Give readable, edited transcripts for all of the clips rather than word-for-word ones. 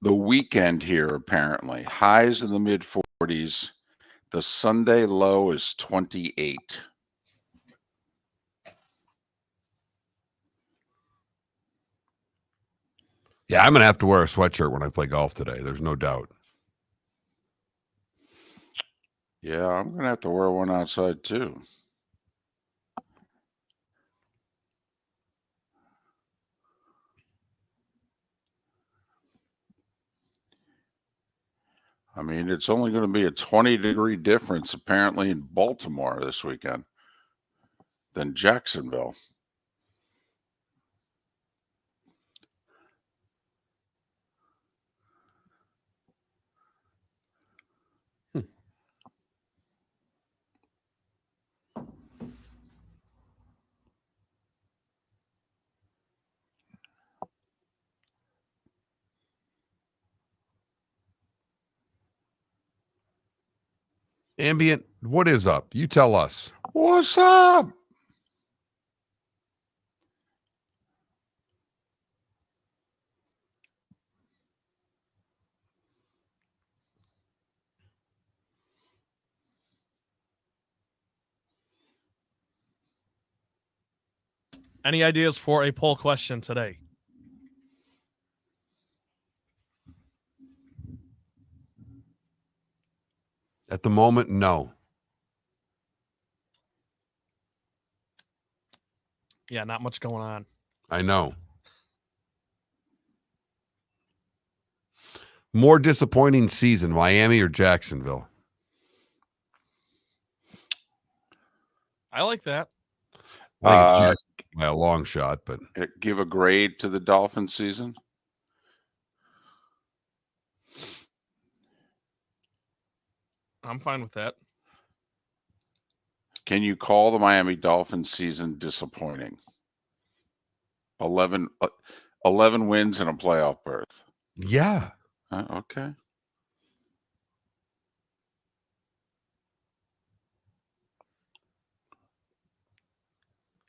the weekend here, apparently. Highs in the mid-40s. The Sunday low is 28. Yeah, I'm going to have to wear a sweatshirt when I play golf today. There's no doubt. Yeah, I'm going to have to wear one outside too. I mean, it's only going to be a 20-degree difference apparently in Baltimore this weekend than Jacksonville. Ambient, what is up? You tell us. What's up? Any ideas for a poll question today? At the moment, no. Yeah, not much going on. I know. More disappointing season, Miami or Jacksonville? I like that. I think it's Jacksonville by a long shot, but give a grade to the Dolphins season. I'm fine with that. Can you call the Miami Dolphins season disappointing? 11 wins and a playoff berth. Yeah. Okay.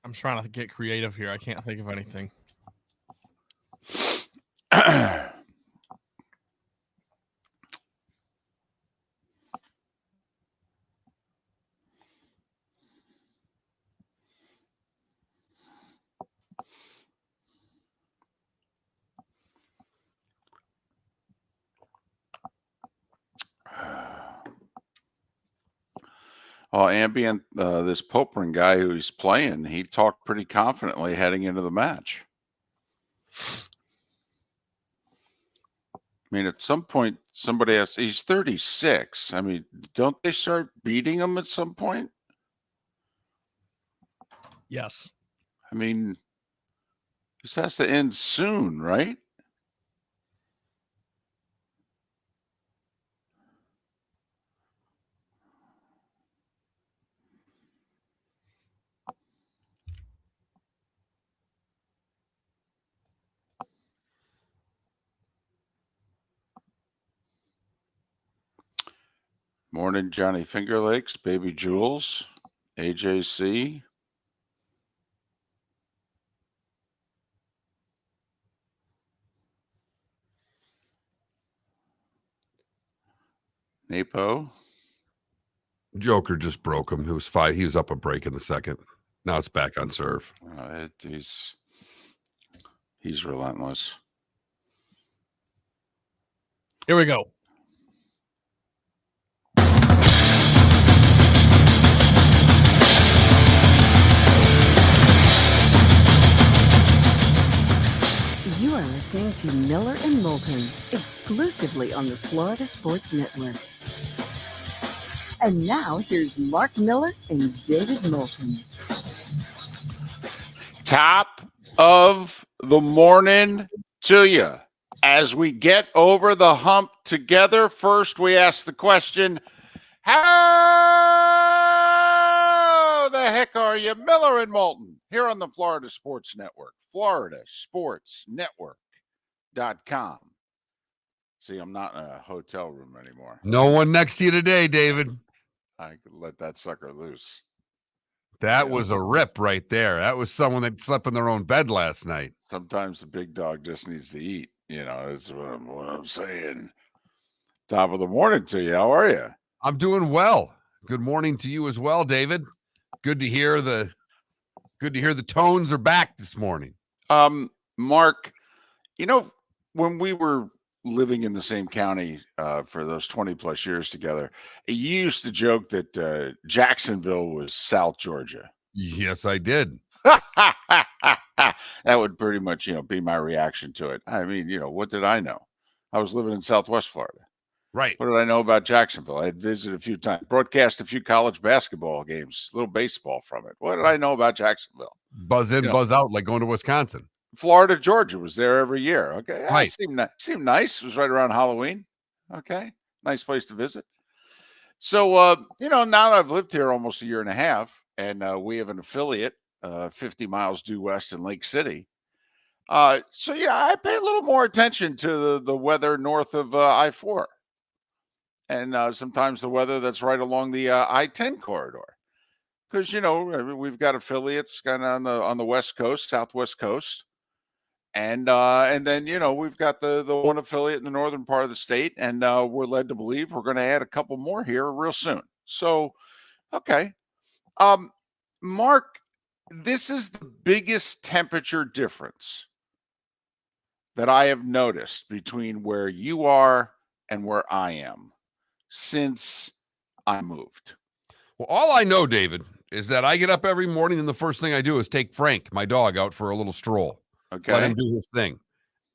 I'm trying to get creative here. I can't think of anything. Well, Ambient, this Poprin guy who he's playing, he talked pretty confidently heading into the match. I mean, at some point, somebody has, he's 36. I mean, don't they start beating him at some point? Yes. I mean, this has to end soon, right? Morning, Johnny Fingerlakes, Baby Jules, AJC. Napo. Joker just broke him. He was five. He was up a break in the second. Now it's back on serve. He's relentless. Here we go. You are listening to Miller and Moulton, exclusively on the Florida Sports Network. And now, here's Mark Miller and David Moulton. Top of the morning to you. As we get over the hump together, first we ask the question, how the heck are you? Miller and Moulton here on the Florida Sports Network, floridasportsnetwork.com. See, I'm not in a hotel room anymore. No one next to you today, David. I could let that sucker loose. That was a rip right there. That was someone that slept in their own bed last night. Sometimes the big dog just needs to eat. That's what I'm saying. Top of the morning to you. How are you? I'm doing well. Good morning to you as well, David. Good to hear the tones are back this morning. Mark, when we were living in the same county for those 20 plus years together, you used to joke that Jacksonville was South Georgia. Yes, I did. That would pretty much, be my reaction to it. I mean, what did I know? I was living in Southwest Florida. Right. What did I know about Jacksonville? I had visited a few times, broadcast a few college basketball games, a little baseball from it. What did I know about Jacksonville? Buzz in, buzz out, like going to Wisconsin. Florida, Georgia was there every year. Okay. Right. Seemed nice. It was right around Halloween. Okay. Nice place to visit. So, now that I've lived here almost a year and a half, and we have an affiliate 50 miles due west in Lake City. I pay a little more attention to the weather north of I-4. And sometimes the weather that's right along the I-10 corridor. Because, we've got affiliates kind of on the West Coast, Southwest Coast. And then, we've got the one affiliate in the northern part of the state. And we're led to believe we're going to add a couple more here real soon. So, okay. Mark, this is the biggest temperature difference that I have noticed between where you are and where I am since I moved. Well, all I know, David, is that I get up every morning and the first thing I do is take Frank, my dog, out for a little stroll. Okay. Let him do his thing.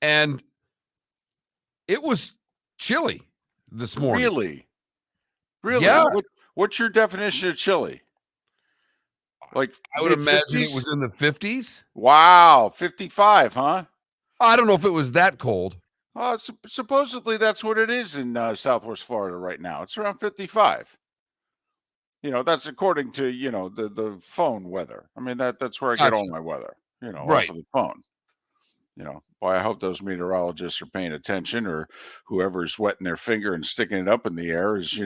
And it was chilly this morning. Really? Yeah. What's your definition of chilly? Like I would imagine it 50s? was in the 50s. Wow, 55, huh? I don't know if it was that cold. Supposedly that's what it is in Southwest Florida right now. It's around 55. That's according to, the phone weather. I mean, that's where I get all my weather, Right. off of the phone. Boy, I hope those meteorologists are paying attention, or whoever's wetting their finger and sticking it up in the air is,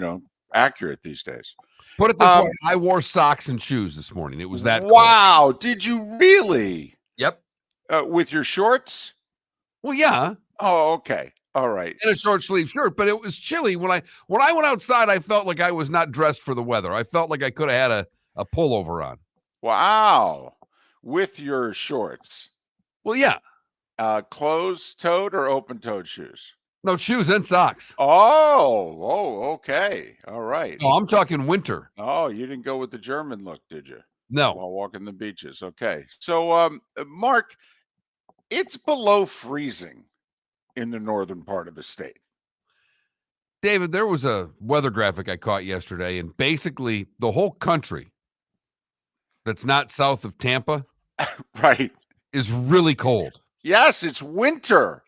accurate these days. Put it this way, I wore socks and shoes this morning. It was that wow, cold. did you really? Yep. With your shorts? Well, yeah. Oh, okay. All right. And a short sleeve shirt, but it was chilly. When I went outside, I felt like I was not dressed for the weather. I felt like I could have had a pullover on. Wow. With your shorts. Well, yeah. Closed-toed or open-toed shoes? No, shoes and socks. Oh, okay. All right. No, I'm talking winter. Oh, you didn't go with the German look, did you? No. While walking the beaches. Okay. So, Mark, it's below freezing in the northern part of the state. David, there was a weather graphic I caught yesterday, and basically the whole country that's not south of Tampa right, is really cold. Yes, it's winter.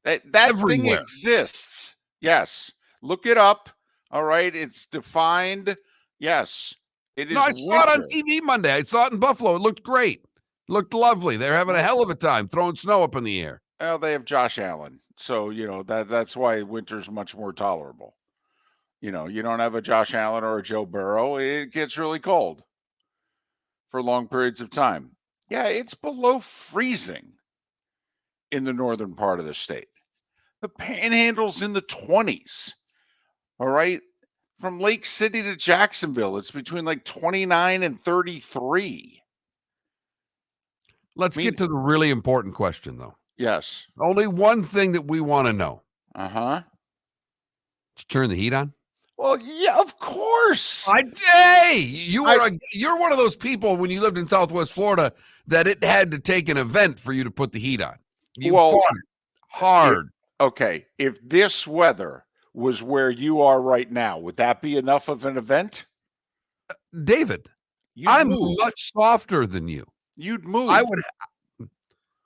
That thing Everywhere. exists. Yes. Look it up. All right. It's defined. Yes. It is. No, I winter. saw it on TV Monday. I saw it in Buffalo. It looked great. It looked lovely. They're having a hell of a time throwing snow up in the air. Well, they have Josh Allen. So, that's why winter's much more tolerable. You don't have a Josh Allen or a Joe Burrow. It gets really cold for long periods of time. Yeah, it's below freezing in the northern part of the state. The Panhandle's in the 20s. All right. From Lake City to Jacksonville, it's between like 29 and 33. Let's get to the really important question, though. Yes. Only one thing that we want to know. Uh-huh. Did you turn the heat on? Well, yeah, of course. You're one of those people when you lived in Southwest Florida that it had to take an event for you to put the heat on. You fought it hard. Okay. If this weather was where you are right now, would that be enough of an event? David, I'm much softer than you. You'd move. I would.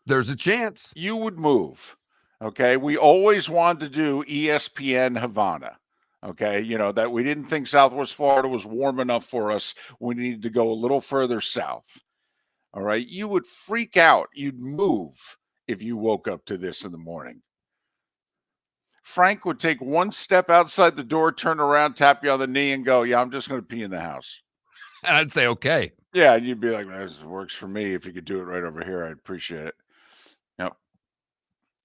There's a chance. You would move. Okay. We always wanted to do ESPN Havana. Okay. That we didn't think Southwest Florida was warm enough for us. We needed to go a little further south. All right. You would freak out. You'd move if you woke up to this in the morning. Frank would take one step outside the door, turn around, tap you on the knee, and go, yeah, I'm just going to pee in the house. And I'd say, okay. Yeah. And you'd be like, this works for me. If you could do it right over here, I'd appreciate it. Yep.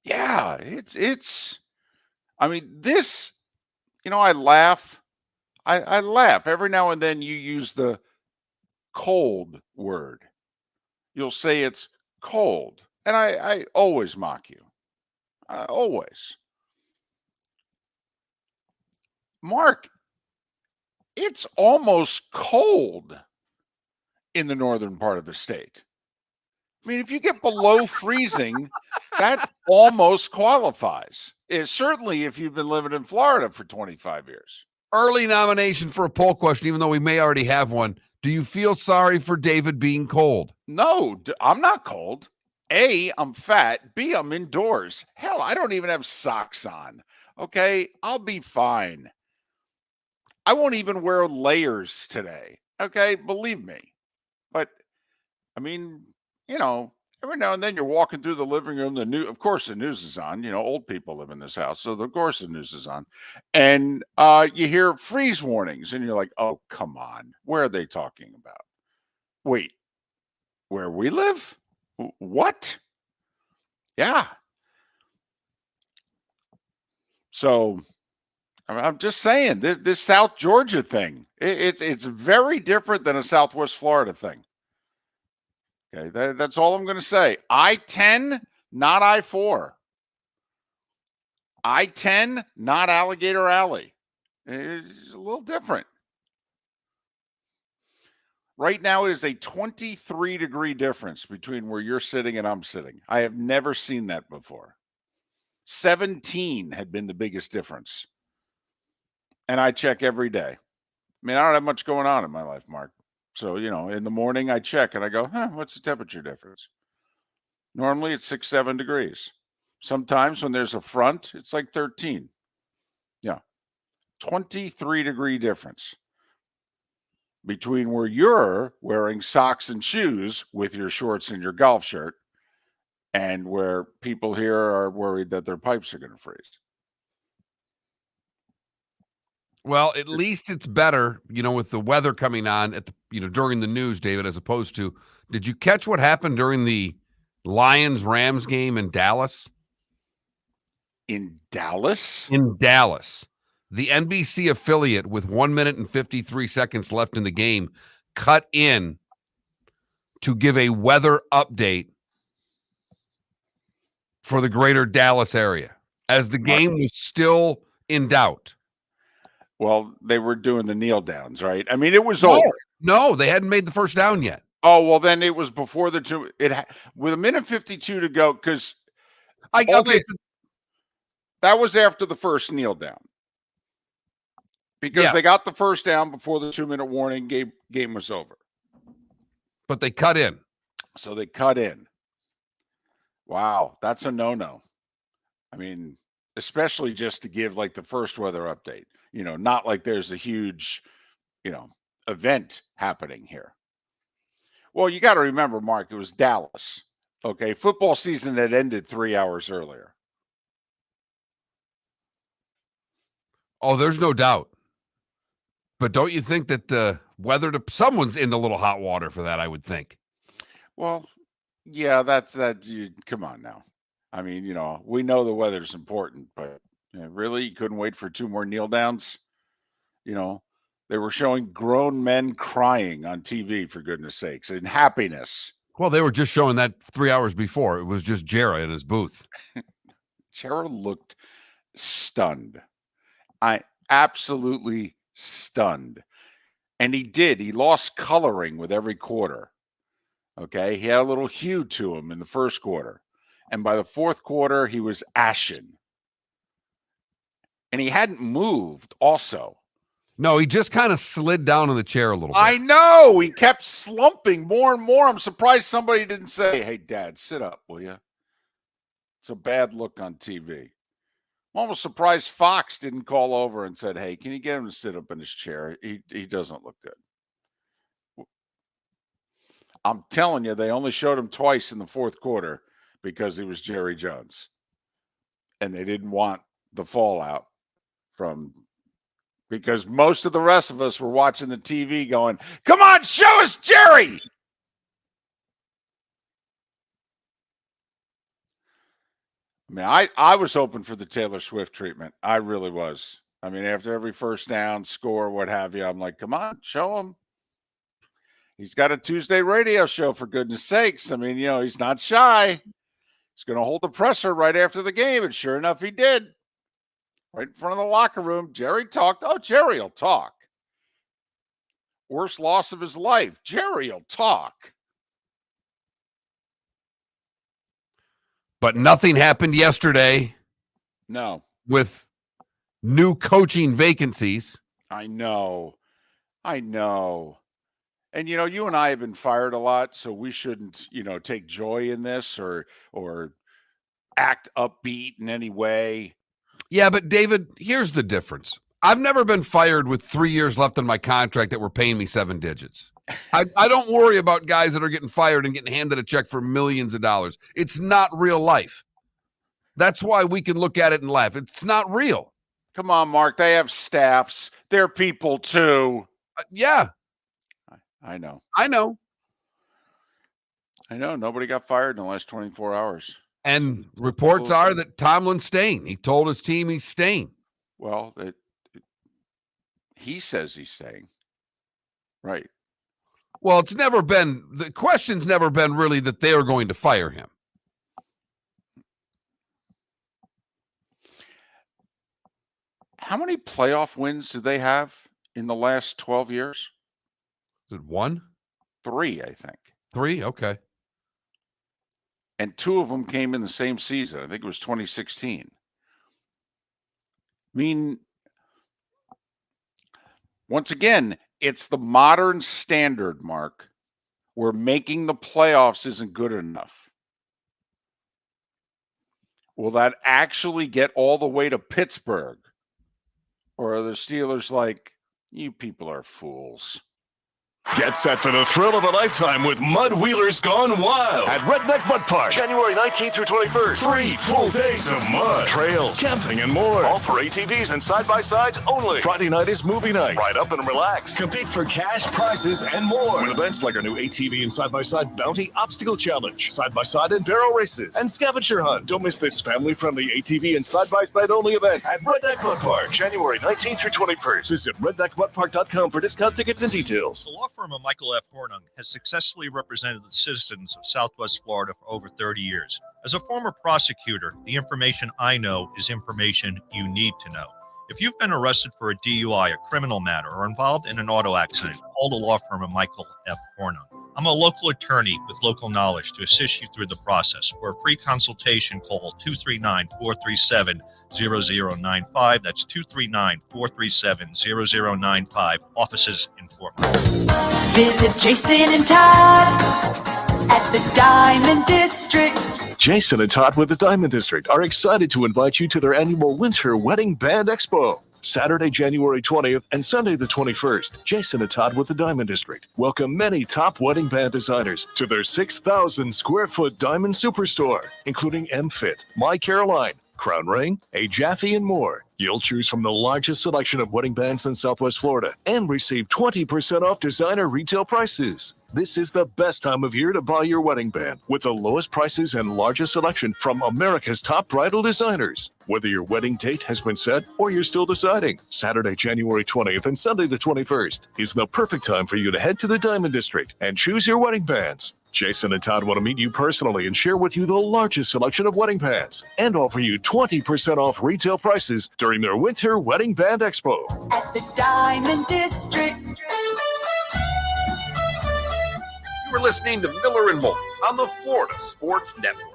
Yeah, it's. I mean, this. I laugh. I laugh every now and then. You use the cold word. You'll say it's cold, and I always mock you. Always, Mark. It's almost cold in the northern part of the state. I mean, if you get below freezing, that almost qualifies. Certainly if you've been living in Florida for 25 years. Early nomination for a poll question, even though we may already have one. Do you feel sorry for David being cold? No, I'm not cold. A, I'm fat. B, I'm indoors. Hell, I don't even have socks on. Okay, I'll be fine. I won't even wear layers today. Okay, believe me. But I mean, every now and then you're walking through the living room. Of course, the news is on. Old people live in this house, so of course the news is on, and you hear freeze warnings, and you're like, "Oh, come on, where are they talking about? Wait, where we live? What? Yeah." So I'm just saying this South Georgia thing. It's very different than a Southwest Florida thing. Okay, that's all I'm going to say. I-10, not I-4. I-10, not Alligator Alley. It's a little different. Right now, it is a 23-degree difference between where you're sitting and I'm sitting. I have never seen that before. 17 had been the biggest difference. And I check every day. I mean, I don't have much going on in my life, Mark. So, in the morning I check and I go, what's the temperature difference? Normally it's 6, 7 degrees. Sometimes when there's a front, it's like 13. Yeah. 23-degree difference between where you're wearing socks and shoes with your shorts and your golf shirt and where people here are worried that their pipes are going to freeze. Well, at least it's better, with the weather coming on at the, during the news, David, as opposed to, did you catch what happened during the Lions-Rams game in Dallas? In Dallas? In Dallas. The NBC affiliate with 1 minute and 53 seconds left in the game cut in to give a weather update for the greater Dallas area as the game was still in doubt. Well, they were doing the kneel downs, right? I mean, it was over. No, they hadn't made the first down yet. Oh, well, then it was before the two. With 1:52 to go, because that was after the first kneel down. Because they got the first down before the 2-minute warning. Game was over. But they cut in. So they cut in. Wow, that's a no-no. I mean, especially just to give like the first weather update. Not like there's a huge, event happening here. Well, you got to remember, Mark, it was Dallas. Okay, football season had ended 3 hours earlier. Oh, there's no doubt. But don't you think that the weather someone's in a little hot water for that, I would think. Well, yeah, that's that. Come on now. I mean, we know the weather's important, but really, you couldn't wait for 2 more kneel downs. They were showing grown men crying on TV, for goodness sakes, in happiness. Well, they were just showing that 3 hours before. It was just Jarrah in his booth. Jarrah looked stunned. Absolutely stunned. And he did. He lost coloring with every quarter. Okay. He had a little hue to him in the first quarter. And by the fourth quarter, he was ashen. And he hadn't moved also. No, he just kind of slid down in the chair a little bit. I know. He kept slumping more and more. I'm surprised somebody didn't say, "Hey, Dad, sit up, will you?" It's a bad look on TV. I'm almost surprised Fox didn't call over and said, "Hey, can you get him to sit up in his chair? He doesn't look good." I'm telling you, they only showed him twice in the fourth quarter because he was Jerry Jones. And they didn't want the fallout because most of the rest of us were watching the TV going, "Come on, show us Jerry." I mean, I was hoping for the Taylor Swift treatment. I really was. I mean, after every first down, score, what have you, I'm like, come on, show him. He's got a Tuesday radio show, for goodness sakes. I mean, he's not shy. He's going to hold the presser right after the game. And sure enough, he did. Right in front of the locker room. Jerry talked. Oh, Jerry will talk. Worst loss of his life. Jerry will talk. But nothing happened yesterday. No. With new coaching vacancies. I know. And you and I have been fired a lot, so we shouldn't, take joy in this or act upbeat in any way. Yeah, but David, here's the difference. I've never been fired with 3 years left on my contract that were paying me 7 digits. I don't worry about guys that are getting fired and getting handed a check for millions of dollars. It's not real life. That's why we can look at it and laugh. It's not real. Come on, Mark. They have staffs. They're people too. Yeah. I know. Nobody got fired in the last 24 hours. And reports are that Tomlin's staying. He told his team he's staying. Well, he says he's staying. Right. Well, the question's never been really that they are going to fire him. How many playoff wins do they have in the last 12 years? Is it 1? 3, I think. 3? Okay. And 2 of them came in the same season. I think it was 2016. I mean, once again, it's the modern standard, Mark, where making the playoffs isn't good enough. Will that actually get all the way to Pittsburgh? Or are the Steelers like, you people are fools? Get set for the thrill of a lifetime with Mud Wheelers Gone Wild at Redneck Mud Park, January 19th through 21st. 3 full days of mud, trails, camping, and more. All for ATVs and side-by-sides only. Friday night is movie night. Ride up and relax. Compete for cash prizes and more. With events like our new ATV and side-by-side bounty obstacle challenge, side-by-side and barrel races, and scavenger hunt. Don't miss this family-friendly ATV and side-by-side only event at Redneck Mud Park, January 19th through 21st. Visit redneckmudpark.com for discount tickets and details. The law firm of Michael F. Hornung has successfully represented the citizens of Southwest Florida for over 30 years. As a former prosecutor, the information I know is information you need to know. If you've been arrested for a DUI, a criminal matter, or involved in an auto accident, call the law firm of Michael F. Hornung. I'm a local attorney with local knowledge to assist you through the process. For a free consultation, call 239-437-0095. That's 239-437-0095. Offices in Fort Myers. Visit Jason and Todd at the Diamond District. Jason and Todd with the Diamond District are excited to invite you to their annual Winter Wedding Band Expo. Saturday, January 20th and Sunday the 21st. Jason and Todd with the Diamond District welcome many top wedding band designers to their 6,000 square foot diamond superstore, including M-Fit, My Caroline, Crown Ring, A Jaffe, and more. You'll choose from the largest selection of wedding bands in Southwest Florida and receive 20% off designer retail prices. This is the best time of year to buy your wedding band with the lowest prices and largest selection from America's top bridal designers. Whether your wedding date has been set or you're still deciding, Saturday, January 20th and Sunday the 21st is the perfect time for you to head to the Diamond District and choose your wedding bands. Jason and Todd want to meet you personally and share with you the largest selection of wedding bands and offer you 20% off retail prices during their Winter Wedding Band Expo. At the Diamond District. You were listening to Miller and Moulton on the Florida Sports Network.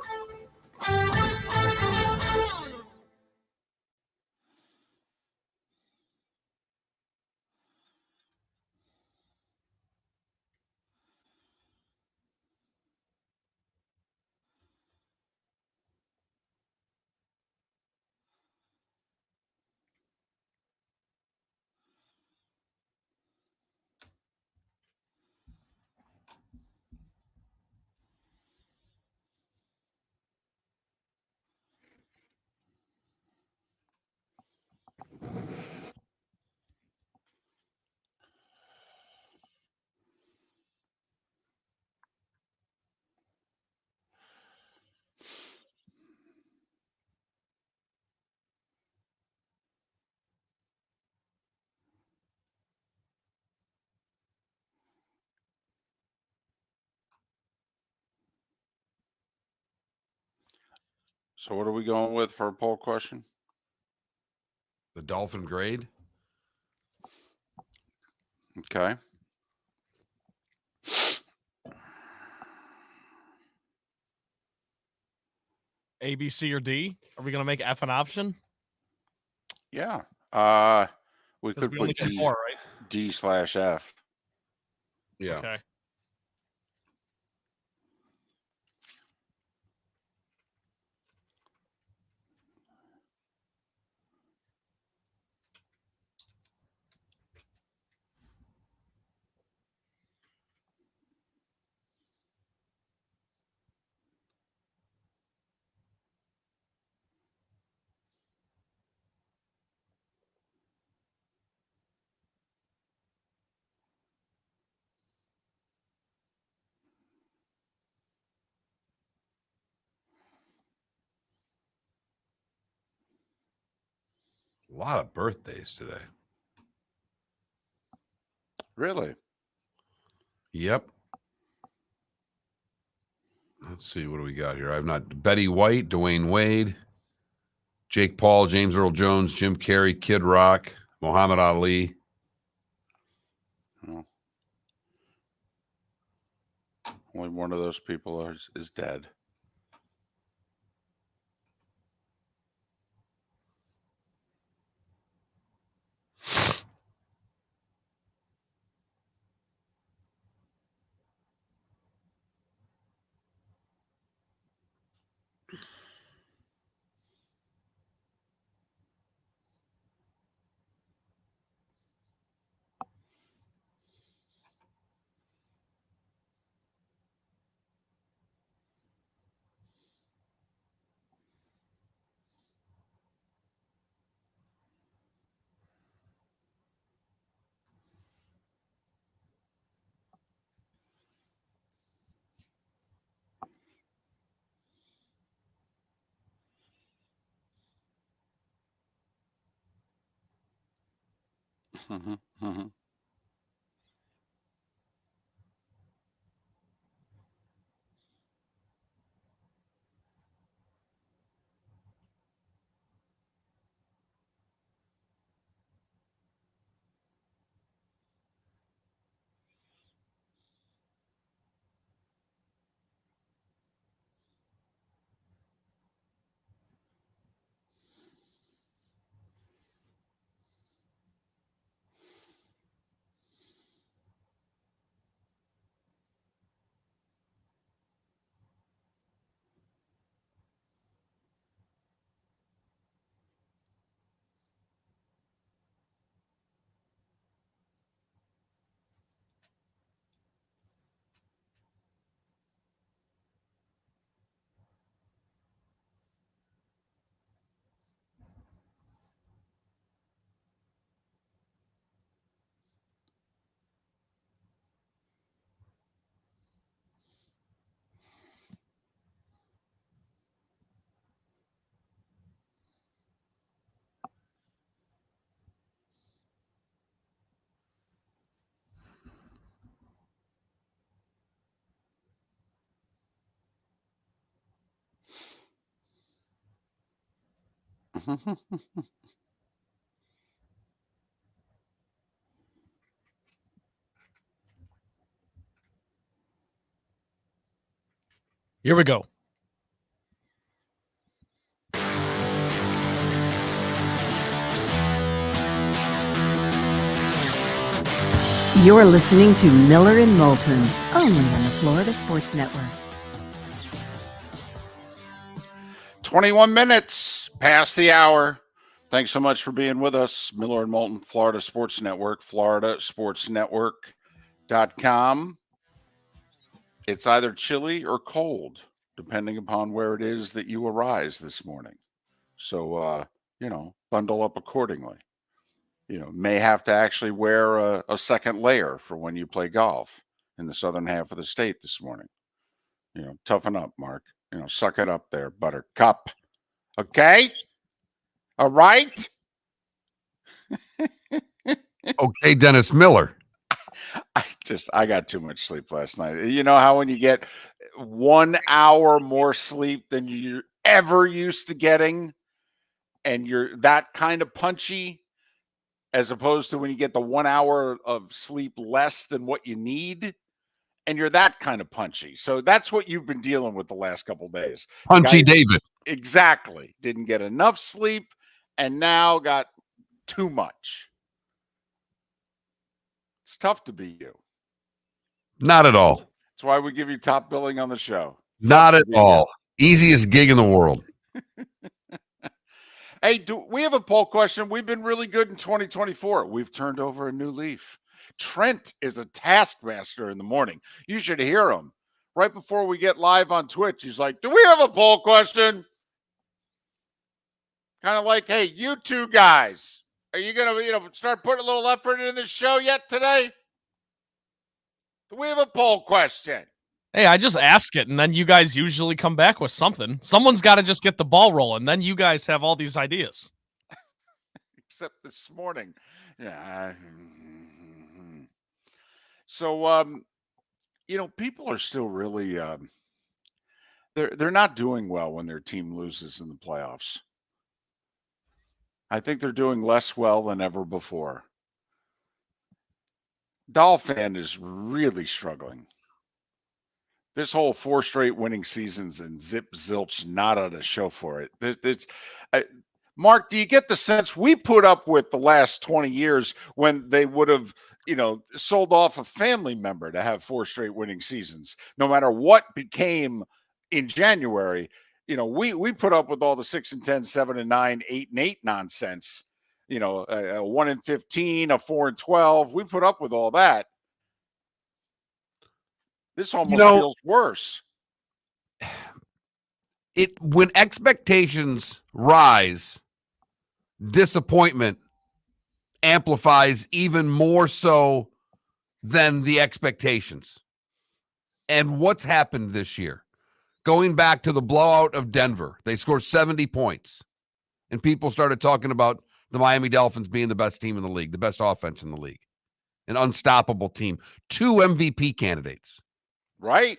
So what are we going with for a poll question? The Dolphin grade. Okay. A, B, C, or D? Are we going to make F an option? Yeah. We Because could we only put get 4, right? D/F. Yeah. Okay. A lot of birthdays today. Really? Yep. Let's see. What do we got here? I've not Betty White, Dwayne Wade, Jake Paul, James Earl Jones, Jim Carrey, Kid Rock, Muhammad Ali. Well, only one of those people is dead. Here we go. You're listening to Miller and Moulton, only on the Florida Sports Network. 21 minutes past the hour. Thanks so much for being with us. Miller and Moulton, Florida Sports Network, floridasportsnetwork.com. It's either chilly or cold, depending upon where it is that you arise this morning. So, bundle up accordingly. May have to actually wear a second layer for when you play golf in the southern half of the state this morning. Toughen up, Mark. Suck it up there, Buttercup. Okay? All right? Okay, Dennis Miller. I got too much sleep last night. You know how when you get 1 hour more sleep than you ever used to getting, and you're that kind of punchy, as opposed to when you get the 1 hour of sleep less than what you need, and you're that kind of punchy. So that's what you've been dealing with the last couple of days. Punchy Guys, David. exactly. Didn't get enough sleep and now got too much. It's tough to be you. Not at all. That's why we give you top billing on the show. Not Tough at to be you. all. Easiest gig in the world. Hey, we have a poll question. We've been really good in 2024. We've turned over a new leaf. Trent is a taskmaster in the morning. You should hear him. Right before we get live on Twitch, he's like, do we have a poll question? Kind of like, hey, you two guys, are you going to, start putting a little effort in this show yet today? Do we have a poll question? Hey, I just ask it, and then you guys usually come back with something. Someone's got to just get the ball rolling. Then you guys have all these ideas. Except this morning. Yeah. So, people are still really, they're not doing well when their team loses in the playoffs. I think they're doing less well than ever before. Dolphin is really struggling. This whole 4 straight winning seasons and zip zilch nada to show for it. Mark, do you get the sense we put up with the last 20 years when they would have, sold off a family member to have 4 straight winning seasons, no matter what became in January? We put up with all the 6-10, 7-9, 8-8 nonsense. A 1-15, a 4-12. We put up with all that. This almost feels worse. When expectations rise, disappointment amplifies even more so than the expectations. And what's happened this year? Going back to the blowout of Denver, they scored 70 points. And people started talking about the Miami Dolphins being the best team in the league, the best offense in the league, an unstoppable team, 2 MVP candidates. Right.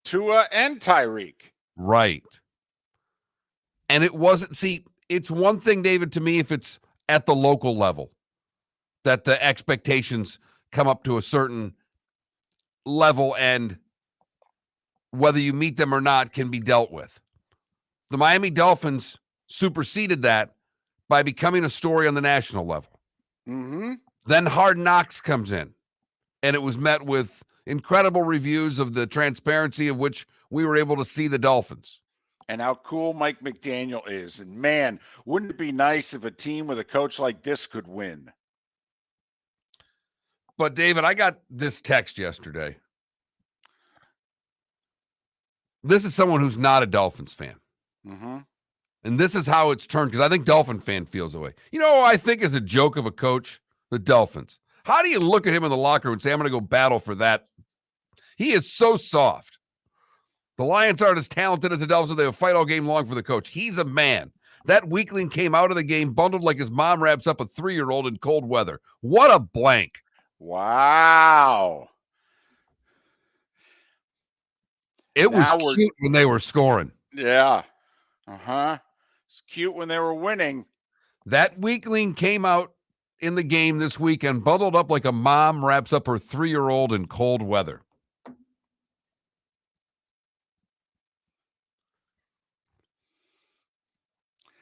Tua and Tyreek. Right. And it wasn't, it's one thing, David, to me, if it's at the local level, that the expectations come up to a certain level and whether you meet them or not can be dealt with. The Miami Dolphins superseded that by becoming a story on the national level. Mm-hmm. Then Hard Knocks comes in, and it was met with incredible reviews of the transparency of which we were able to see the Dolphins. And how cool Mike McDaniel is. And man, wouldn't it be nice if a team with a coach like this could win? But David, I got this text yesterday. This is someone who's not a Dolphins fan. Mm-hmm. And this is how it's turned, because I think Dolphin fan feels away. I think is a joke of a coach, the Dolphins. How do you look at him in the locker room and say, I'm going to go battle for that? He is so soft. The Lions aren't as talented as the Dolphins. They will fight all game long for the coach. He's a man. That weakling came out of the game bundled like his mom wraps up a 3-year-old in cold weather. What a blank. Wow. It was cute when they were scoring. Yeah. Uh-huh. It's cute when they were winning. That weakling came out in the game this weekend, bundled up like a mom wraps up her 3-year-old in cold weather.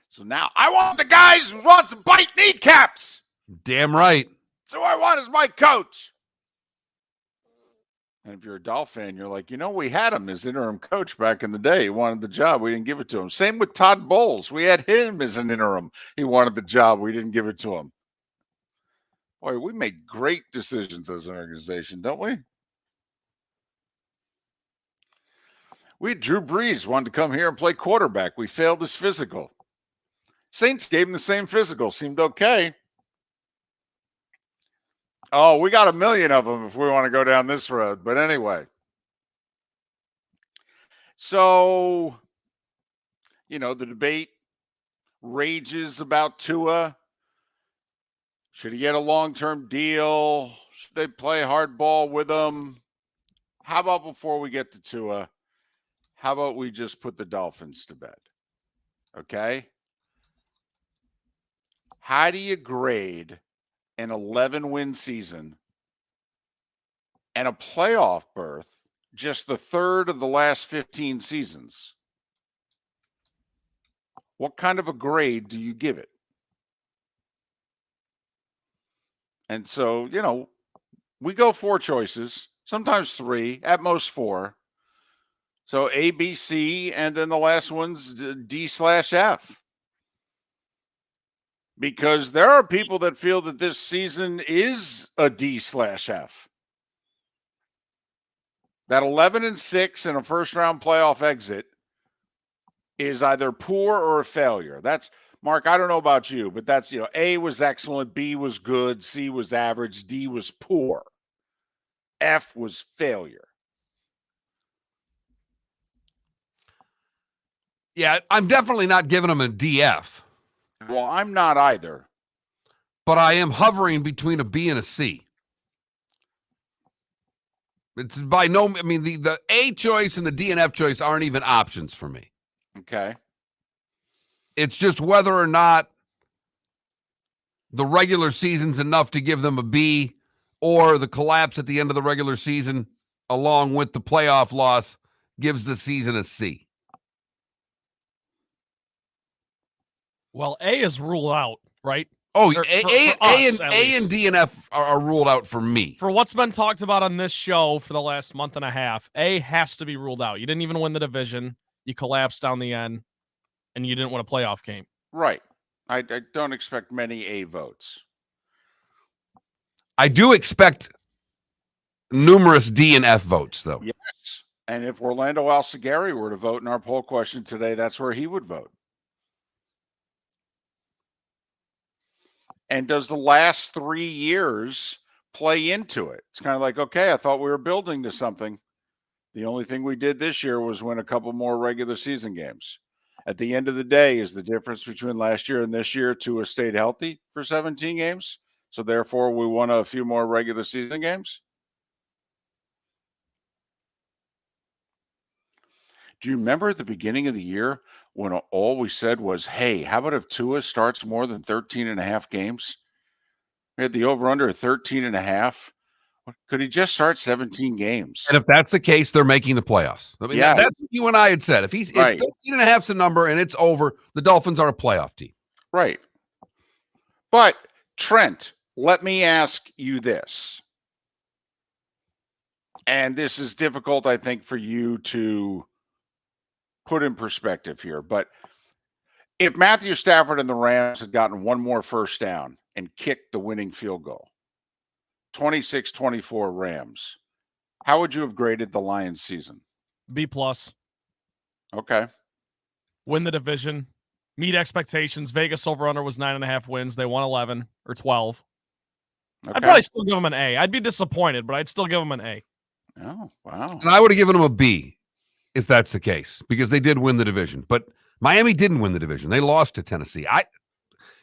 So now I want the guys who want to bite kneecaps. Damn right. So I want as my coach. And if you're a Dolphin fan, you're like, we had him as interim coach back in the day. He wanted the job. We didn't give it to him. Same with Todd Bowles. We had him as an interim. He wanted the job. We didn't give it to him. Boy, we make great decisions as an organization, don't we? We had Drew Brees wanted to come here and play quarterback. We failed his physical. Saints gave him the same physical. Seemed okay. Oh, we got 1 million of them if we want to go down this road. But anyway. So, the debate rages about Tua. Should he get a long-term deal? Should they play hardball with him? How about before we get to Tua, how about we just put the Dolphins to bed? Okay. How do you grade an 11-win season and a playoff berth, just the third of the last 15 seasons? What kind of a grade do you give it? And so, we go 4 choices, sometimes 3, at most 4. So A, B, C, and then the last one's D/F. Because there are people that feel that this season is a D/F. That 11-6 and a first-round playoff exit is either poor or a failure. That's, Mark, I don't know about you, but that's, A was excellent, B was good, C was average, D was poor, F was failure. Yeah, I'm definitely not giving them a DF. Well, I'm not either. But I am hovering between a B and a C. It's by no, I mean, the A choice and the D and F choice aren't even options for me. Okay. It's just whether or not the regular season's enough to give them a B, or the collapse at the end of the regular season, along with the playoff loss, gives the season a C. Well, A is ruled out, right? Oh, For A us, and D and F are ruled out for me. For what's been talked about on this show for the last month and a half, A has to be ruled out. You didn't even win the division. You collapsed down the end, and you didn't win a playoff game. Right. I don't expect many A votes. I do expect numerous D and F votes, though. Yes. And if Orlando Alcigari were to vote in our poll question today, that's where he would vote. And does the last 3 years play into it? It's kind of like, okay, I thought we were building to something. The only thing we did this year was win a couple more regular season games. At the end of the day, is the difference between last year and this year Tua stayed healthy for 17 games? So therefore, we won a few more regular season games? Do you remember at the beginning of the year when all we said was, hey, how about if Tua starts more than 13.5 games? We had the over-under at 13.5. Could he just start 17 games? And if that's the case, they're making the playoffs. I mean, that's what you and I had said. If 13.5's a number and it's over, the Dolphins are a playoff team. Right. But, Trent, let me ask you this. And this is difficult, I think, for you to put in perspective here. But if Matthew Stafford and the Rams had gotten one more first down and kicked the winning field goal, 26-24 Rams, how would you have graded the Lions season? B+. Okay. Win the division. Meet expectations. Vegas over-under was 9.5 wins. They won 11 or 12. Okay. I'd probably still give them an A. I'd be disappointed, but I'd still give them an A. Oh, wow. And I would have given them a B if that's the case, because they did win the division. But Miami didn't win the division. They lost to Tennessee.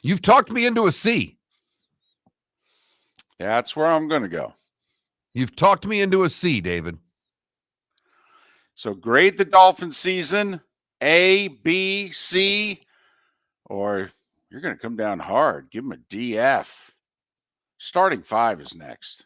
You've talked me into a C. Yeah, that's where I'm going to go. You've talked me into a C, David. So grade the Dolphins season, A, B, C, or you're going to come down hard. Give them a DF. Starting 5 is next.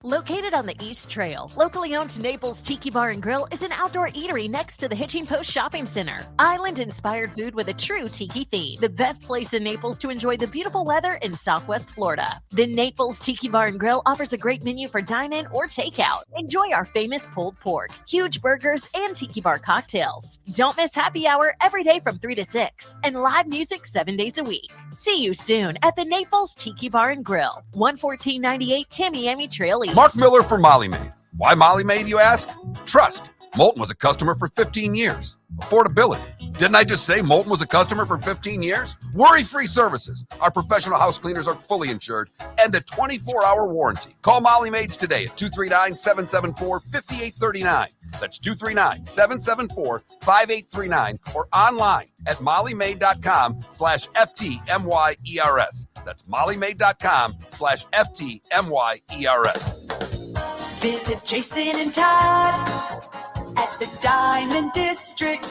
Located on the East Trail, locally owned Naples Tiki Bar and Grill is an outdoor eatery next to the Hitching Post Shopping Center. Island-inspired food with a true tiki theme. The best place in Naples to enjoy the beautiful weather in Southwest Florida. The Naples Tiki Bar and Grill offers a great menu for dine-in or takeout. Enjoy our famous pulled pork, huge burgers, and tiki bar cocktails. Don't miss happy hour every day from 3 to 6 and live music 7 days a week. See you soon at the Naples Tiki Bar and Grill, 11498 Tamiami Trail East. Mark Miller for Molly Maid. Why Molly Maid, you ask? Trust. Moulton was a customer for 15 years. Affordability. Didn't I just say Moulton was a customer for 15 years? Worry-free services. Our professional house cleaners are fully insured and a 24-hour warranty. Call Molly Maids today at 239-774-5839. That's 239-774-5839 or online at mollymaid.com/FTMYERS. That's mollymaid.com/FTMYERS. Visit Jason and Todd at the Diamond District.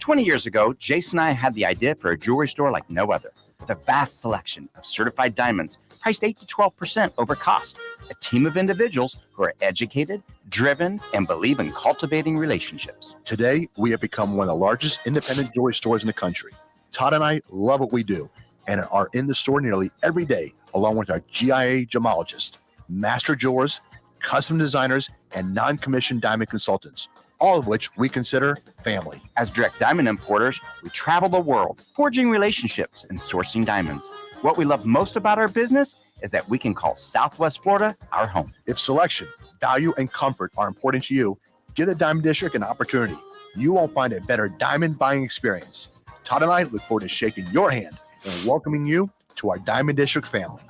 20 years ago, Jason and I had the idea for a jewelry store like no other, with a vast selection of certified diamonds priced 8 to 12% over cost. A team of individuals who are educated, driven, and believe in cultivating relationships. Today, we have become one of the largest independent jewelry stores in the country. Todd and I love what we do and are in the store nearly every day, along with our GIA gemologists, master jewelers, custom designers, and non-commissioned diamond consultants, all of which we consider family. As direct diamond importers, we travel the world, forging relationships and sourcing diamonds. What we love most about our business is that we can call Southwest Florida our home. If selection, value, and comfort are important to you, give the Diamond District an opportunity. You won't find a better diamond buying experience. Todd and I look forward to shaking your hand and welcoming you to our Diamond District family.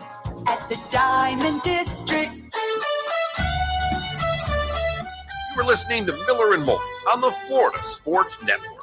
At the Diamond District. You were listening to Miller and Moulton on the Florida Sports Network.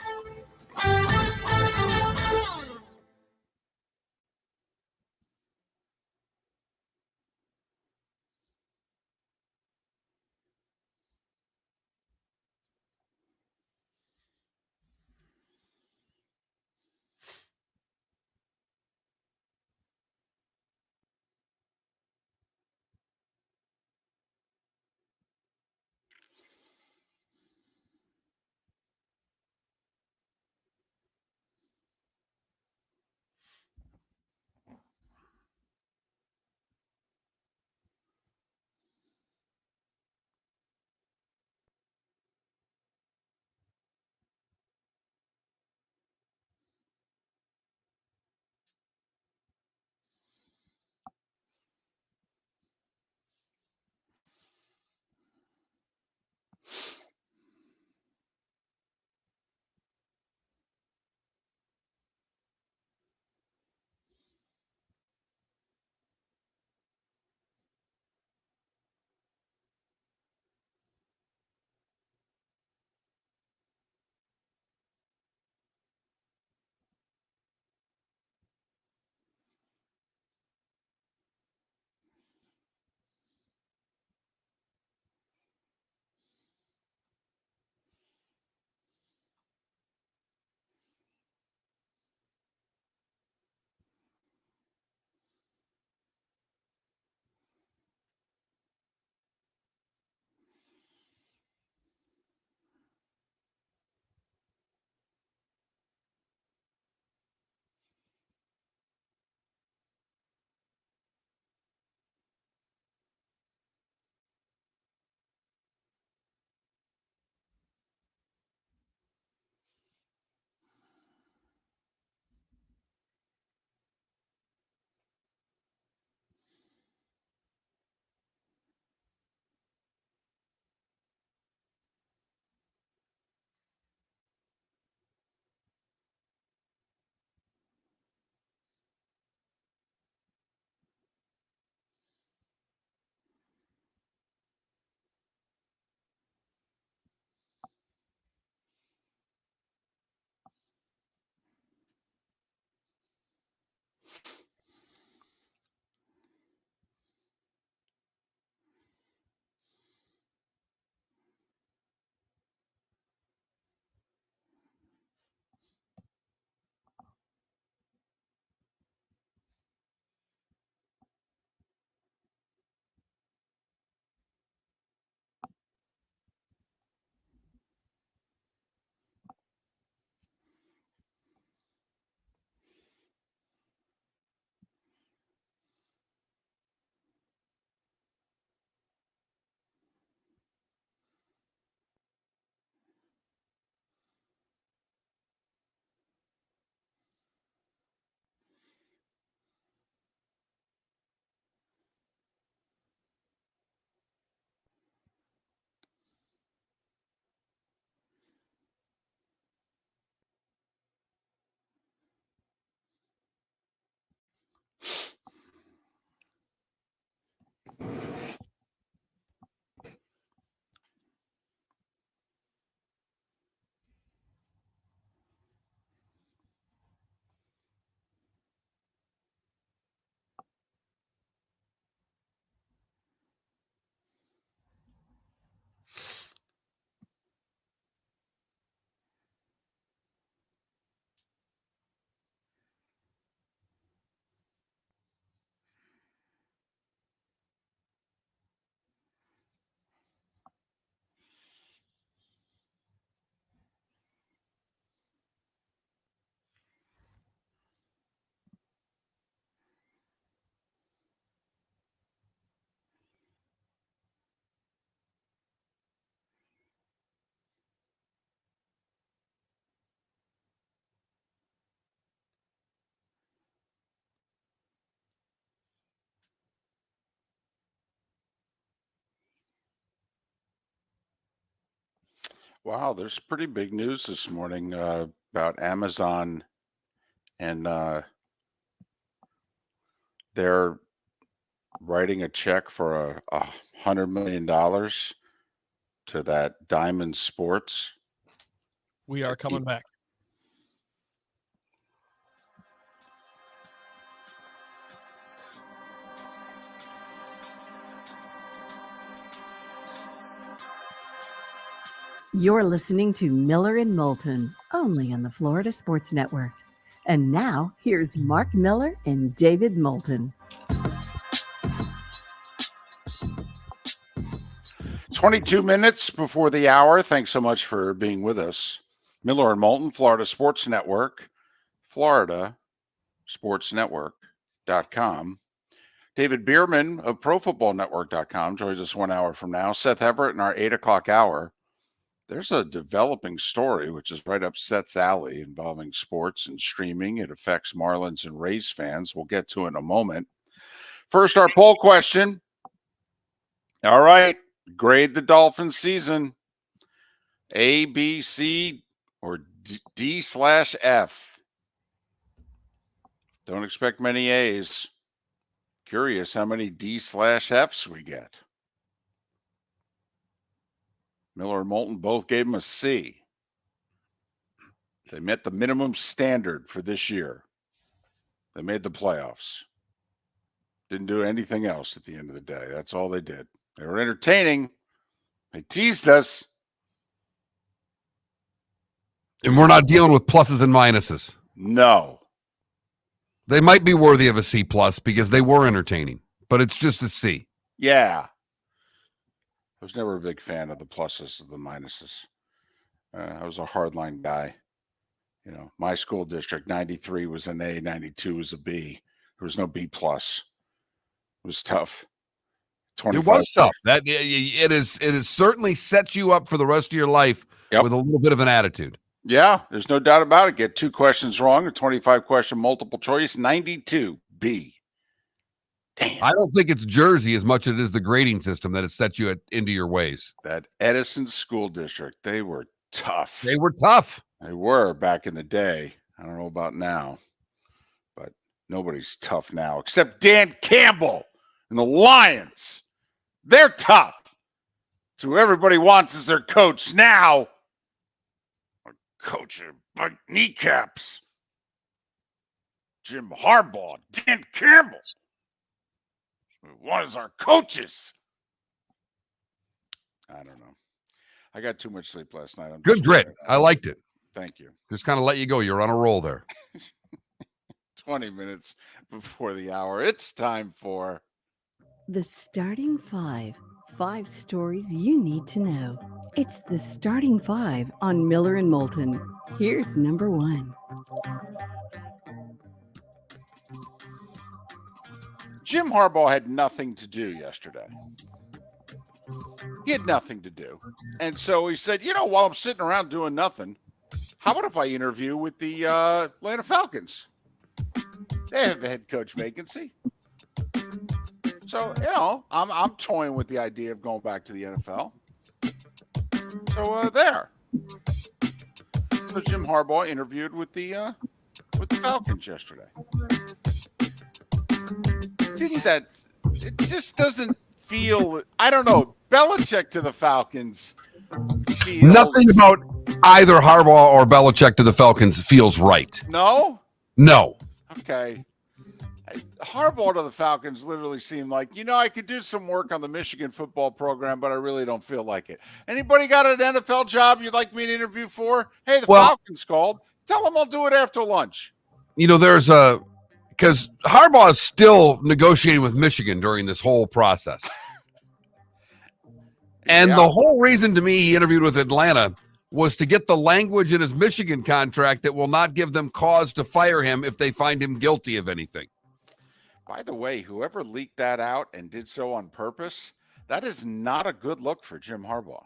Wow, there's pretty big news this morning about Amazon and they're writing a check for $100 million to that Diamond Sports. We are coming back. You're listening to Miller and Moulton, only on the Florida Sports Network. And now, here's Mark Miller and David Moulton. 22 minutes before the hour. Thanks so much for being with us. Miller and Moulton, Florida Sports Network, floridasportsnetwork.com. David Bearman of ProFootballNetwork.com joins us 1 hour from now. Seth Everett in our 8 o'clock hour. There's a developing story, which is right up Seth's alley, involving sports and streaming. It affects Marlins and Rays fans. We'll get to it in a moment. First, our poll question. All right. Grade the Dolphins season. A, B, C, or D/F. Don't expect many A's. Curious how many D/Fs we get. Miller and Moulton both gave them a C. They met the minimum standard for this year. They made the playoffs. Didn't do anything else at the end of the day. That's all they did. They were entertaining. They teased us. And we're not dealing with pluses and minuses. No. They might be worthy of a C plus because they were entertaining, but it's just a C. Yeah. I was never a big fan of the pluses and the minuses. I was a hardline guy. You know, my school district, 93 was an A, 92 was a B. There was no B plus. It was tough. It was tough. That it is certainly sets you up for the rest of your life with a little bit of an attitude. Yeah, there's no doubt about it. Get 2 questions wrong, a 25-question multiple choice, 92 B. Damn. I don't think it's Jersey as much as it is the grading system that has set you into your ways. That Edison school district, they were tough. They were tough. They were back in the day. I don't know about now, but nobody's tough now except Dan Campbell and the Lions. They're tough. It's who everybody wants as their coach now. Coach of bite kneecaps. Jim Harbaugh, Dan Campbell. What is our coaches? I don't know. I got too much sleep last night. Good grit. I liked it. Thank you. Just kind of let you go. You're on a roll there. 20 minutes before the hour. It's time for The Starting Five. 5 stories you need to know. It's the Starting Five on Miller and Moulton. Here's number 1. Jim Harbaugh had nothing to do yesterday. He had nothing to do. And so he said, you know, while I'm sitting around doing nothing, how about if I interview with the Atlanta Falcons? They have a head coach vacancy. So, you know, I'm toying with the idea of going back to the NFL. So there. So Jim Harbaugh interviewed with the Falcons yesterday. Didn't that? It just doesn't feel. I don't know. Belichick to the Falcons. Nothing about either Harbaugh or Belichick to the Falcons feels right. No. No. Okay. Harbaugh to the Falcons literally seemed like, you know, I could do some work on the Michigan football program, but I really don't feel like it. Anybody got an NFL job you'd like me to interview for? Hey, the Falcons called. Tell them I'll do it after lunch. You know, there's because Harbaugh is still negotiating with Michigan during this whole process. And the whole reason to me he interviewed with Atlanta was to get the language in his Michigan contract that will not give them cause to fire him if they find him guilty of anything. By the way, whoever leaked that out and did so on purpose, that is not a good look for Jim Harbaugh.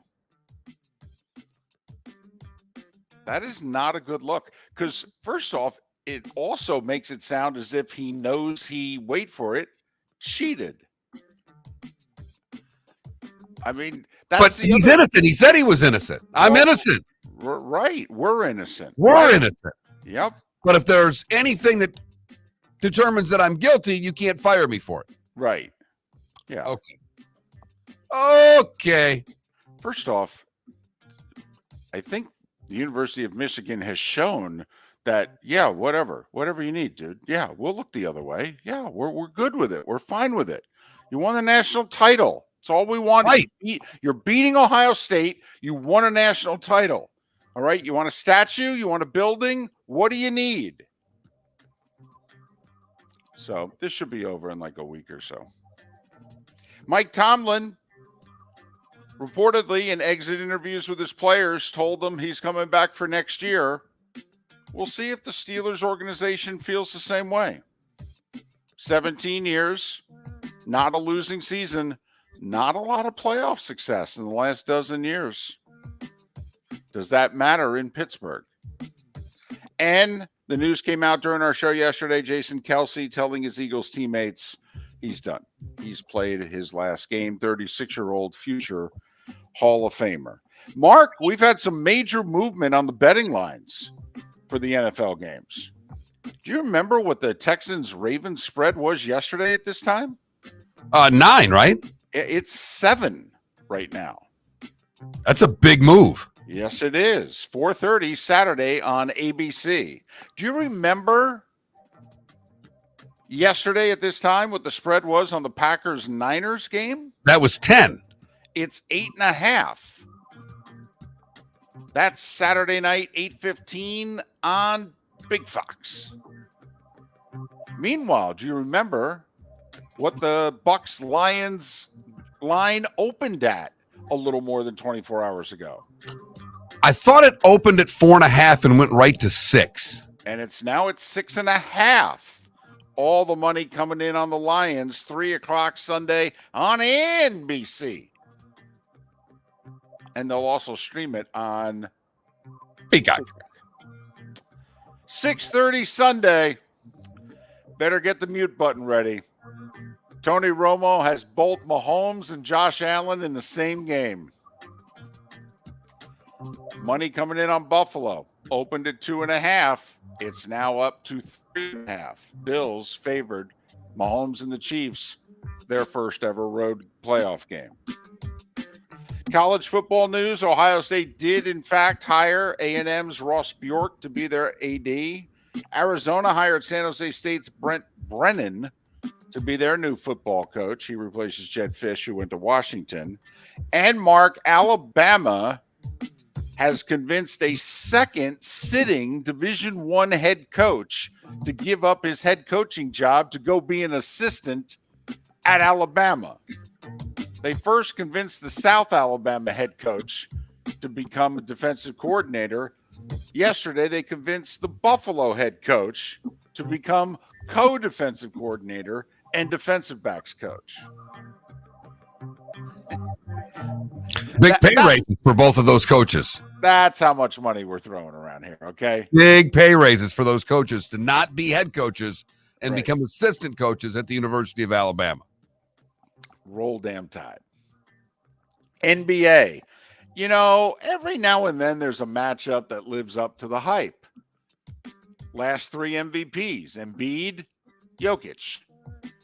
That is not a good look because, first off, it also makes it sound as if he knows he, wait for it, cheated. I mean, But he's innocent. He said he was innocent. I'm innocent. Right. We're innocent. We're innocent. Yep. But if there's anything that determines that I'm guilty, you can't fire me for it. Right. Yeah. Okay. Okay. First off, I think the University of Michigan has shown that, yeah, whatever you need, dude. Yeah, we'll look the other way. Yeah, we're good with it. We're fine with it. You won the national title. That's all we want. Right. You're beating Ohio State. You won a national title. All right. You want a statue? You want a building? What do you need? So this should be over in like a week or so. Mike Tomlin reportedly in exit interviews with his players told them he's coming back for next year. We'll see if the Steelers organization feels the same way. 17 years, not a losing season, not a lot of playoff success in the last dozen years. Does that matter in Pittsburgh? And the news came out during our show yesterday, Jason Kelce telling his Eagles teammates he's done. He's played his last game, 36-year-old future Hall of Famer. Mark, we've had some major movement on the betting lines for the NFL games. Do you remember what the Texans-Ravens spread was yesterday at this time? 9, right? It's 7 right now. That's a big move. Yes, it is. 4:30 Saturday on ABC. Do you remember yesterday at this time what the spread was on the Packers-Niners game? That was 10. It's 8.5. That's Saturday night, 8:15 on Big Fox. Meanwhile, do you remember what the Bucs-Lions line opened at a little more than 24 hours ago? I thought it opened at 4.5 and went right to 6. And it's now at 6.5. All the money coming in on the Lions, 3:00 Sunday on NBC. And they'll also stream it on Peacock. 6:30 Sunday. Better get the mute button ready. Tony Romo has both Mahomes and Josh Allen in the same game. Money coming in on Buffalo. Opened at 2.5. It's now up to 3.5. Bills favored Mahomes and the Chiefs, their first ever road playoff game. College football news. Ohio State did, in fact, hire A&M's Ross Bjork to be their AD. Arizona hired San Jose State's Brent Brennan to be their new football coach. He replaces Jed Fish, who went to Washington. And Mark, Alabama has convinced a second sitting Division I head coach to give up his head coaching job to go be an assistant at Alabama. They first convinced the South Alabama head coach to become a defensive coordinator. Yesterday, they convinced the Buffalo head coach to become co-defensive coordinator and defensive backs coach. Big pay raises for both of those coaches. That's how much money we're throwing around here, okay? Big pay raises for those coaches to not be head coaches and Right. become assistant coaches at the University of Alabama. Roll damn tide. NBA. You know, every now and then there's a matchup that lives up to the hype. Last 3 MVPs, Embiid, Jokic.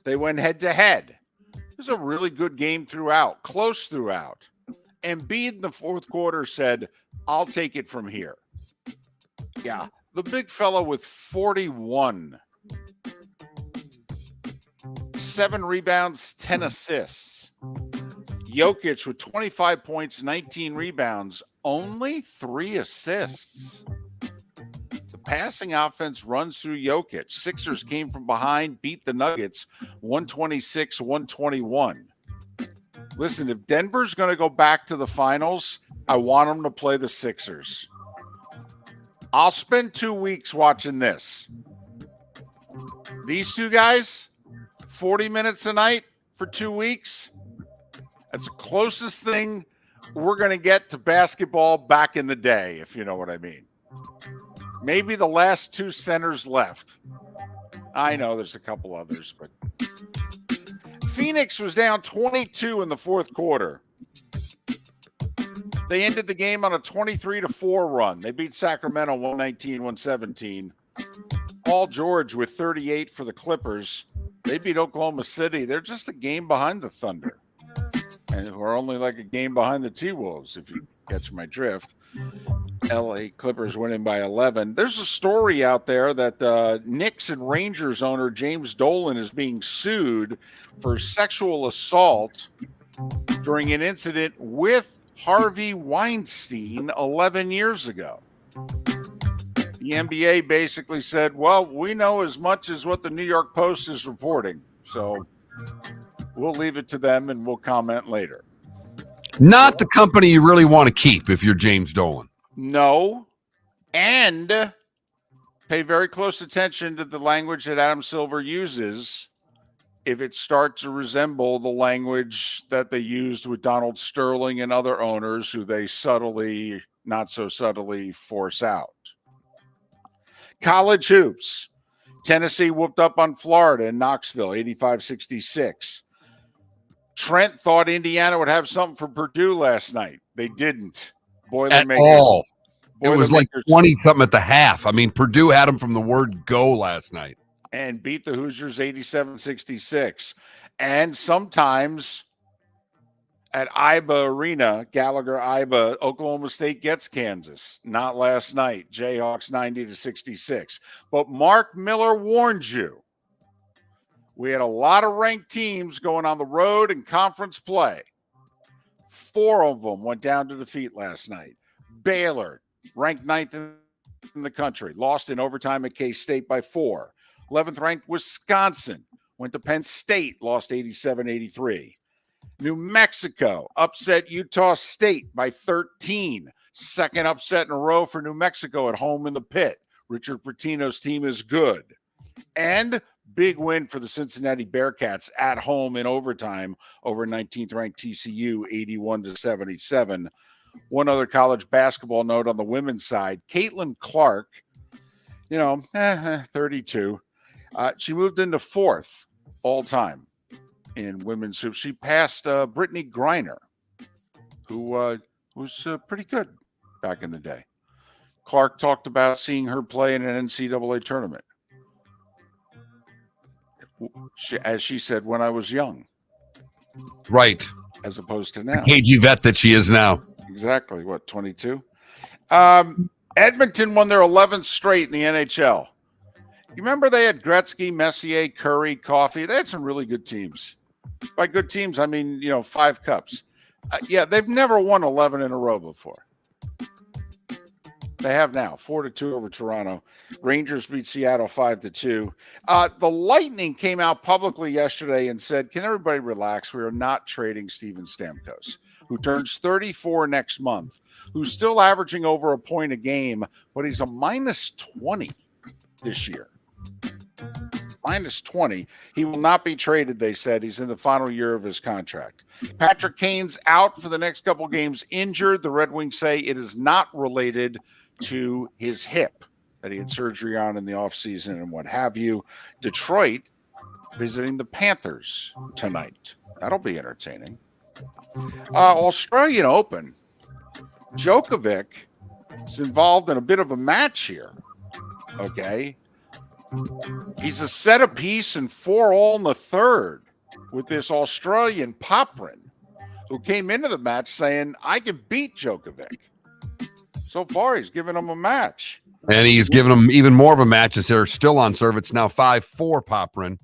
They went head to head. It was a really good game throughout, close throughout. Embiid in the fourth quarter said, I'll take it from here. Yeah, the big fella with 41. 7 rebounds, 10 assists. Jokic with 25 points, 19 rebounds, only 3 assists. The passing offense runs through Jokic. Sixers came from behind, beat the Nuggets 126-121. Listen, if Denver's going to go back to the finals, I want them to play the Sixers. I'll spend 2 weeks watching this. These two guys, 40 minutes a night for 2 weeks. That's the closest thing we're going to get to basketball back in the day, if you know what I mean. Maybe the last 2 centers left. I know there's a couple others, but Phoenix was down 22 in the fourth quarter. They ended the game on a 23-4 run. They beat Sacramento 119-117. Paul George with 38 for the Clippers. They beat Oklahoma City. They're just a game behind the Thunder. And we're only like a game behind the T-Wolves, if you catch my drift. LA Clippers winning by 11. There's a story out there that Knicks and Rangers owner James Dolan is being sued for sexual assault during an incident with Harvey Weinstein 11 years ago. The NBA basically said, well, we know as much as what the New York Post is reporting. So we'll leave it to them and we'll comment later. Not the company you really want to keep if you're James Dolan. No. And pay very close attention to the language that Adam Silver uses if it starts to resemble the language that they used with Donald Sterling and other owners who they subtly, not so subtly, force out. College hoops. Tennessee whooped up on Florida in Knoxville, 85-66. Trent thought Indiana would have something for Purdue last night. They didn't. At all. It was like 20-something at the half. I mean, Purdue had them from the word go last night. And beat the Hoosiers 87-66. And sometimes at IBA Arena, Gallagher-IBA, Oklahoma State gets Kansas. Not last night. Jayhawks 90-66. But Mark Miller warned you. We had a lot of ranked teams going on the road in conference play. 4 of them went down to defeat last night. Baylor, ranked 9th in the country, lost in overtime at K-State by 4. 11th ranked Wisconsin went to Penn State, lost 87-83. New Mexico upset Utah State by 13. Second upset in a row for New Mexico at home in the pit. Richard Pitino's team is good. And big win for the Cincinnati Bearcats at home in overtime over 19th ranked TCU, 81-77. One other college basketball note on the women's side, Caitlin Clark, 32. She moved into 4th all time in women's hoops. She passed Brittany Griner, who was pretty good back in the day. Clark talked about seeing her play in an NCAA tournament. As she said, when I was young. Right. As opposed to now. KG vet that she is now. Exactly. What, 22? Edmonton won their 11th straight in the NHL. You remember they had Gretzky, Messier, Curry, Coffey. They had some really good teams. By good teams, I mean, 5 cups. Yeah, they've never won 11 in a row before. They have now, 4-2 over Toronto. Rangers beat Seattle 5-2. The Lightning came out publicly yesterday and said, can everybody relax? We are not trading Steven Stamkos, who turns 34 next month, who's still averaging over a point a game, but he's a -20 this year. -20. He will not be traded, they said. He's in the final year of his contract. Patrick Kane's out for the next couple games injured. The Red Wings say it is not related to his hip that he had surgery on in the offseason and what have you. Detroit visiting the Panthers tonight. That'll be entertaining. Australian Open. Djokovic is involved in a bit of a match here. Okay. He's a set apiece and 4-all in the third with this Australian Poprin, who came into the match saying, I can beat Djokovic. So far, he's given him a match. And he's given him even more of a match as they're still on serve. It's now 5-4 Poprin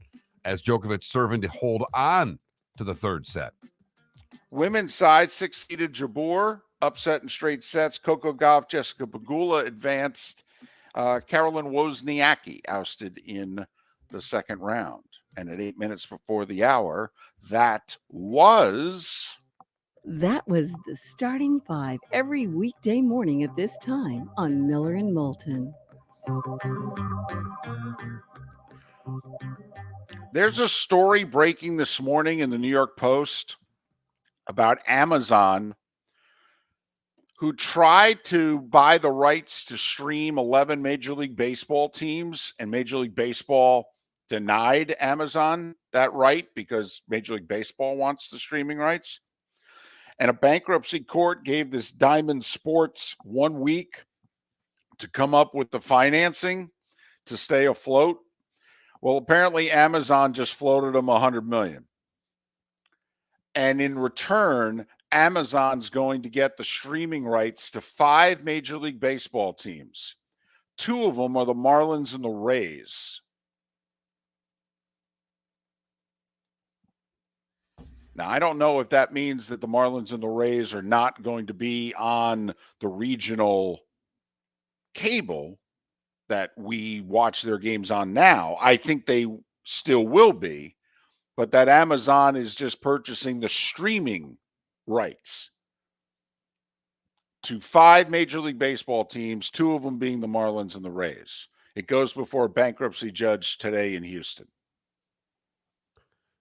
as Djokovic serving to hold on to the third set. Women's side, 6-seeded Jabeur, upset in straight sets. Coco Gauff, Jessica Pegula advanced. Carolyn Wozniacki ousted in the second round. And at 8 minutes before the hour, that was the Starting 5 every weekday morning at this time on Miller and Moulton. There's a story breaking this morning in the New York Post about Amazon, who tried to buy the rights to stream 11 Major League Baseball teams, and Major League Baseball denied Amazon that right because Major League Baseball wants the streaming rights. And a bankruptcy court gave this Diamond Sports 1 week to come up with the financing to stay afloat. Well, apparently Amazon just floated them $100 million. And in return, Amazon's going to get the streaming rights to 5 Major League Baseball teams. 2 of them are the Marlins and the Rays. Now, I don't know if that means that the Marlins and the Rays are not going to be on the regional cable that we watch their games on now. I think they still will be, but that Amazon is just purchasing the streaming rights to 5 Major League Baseball teams, 2 of them being the Marlins and the Rays. It goes before a bankruptcy judge today in Houston.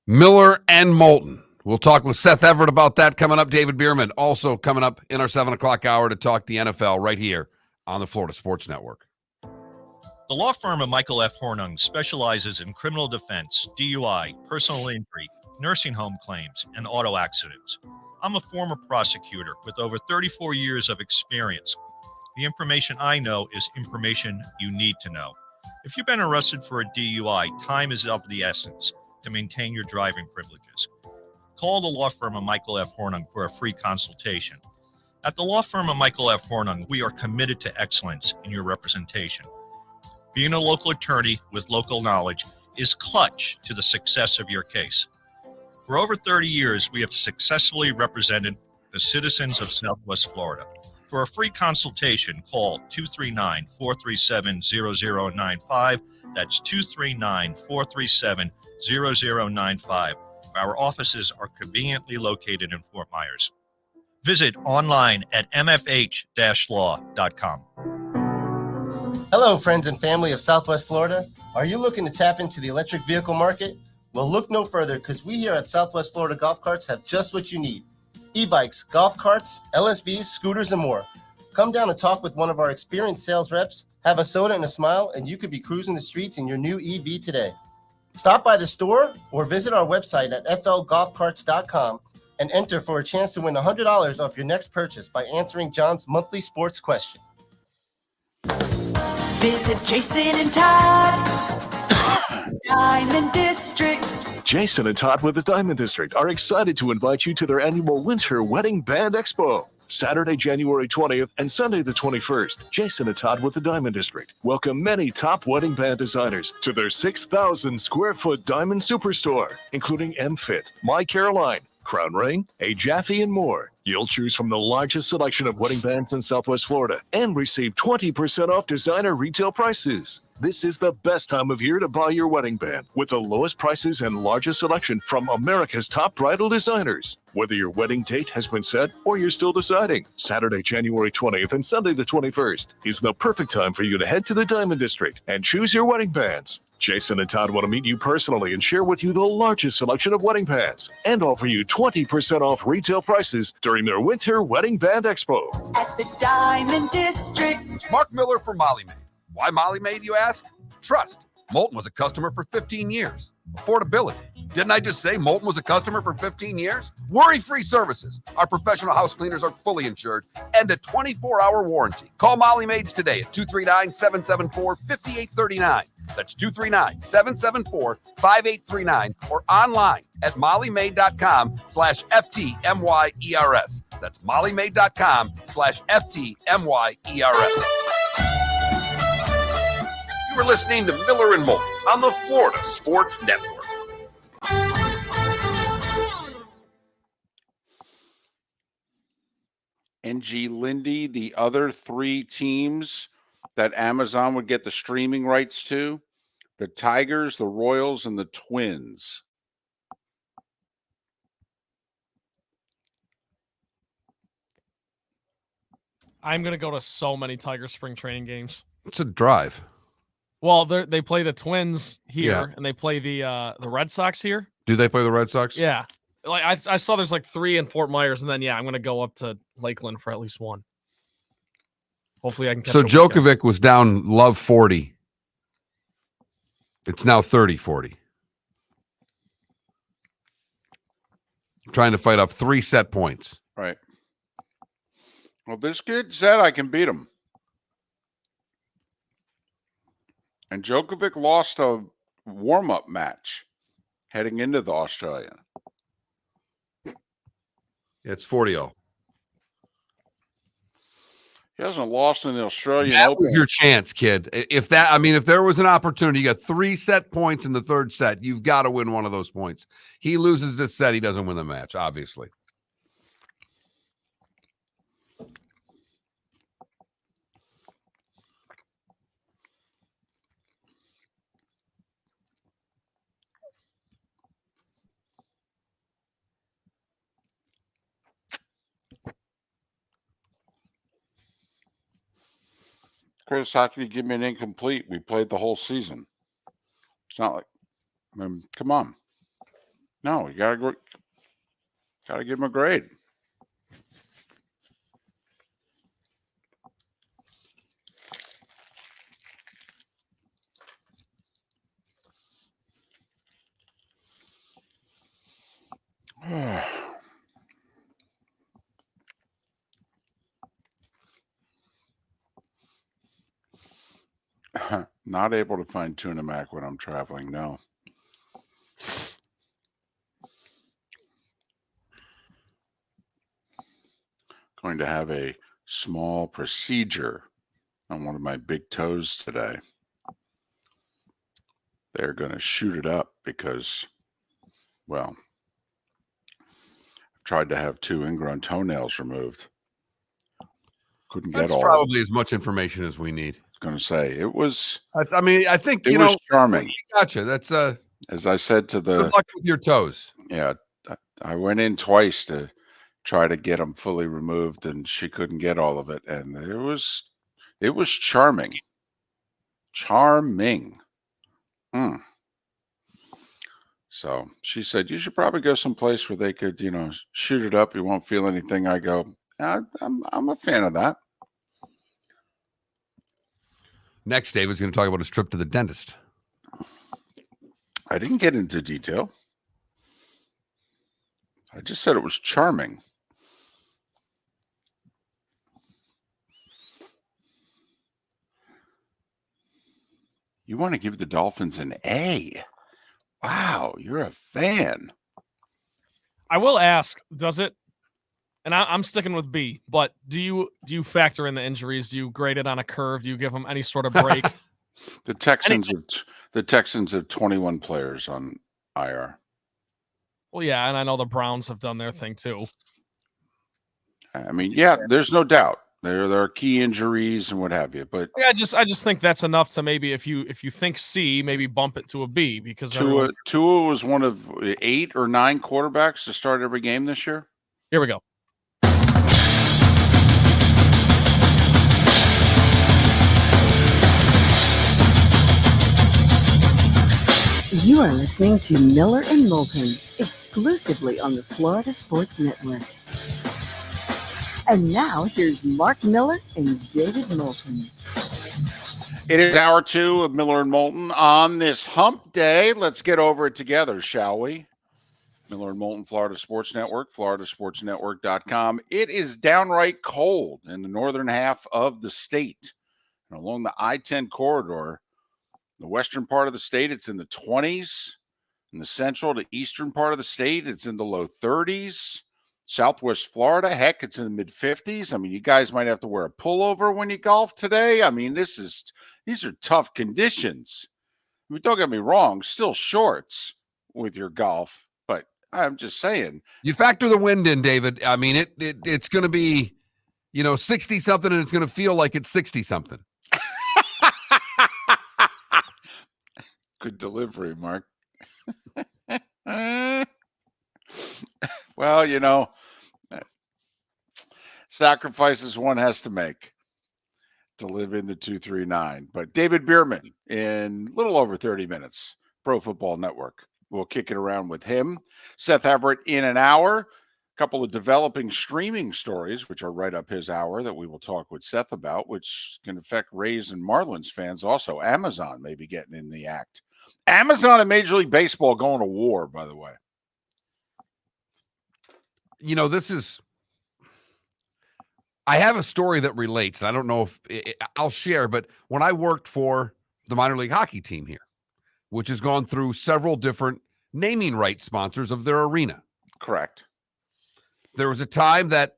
Miller and Moulton. We'll talk with Seth Everett about that coming up. David Bearman also coming up in our 7 o'clock hour to talk the NFL right here on the Florida Sports Network. The law firm of Michael F. Hornung specializes in criminal defense, DUI, personal injury, nursing home claims, and auto accidents. I'm a former prosecutor with over 34 years of experience. The information I know is information you need to know. If you've been arrested for a DUI, time is of the essence to maintain your driving privileges. Call the law firm of Michael F. Hornung for a free consultation. At the law firm of Michael F. Hornung, we are committed to excellence in your representation. Being a local attorney with local knowledge is clutch to the success of your case. For over 30 years, we have successfully represented the citizens of Southwest Florida. For a free consultation, call 239-437-0095. That's 239-437-0095. Our offices are conveniently located in Fort Myers. Visit online at mfh-law.com. Hello, friends and family of Southwest Florida. Are you looking to tap into the electric vehicle market? Well, look no further, because we here at Southwest Florida Golf Carts have just what you need. E-bikes, golf carts, LSVs, scooters, and more. Come down and talk with one of our experienced sales reps, have a soda and a smile, and you could be cruising the streets in your new EV today. Stop by the store or visit our website at flgolfcarts.com and enter for a chance to win $100 off your next purchase by answering John's monthly sports question. Visit Jason and Todd, Diamond District. Jason and Todd with the Diamond District are excited to invite you to their annual Winter Wedding Band Expo. Saturday, January 20th and Sunday the 21st, Jason and Todd with the Diamond District welcome many top wedding band designers to their 6,000 square foot Diamond Superstore, including M-Fit, My Caroline, Crown Ring, A Jaffe, and more. You'll choose from the largest selection of wedding bands in Southwest Florida and receive 20% off designer retail prices. This is the best time of year to buy your wedding band with the lowest prices and largest selection from America's top bridal designers. Whether your wedding date has been set or you're still deciding, Saturday, January 20th and Sunday the 21st is the perfect time for you to head to the Diamond District and choose your wedding bands. Jason and Todd want to meet you personally and share with you the largest selection of wedding bands and offer you 20% off retail prices during their Winter Wedding Band Expo. At the Diamond District. Mark Miller for Molly Maid. Why Molly Maid, you ask? Trust. Moulton was a customer for 15 years. Affordability. Didn't I just say Moulton was a customer for 15 years? Worry-free services. Our professional house cleaners are fully insured and a 24-hour warranty. Call Molly Maids today at 239-774-5839. That's 239-774-5839 or online at mollymaid.com/FTMYERS. That's mollymaid.com/FTMYERS. You are listening to Miller and Moulton on the Florida Sports Network. NG Lindy, the other 3 teams that Amazon would get the streaming rights to, the Tigers, the Royals, and the Twins. I'm going to go to so many Tiger spring training games. It's a drive. Well, they play the Twins here, Yeah. and they play the Red Sox here. Do they play the Red Sox? Yeah. Like I saw there's like 3 in Fort Myers, and then, I'm going to go up to Lakeland for at least one. Hopefully I can catch So a weekend. Djokovic was down love 40. It's now 30-40. Trying to fight off 3 set points. Right. Well, this kid said I can beat him. And Djokovic lost a warm-up match heading into the Australian. It's 40-0. He hasn't lost in the Australian That Open. was your chance, kid. If there was an opportunity, you got 3 set points in the third set. You've got to win one of those points. He loses this set, he doesn't win the match, obviously. Chris, how can you give me an incomplete? We played the whole season. It's not like, I mean, come on. No, you gotta give him a grade. Not able to find tuna mac when I'm traveling, no. Going to have a small procedure on one of my big toes today. They're going to shoot it up because, well, I've tried to have 2 ingrown toenails removed. Couldn't get That's all. probably as much information as we need. I was going to say it was. I mean, I think it was charming. Gotcha. That's as I said to the. Good luck with your toes. Yeah, I went in twice to try to get them fully removed, and she couldn't get all of it, and it was charming. Charming. So she said, you should probably go someplace where they could, shoot it up. You won't feel anything. I go, I'm a fan of that. Next, David's going to talk about his trip to the dentist. I didn't get into detail. I just said it was charming. You want to give the Dolphins an A. Wow, you're a fan. I will ask, does it, and I'm sticking with B, but do you factor in the injuries? Do you grade it on a curve? Do you give them any sort of break? The Texans have 21 players on IR. Well, yeah, and I know the Browns have done their thing too. I mean, yeah, there's no doubt. There are key injuries and what have you, but yeah, I just think that's enough to maybe if you think C, maybe bump it to a B because Tua was one of 8 or 9 quarterbacks to start every game this year. Here we go. You are listening to Miller and Moulton, exclusively on the Florida Sports Network. And now, here's Mark Miller and David Moulton. It is hour 2 of Miller and Moulton on this hump day. Let's get over it together, shall we? Miller and Moulton, Florida Sports Network, floridasportsnetwork.com. It is downright cold in the northern half of the state. And along the I-10 corridor, the western part of the state, it's in the 20s. In the central to eastern part of the state, it's in the low 30s. Southwest Florida, heck, it's in the mid-50s. I mean, you guys might have to wear a pullover when you golf today. I mean, these are tough conditions. I mean, don't get me wrong, still shorts with your golf, but I'm just saying. You factor the wind in, David. I mean, it's going to be, 60-something, and it's going to feel like it's 60-something. Good delivery, Mark. Well, sacrifices one has to make to live in the 239. But David Bearman in a little over 30 minutes, Pro Football Network. We'll kick it around with him. Seth Everett in an hour. A couple of developing streaming stories, which are right up his hour, that we will talk with Seth about, which can affect Rays and Marlins fans also. Amazon may be getting in the act. Amazon and Major League Baseball going to war, by the way. This is I have a story that relates, and I don't know if I'll share, but when I worked for the minor league hockey team here, which has gone through several different naming rights sponsors of their arena. Correct. There was a time that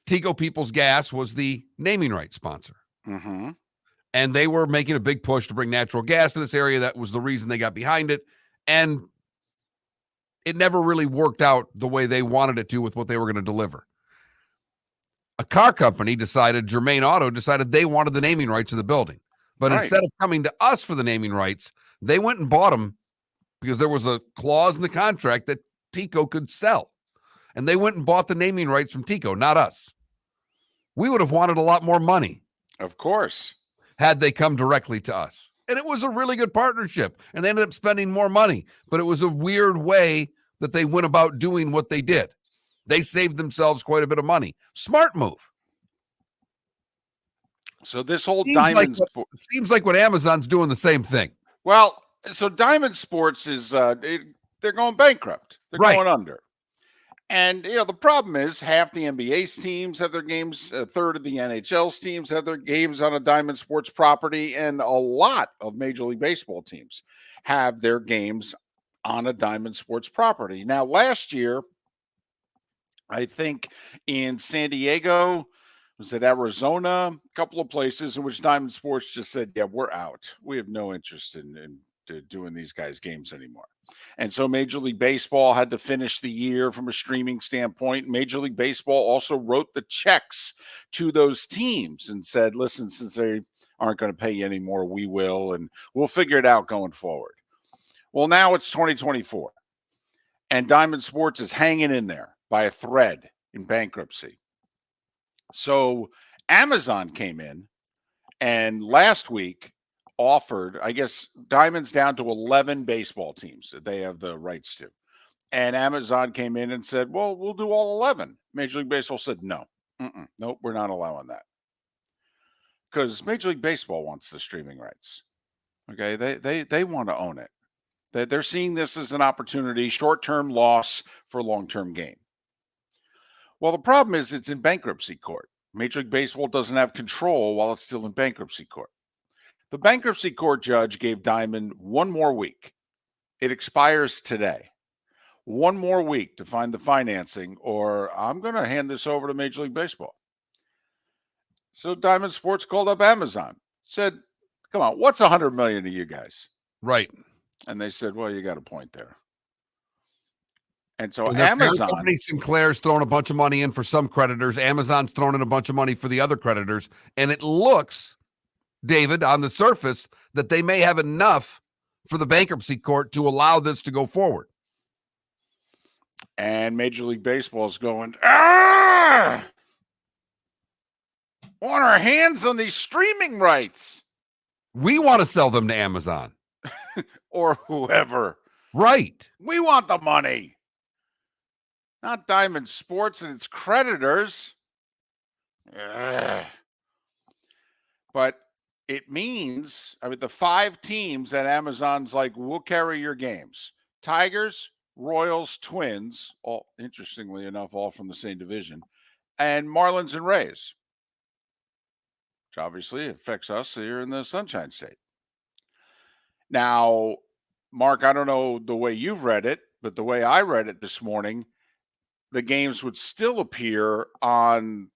Tico People's Gas was the naming rights sponsor. Mm-hmm. And they were making a big push to bring natural gas to this area. That was the reason they got behind it. And it never really worked out the way they wanted it to with what they were going to deliver. A car company decided, Germain Auto decided they wanted the naming rights of the building. But Right. instead of coming to us for the naming rights, they went and bought them because there was a clause in the contract that Tico could sell. And they went and bought the naming rights from Tico, not us. We would have wanted a lot more money. Of course. Had they come directly to us. And it was a really good partnership. And they ended up spending more money. But it was a weird way that they went about doing what they did. They saved themselves quite a bit of money. Smart move. So this whole Seems like what Amazon's doing the same thing. Well, so Diamond Sports is they're going bankrupt. They're going under. And the problem is half the NBA's teams have their games, a third of the NHL's teams have their games on a Diamond Sports property, and a lot of Major League Baseball teams have their games on a Diamond Sports property. Now, last year, I think in San Diego, was it Arizona, a couple of places in which Diamond Sports just said, yeah, we're out. We have no interest in doing these guys' games anymore. And so Major League Baseball had to finish the year from a streaming standpoint. Major League Baseball also wrote the checks to those teams and said, listen, since they aren't going to pay you anymore, we will, and we'll figure it out going forward. Well, now it's 2024, and Diamond Sports is hanging in there by a thread in bankruptcy. So Amazon came in and last week offered, I guess, Diamond's down to 11 baseball teams that they have the rights to. And Amazon came in and said, well, we'll do all 11. Major League Baseball said, no, nope, we're not allowing that. Because Major League Baseball wants the streaming rights. Okay, they want to own it. They're seeing this as an opportunity, short-term loss for long-term gain. Well, the problem is it's in bankruptcy court. Major League Baseball doesn't have control while it's still in bankruptcy court. The bankruptcy court judge gave Diamond one more week. It expires today. One more week to find the financing, or I'm going to hand this over to Major League Baseball. So Diamond Sports called up Amazon, said, come on, what's $100 million to you guys? Right. And they said, well, you got a point there. And so And Amazon, company Sinclair's throwing a bunch of money in for some creditors. Amazon's throwing in a bunch of money for the other creditors. And it looks, David, on the surface, that they may have enough for the bankruptcy court to allow this to go forward. And Major League Baseball is going, want our hands on these streaming rights. We want to sell them to Amazon. Or whoever. Right. We want the money. Not Diamond Sports and its creditors. Ugh. But it means, the 5 teams that Amazon's like, we'll carry your games. Tigers, Royals, Twins, all interestingly enough, all from the same division, and Marlins and Rays, which obviously affects us here in the Sunshine State. Now, Mark, I don't know the way you've read it, but the way I read it this morning, the games would still appear on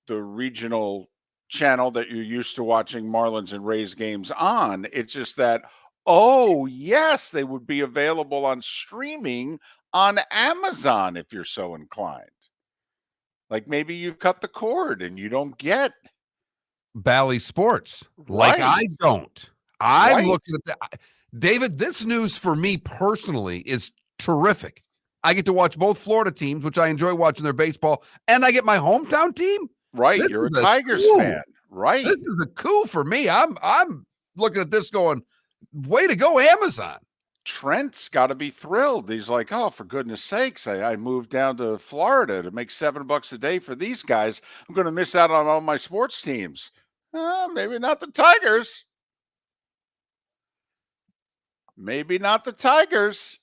the regional channel that you're used to watching Marlins and Rays games on. It's just that, oh, yes, they would be available on streaming on Amazon if you're so inclined. Like maybe you've cut the cord and you don't get Bally Sports. Like Right. I don't. I'm Right. looking at that. David, this news for me personally is terrific. I get to watch both Florida teams, which I enjoy watching their baseball, and I get my hometown team. Right. This You're a is a Tigers coup. fan. Right. This is a coup for me. I'm looking at this going, way to go, Amazon. Trent's got to be thrilled. He's like, oh, for goodness sakes, I moved down to Florida to make $7 a day for these guys. I'm going to miss out on all my sports teams. Maybe not the Tigers. Maybe not the Tigers.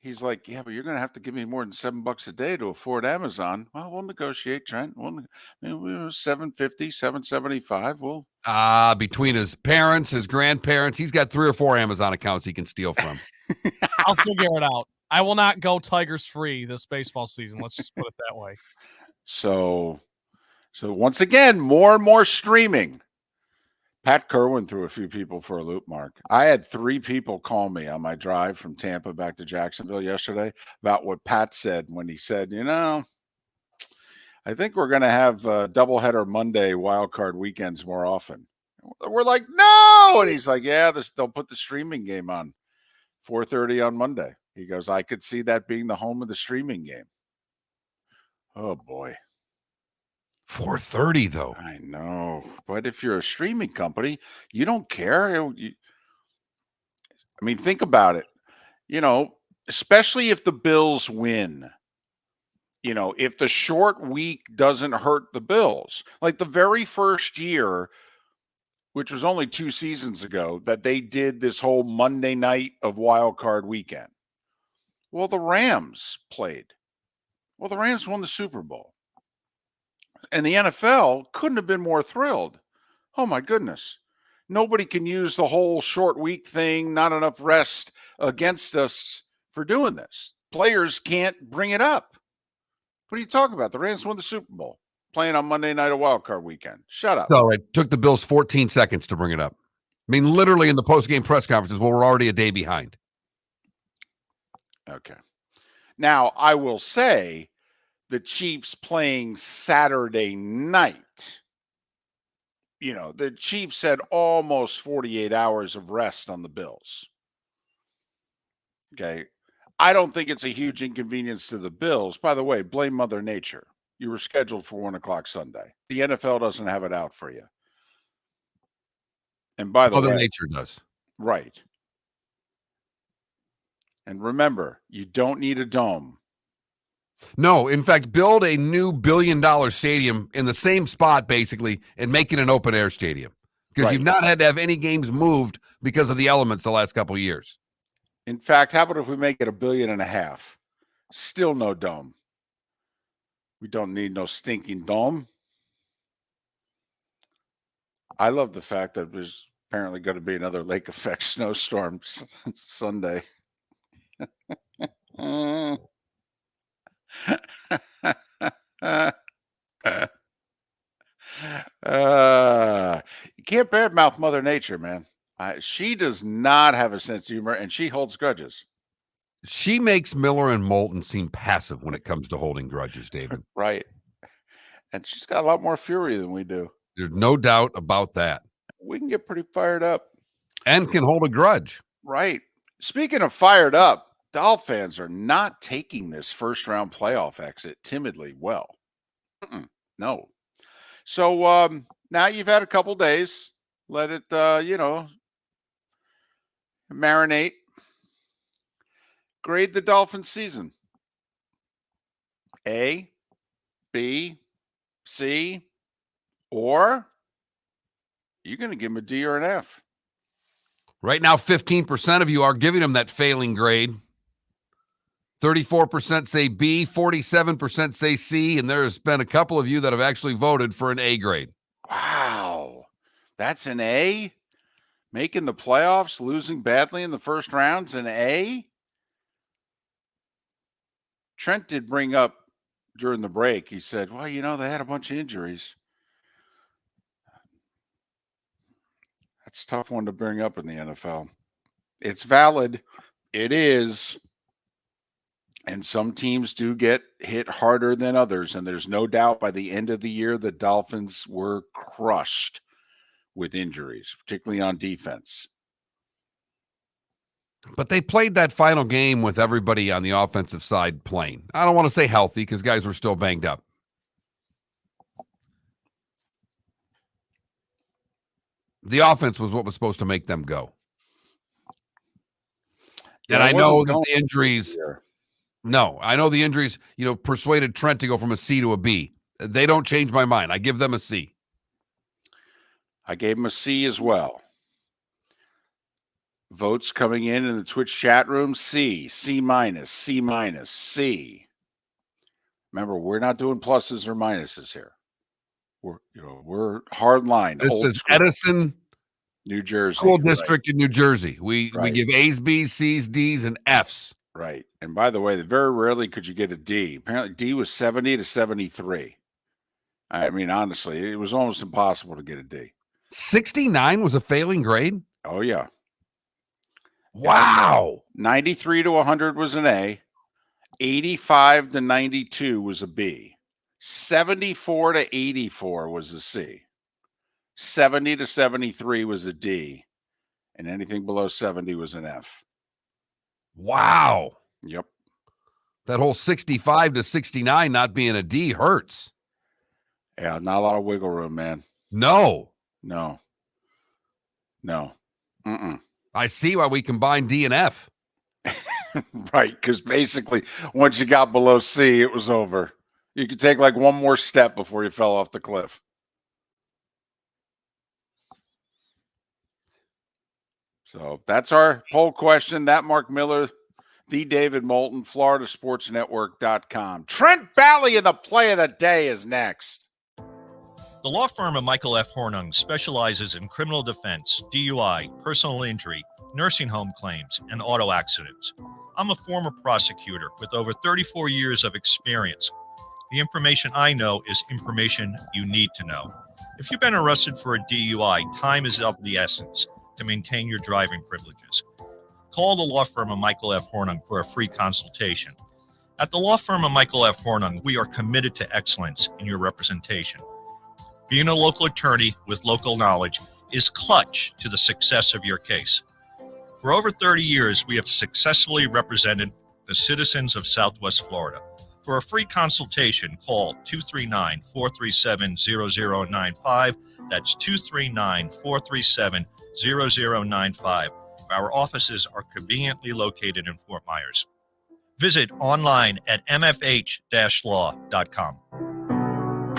He's like, yeah, but you're going to have to give me more than $7 a day to afford Amazon. Well, we'll negotiate, Trent. We'll 750, 775. We'll Between his parents, his grandparents, he's got 3 or 4 Amazon accounts he can steal from. I'll figure it out. I will not go Tigers free this baseball season. Let's just put it that way. So once again, more and more streaming. Pat Kerwin threw a few people for a loop, Mark. I had 3 people call me on my drive from Tampa back to Jacksonville yesterday about what Pat said when he said, I think we're going to have doubleheader Monday wildcard weekends more often. We're like, no. And he's like, yeah, they'll put the streaming game on 4:30 on Monday. He goes, I could see that being the home of the streaming game. Oh, boy. 4:30 though. I know, but if you're a streaming company, you don't care. Think about it. Especially if the Bills win. If the short week doesn't hurt the Bills, like the very first year, which was only 2 seasons ago, that they did this whole Monday night of wild card weekend. Well, the Rams played. Well, the Rams won the Super Bowl. And the NFL couldn't have been more thrilled. Oh, my goodness. Nobody can use the whole short week thing, not enough rest against us for doing this. Players can't bring it up. What are you talking about? The Rams won the Super Bowl playing on Monday night of wildcard weekend. Shut up. No, it took the Bills 14 seconds to bring it up. Literally in the post-game press conferences, we're already a day behind. Okay. Now, I will say, the Chiefs playing Saturday night, the Chiefs had almost 48 hours of rest on the Bills. Okay. I don't think it's a huge inconvenience to the Bills. By the way, blame Mother Nature. You were scheduled for 1:00 Sunday. The NFL doesn't have it out for you. And by the way, Mother Nature does. Right. And remember, you don't need a dome. No, in fact, build a new $1 billion stadium in the same spot, basically, and make it an open-air stadium. Because you've not had to have any games moved because of the elements the last couple of years. In fact, how about if we make it $1.5 billion? Still no dome. We don't need no stinking dome. I love the fact that there's apparently going to be another lake effect snowstorm Sunday. You can't badmouth Mother Nature, man. She does not have a sense of humor, and she holds grudges. She makes Miller and Moulton seem passive when it comes to holding grudges, David. Right. And she's got a lot more fury than we do. There's no doubt about that. We can get pretty fired up. And can hold a grudge. Right. Speaking of fired up, Dolph fans are not taking this first-round playoff exit timidly well. No. So now you've had a couple days. Let it, marinate. Grade the Dolphins season. A, B, C, or you're going to give them a D or an F. Right now, 15% of you are giving them that failing grade. 34% say B, 47% say C, and there's been a couple of you that have actually voted for an A grade. Wow. That's an A? Making the playoffs, losing badly in the first round's an A? Trent did bring up during the break, he said, well, they had a bunch of injuries. That's a tough one to bring up in the NFL. It's valid. It is. And some teams do get hit harder than others. And there's no doubt by the end of the year, the Dolphins were crushed with injuries, particularly on defense. But they played that final game with everybody on the offensive side playing. I don't want to say healthy because guys were still banged up. The offense was what was supposed to make them go. And I know that the injuries, I know the injuries, persuaded Trent to go from a C to a B. They don't change my mind. I give them a C. I gave him a C as well. Votes coming in the Twitch chat room: C, C minus, C minus, C. Remember, we're not doing pluses or minuses here. We're hard line. This is Edison, New Jersey school district in New Jersey. We Right. give A's, B's, C's, D's, and F's. Right. And by the way, very rarely could you get a D. Apparently, D was 70 to 73. I mean, honestly, it was almost impossible to get a D. 69 was a failing grade? Oh, yeah. Wow. 93 to 100 was an A. 85 to 92 was a B. 74 to 84 was a C. 70 to 73 was a D. And anything below 70 was an F. Wow. Yep. That whole 65 to 69 not being a D hurts. Yeah, not a lot of wiggle room, man. No. Mm-mm. I see why we combine D and F. Right, because basically once you got below C, it was over. You could take like one more step before you fell off the cliff. So that's our poll question. That Mark Miller, the David Moulton, FloridaSportsNetwork.com. Trent Bally in the play of the day is next. The law firm of Michael F. Hornung specializes in criminal defense, DUI, personal injury, nursing home claims, and auto accidents. I'm a former prosecutor with over 34 years of experience. The information I know is information you need to know. If you've been arrested for a DUI, time is of the essence to maintain your driving privileges. Call the law firm of Michael F. Hornung for a free consultation. At the law firm of Michael F. Hornung, we are committed to excellence in your representation. Being a local attorney with local knowledge is clutch to the success of your case. For over 30 years, we have successfully represented the citizens of Southwest Florida. For a free consultation, call 239-437-0095. That's 239-437-0095. Our offices are conveniently located in Fort Myers. Visit online at mfh-law.com.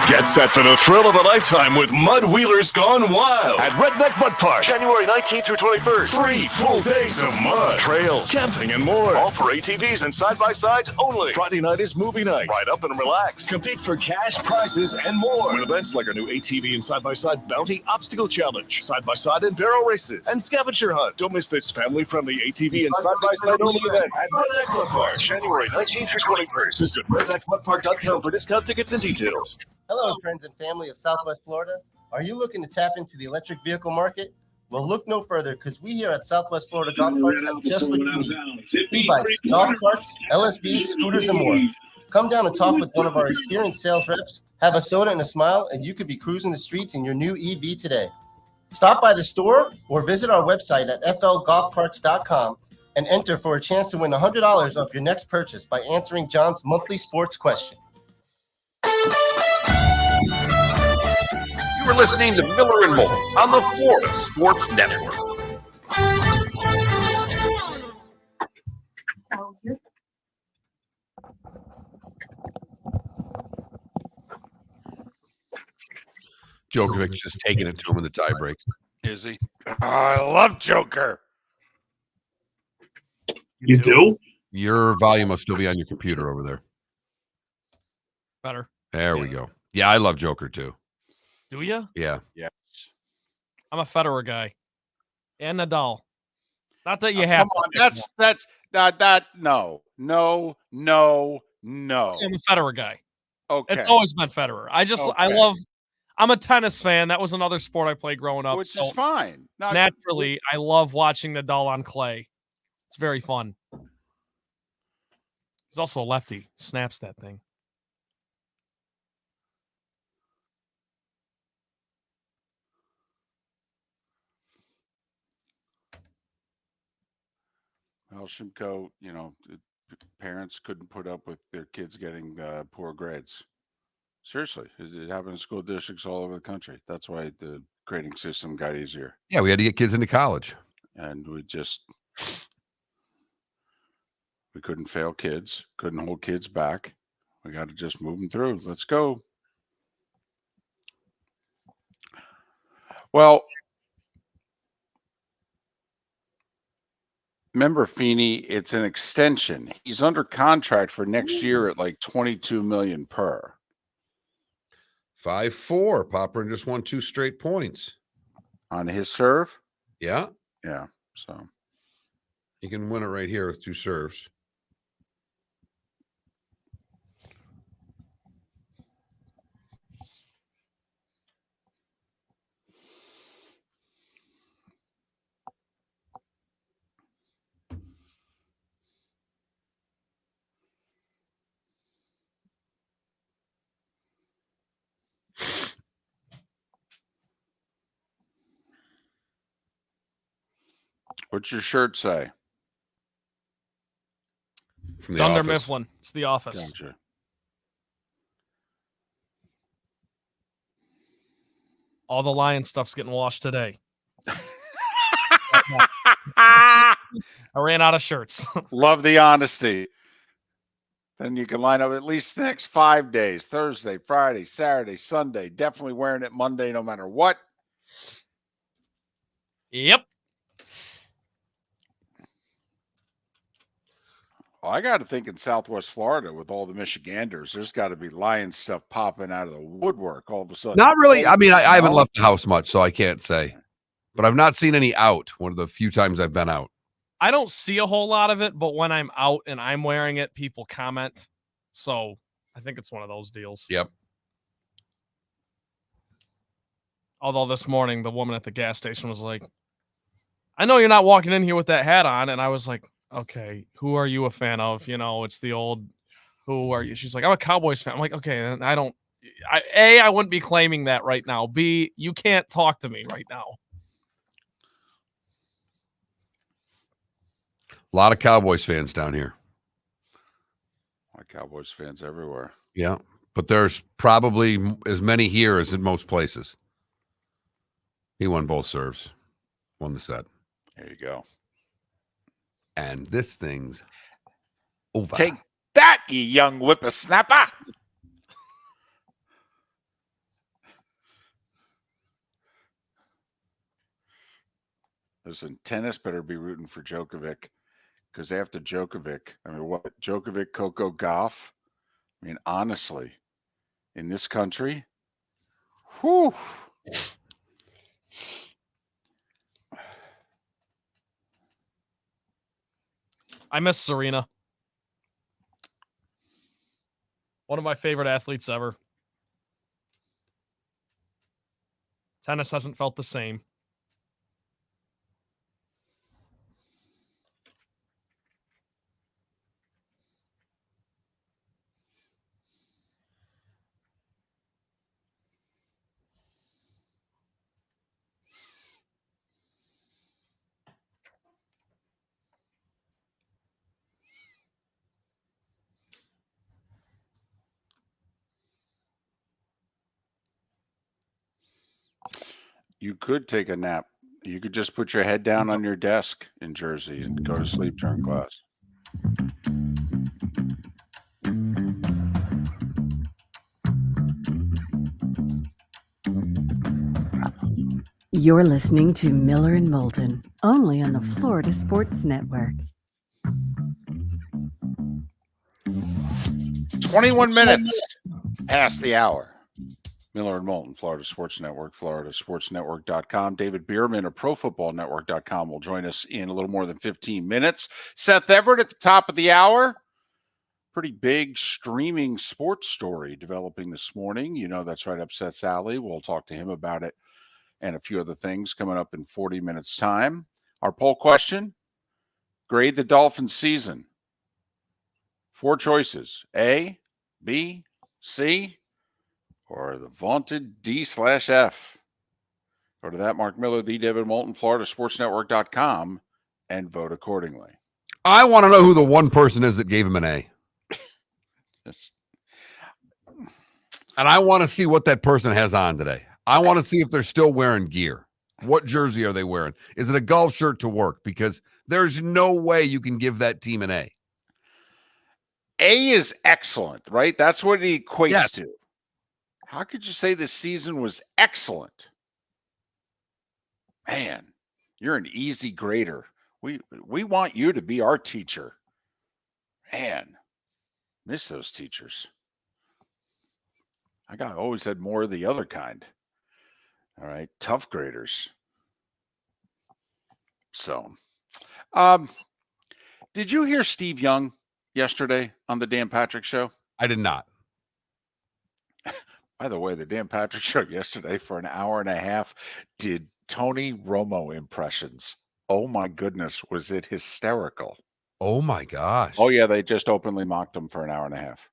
Get set for the thrill of a lifetime with Mud Wheelers Gone Wild at Redneck Mud Park, January 19th through 21st. 3 full days of mud, trails, camping, and more. All for ATVs and side-by-sides only. Friday night is movie night. Ride up and relax. Compete for cash prizes and more. With events like our new ATV and side-by-side bounty obstacle challenge, side-by-side and barrel races, and scavenger hunt. Don't miss this family-friendly ATV and side-by-side only event at Redneck Mud Park, January 19th through 21st. Visit redneckmudpark.com for discount tickets and details. Hello, friends and family of Southwest Florida. Are you looking to tap into the electric vehicle market? Well, look no further, because we here at Southwest Florida Golf Carts have just what you need. E-bikes, golf carts, LSVs, scooters, and more. Come down and talk with one of our experienced sales reps, have a soda and a smile, and you could be cruising the streets in your new EV today. Stop by the store or visit our website at flgolfcarts.com and enter for a chance to win $100 off your next purchase by answering John's monthly sports question. You were listening to Miller and Moulton on the Florida Sports Network. Djokovic's just taking it to him in the tiebreak. Is he? Oh, I love Joker. You do? Your volume must still be on your computer over there. Better. There we go. Yeah, I love Joker too. Do you? Yeah. Yes. I'm a Federer guy. And Nadal. Not that you have Come to. on, that's no. I'm a Federer guy. Okay. It's always been Federer. I'm a tennis fan. That was another sport I played growing up. Which is fine. No, naturally, I love watching Nadal on clay. It's very fun. He's also a lefty. Snaps that thing. Well, Shimko, parents couldn't put up with their kids getting poor grades. Seriously, it happened in school districts all over the country. That's why the grading system got easier. Yeah, we had to get kids into college. And we couldn't fail kids, couldn't hold kids back. We got to just move them through. Let's go. Well, Remember, Feeney, it's an extension. He's under contract for next year at like $22 million per. 5-4. Popperin just won 2 straight points On his serve. Yeah, Yeah. So he can win it right here with 2 serves. what's your shirt say? From the Dunder office. Mifflin. It's The Office. Gotcha. All the Lion stuff's getting washed today. Ah! I ran out of shirts. Love the honesty. Then you can line up at least the next 5 days: Thursday, Friday, Saturday, Sunday. Definitely wearing it Monday, no matter what. Yep. Well, I got to think in Southwest Florida with all the Michiganders, there's got to be Lion stuff popping out of the woodwork all of a sudden. Not really. I mean, I haven't No? left the house much, so I can't say. But I've not seen any out. One of the few times I've been out. I don't see a whole lot of it, but when I'm out and I'm wearing it, people comment. So I think it's one of those deals. Yep. Although this morning, the woman at the gas station was like, I know you're not walking in here with that hat on. And I was like, okay, who are you a fan of? You know, it's the old, who are you? She's like, I'm a Cowboys fan. I'm like, okay, and I wouldn't be claiming that right now. B, you can't talk to me right now. A lot of Cowboys fans down here. My Cowboys fans everywhere. Yeah. But there's probably as many here as in most places. He won both serves. Won the set. There you go. And this thing's over. Take that, you young whippersnapper. Listen, tennis better be rooting for Djokovic, because after Djokovic, I mean, what? Djokovic, Coco Gauff? I mean, honestly, in this country, whew. I miss Serena. One of my favorite athletes ever. Tennis hasn't felt the same. You could take a nap. You could just put your head down on your desk in Jersey and go to sleep during class. You're listening to Miller and Moulton, only on the Florida Sports Network. 21 minutes past the hour. Miller and Moulton, Florida Sports Network, floridasportsnetwork.com. David Bearman of ProFootballNetwork.com will join us in a little more than 15 minutes. Seth Everett at the top of the hour. Pretty big streaming sports story developing this morning. You know, that's right up Seth's alley. We'll talk to him about it and a few other things coming up in 40 minutes' time. Our poll question: grade the Dolphins season. 4 choices: A, B, C, or the vaunted D/F. Go to that, Mark Miller, the David Moulton, floridasportsnetwork.com, and vote accordingly. I want to know who the one person is that gave him an A. And I want to see what that person has on today. I want to see if they're still wearing gear. What jersey are they wearing? Is it a golf shirt to work? Because there's no way you can give that team an A. A is excellent, right? That's what it equates Yes. to. How could you say this season was excellent? Man, you're an easy grader We want you to be our teacher. Man, miss those teachers. Always had more of the other kind. All right, tough graders. So, did you hear Steve Young yesterday on the Dan Patrick Show? I did not. By the way, the Dan Patrick Show yesterday for an hour and a half did Tony Romo impressions. Oh my goodness, was it hysterical? Oh my gosh. Oh yeah, they just openly mocked him for an hour and a half.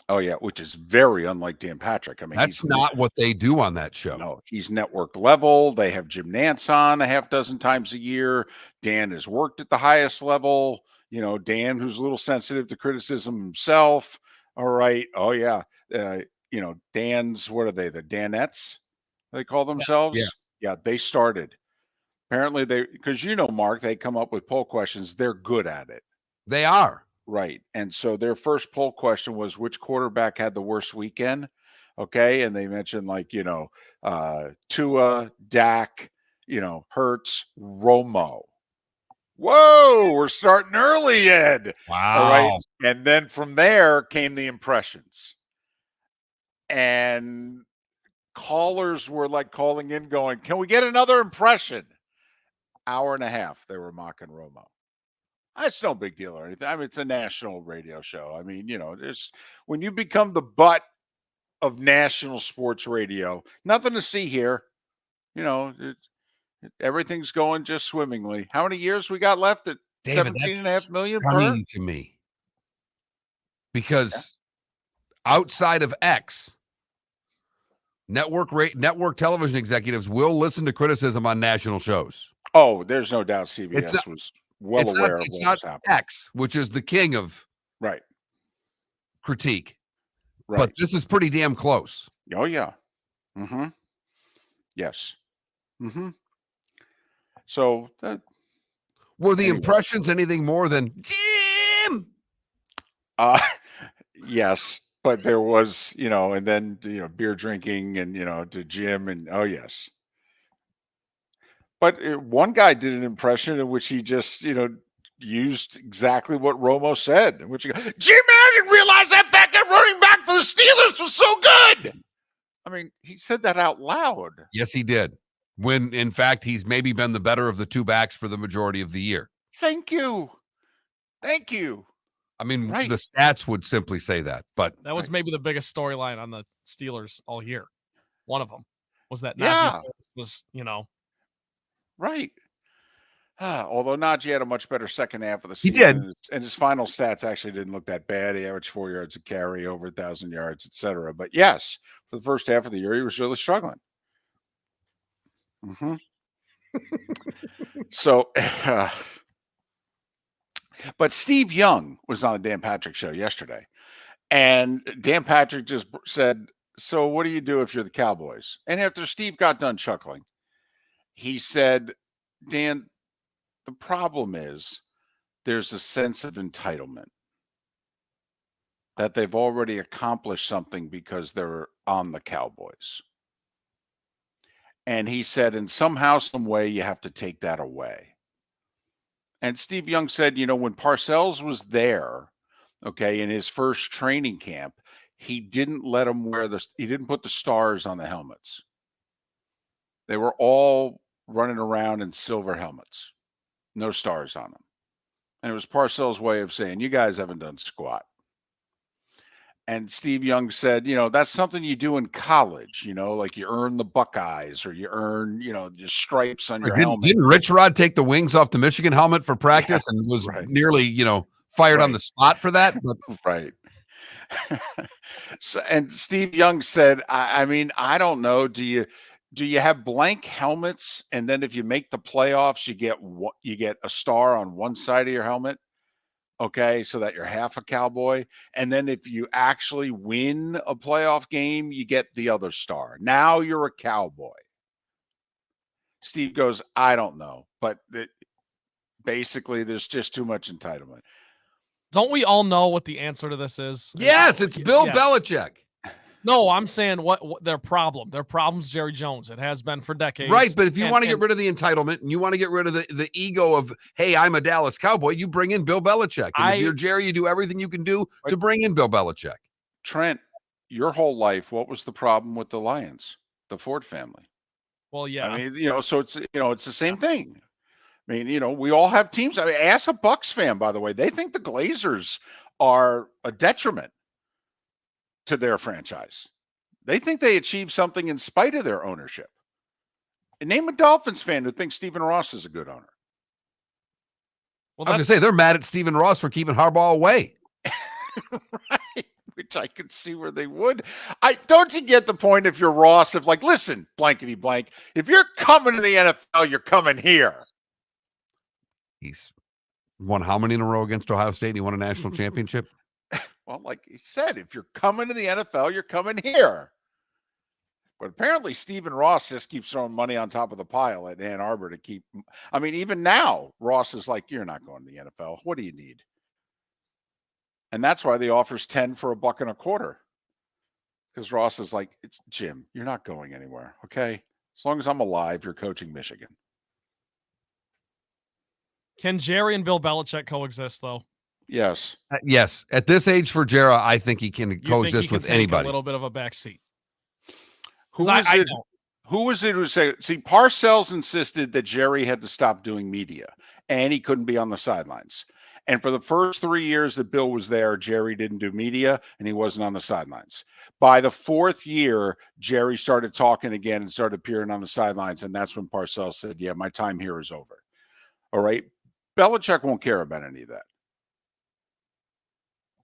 Oh yeah, which is very unlike Dan Patrick. I mean, that's not what they do on that show. No, he's network level. They have Jim Nantz on a half dozen times a year. Dan has worked at the highest level. You know, Dan, who's a little sensitive to criticism himself. All right. Oh yeah. You know, Dan's, what are they? The Danettes, they call themselves. Yeah. They started. Apparently because you know, Mark, they come up with poll questions. They're good at it. They are. Right. And so their first poll question was, which quarterback had the worst weekend? Okay. And they mentioned, like, you know, Tua, Dak, you know, Hurts, Romo. Whoa, we're starting early, Ed. Wow. All right. And then from there came the impressions. And callers were like calling in going, can we get another impression? Hour and a half, they were mocking Romo. It's no big deal or anything. I mean, it's a national radio show. I mean, you know, when you become the butt of national sports radio, nothing to see here. You know, everything's going just swimmingly. How many years we got left at David, 17.5 million per? To me. Because outside of X, network television executives will listen to criticism on national shows. Oh, there's no doubt CBS was well aware of what was happening. X, which is the king of critique. Right. But this is pretty damn close. Oh, yeah. Mm-hmm. Yes. Mm-hmm. So were the impressions anything more than Jim? Yes. But there was, you know, and then, you know, beer drinking and, you know, to Jim and, oh, yes. But one guy did an impression in which he just, you know, used exactly what Romo said, in which he goes, Jim, I didn't realize that backup running back for the Steelers was so good. I mean, he said that out loud. Yes, he did. When, in fact, he's maybe been the better of the two backs for the majority of the year. Thank you. Thank you. I mean, the stats would simply say that, but that was maybe the biggest storyline on the Steelers all year. One of them was that Najee was, you know. Right. Although Najee had a much better second half of the season. He did. And his final stats actually didn't look that bad. He averaged 4 yards a carry, over 1,000 yards, etc. But yes, for the first half of the year, he was really struggling. Mm-hmm. So, but Steve Young was on the Dan Patrick Show yesterday. And Dan Patrick just said, so what do you do if you're the Cowboys? And after Steve got done chuckling, he said, Dan, the problem is there's a sense of entitlement that they've already accomplished something because they're on the Cowboys. And he said, and somehow, some way, you have to take that away. And Steve Young said, you know, when Parcells was there, okay, in his first training camp, he didn't let him he didn't put the stars on the helmets. They were all running around in silver helmets, no stars on them. And it was Parcells' way of saying, you guys haven't done squat. And Steve Young said, you know, that's something you do in college, you know, like you earn the Buckeyes or you earn, you know, your stripes on your helmet. Didn't Rich Rod take the wings off the Michigan helmet for practice and was nearly, you know, fired on the spot for that? But right. So, and Steve Young said, I mean, I don't know. Do you have blank helmets, and then if you make the playoffs, you get a star on one side of your helmet, okay, so that you're half a Cowboy, and then if you actually win a playoff game, you get the other star. Now you're a Cowboy. Steve goes, I don't know, but basically, there's just too much entitlement. Don't we all know what the answer to this is? Yes, it's Bill Belichick. No, I'm saying what their problem. Their problem's Jerry Jones. It has been for decades. Right, but if you want to get rid of the entitlement and you want to get rid of the ego of, hey, I'm a Dallas Cowboy, you bring in Bill Belichick. And if you're Jerry, you do everything you can do to bring in Bill Belichick. Trent, your whole life, what was the problem with the Lions, the Ford family? Well, yeah. I mean, so it's it's the same thing. I mean, we all have teams. I mean, ask a Bucks fan, by the way. They think the Glazers are a detriment to their franchise. They think they achieved something in spite of their ownership. And name a Dolphins fan who thinks Stephen Ross is a good owner. Well, I was going to say, they're mad at Stephen Ross for keeping Harbaugh away. Right. Which I could see where they would. Don't you get the point if you're Ross of like, listen, blankety blank, if you're coming to the NFL, you're coming here. He's won how many in a row against Ohio State? He won a national championship. Well, like he said, if you're coming to the NFL, you're coming here. But apparently Stephen Ross just keeps throwing money on top of the pile at Ann Arbor to keep. I mean, even now, Ross is like, you're not going to the NFL. What do you need? And that's why the offer's 10 for $1.25. Because Ross is like, it's Jim, you're not going anywhere. Okay. As long as I'm alive, you're coaching Michigan. Can Jerry and Bill Belichick coexist, though? Yes. Yes. At this age for Jera, I think he can coexist with take anybody. A little bit of a backseat. Who was it who said, see, Parcells insisted that Jerry had to stop doing media and he couldn't be on the sidelines. And for the first 3 years that Bill was there, Jerry didn't do media and he wasn't on the sidelines. By the fourth year, Jerry started talking again and started appearing on the sidelines. And that's when Parcells said, yeah, my time here is over. All right. Belichick won't care about any of that.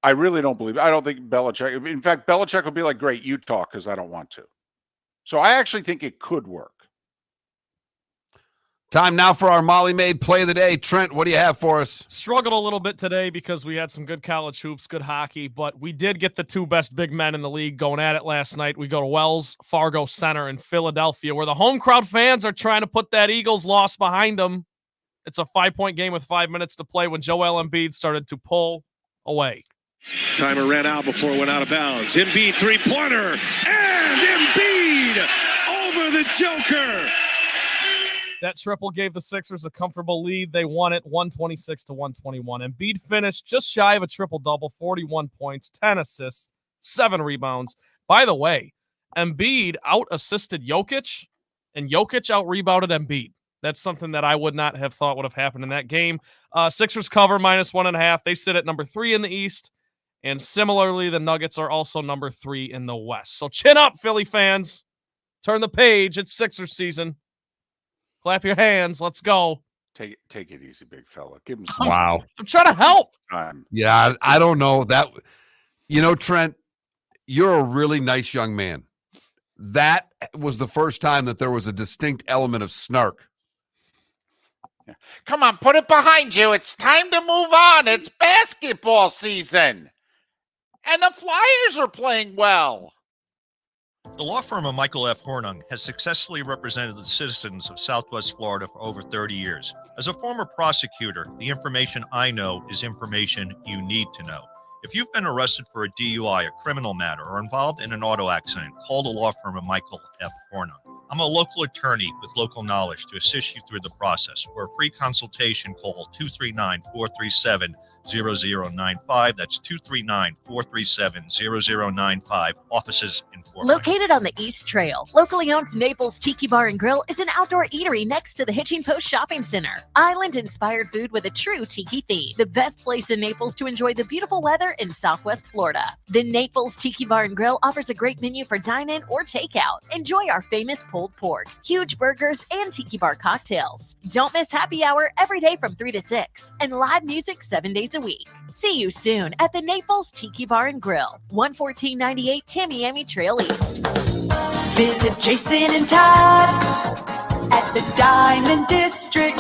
I really don't believe it. I don't think Belichick, in fact, Belichick will be like, great, you talk because I don't want to. So I actually think it could work. Time now for our Molly Maid play of the day. Trent, what do you have for us? Struggled a little bit today because we had some good college hoops, good hockey, but we did get the two best big men in the league going at it last night. We go to Wells Fargo Center in Philadelphia, where the home crowd fans are trying to put that Eagles loss behind them. It's a 5-point game with 5 minutes to play when Joel Embiid started to pull away. Timer ran out before it went out of bounds. Embiid three-pointer, and Embiid over the Joker. That triple gave the Sixers a comfortable lead. They won it 126-121. Embiid finished just shy of a triple-double, 41 points, 10 assists, 7 rebounds. By the way, Embiid out-assisted Jokic, and Jokic out-rebounded Embiid. That's something that I would not have thought would have happened in that game. Sixers cover -1.5. They sit at number 3 in the East. And similarly, the Nuggets are also number 3 in the West. So chin up, Philly fans. Turn the page. It's Sixers season. Clap your hands. Let's go. Take it easy, big fella. Give him some. Wow. I'm trying to help. Yeah, I don't know that. Trent, you're a really nice young man. That was the first time that there was a distinct element of snark. Yeah. Come on, put it behind you. It's time to move on. It's basketball season. And the Flyers are playing well. The law firm of Michael F. Hornung has successfully represented the citizens of Southwest Florida for over 30 years. As a former prosecutor, the information I know is information you need to know. If you've been arrested for a DUI, a criminal matter, or involved in an auto accident, call the law firm of Michael F. Hornung. I'm a local attorney with local knowledge to assist you through the process. For a free consultation, call 239-437-0095. That's 239-437-0095. Offices in Fort Myers. Located on the East Trail, locally owned Naples Tiki Bar and Grill is an outdoor eatery next to the Hitching Post Shopping Center. Island-inspired food with a true tiki theme. The best place in Naples to enjoy the beautiful weather in Southwest Florida. The Naples Tiki Bar and Grill offers a great menu for dine-in or takeout. Enjoy our famous pulled pork, huge burgers, and tiki bar cocktails. Don't miss happy hour every day from 3 to 6 and live music 7 days a week. See you soon at the Naples Tiki Bar and Grill, 11498 Tamiami Trail East. Visit Jason and Todd at the Diamond District.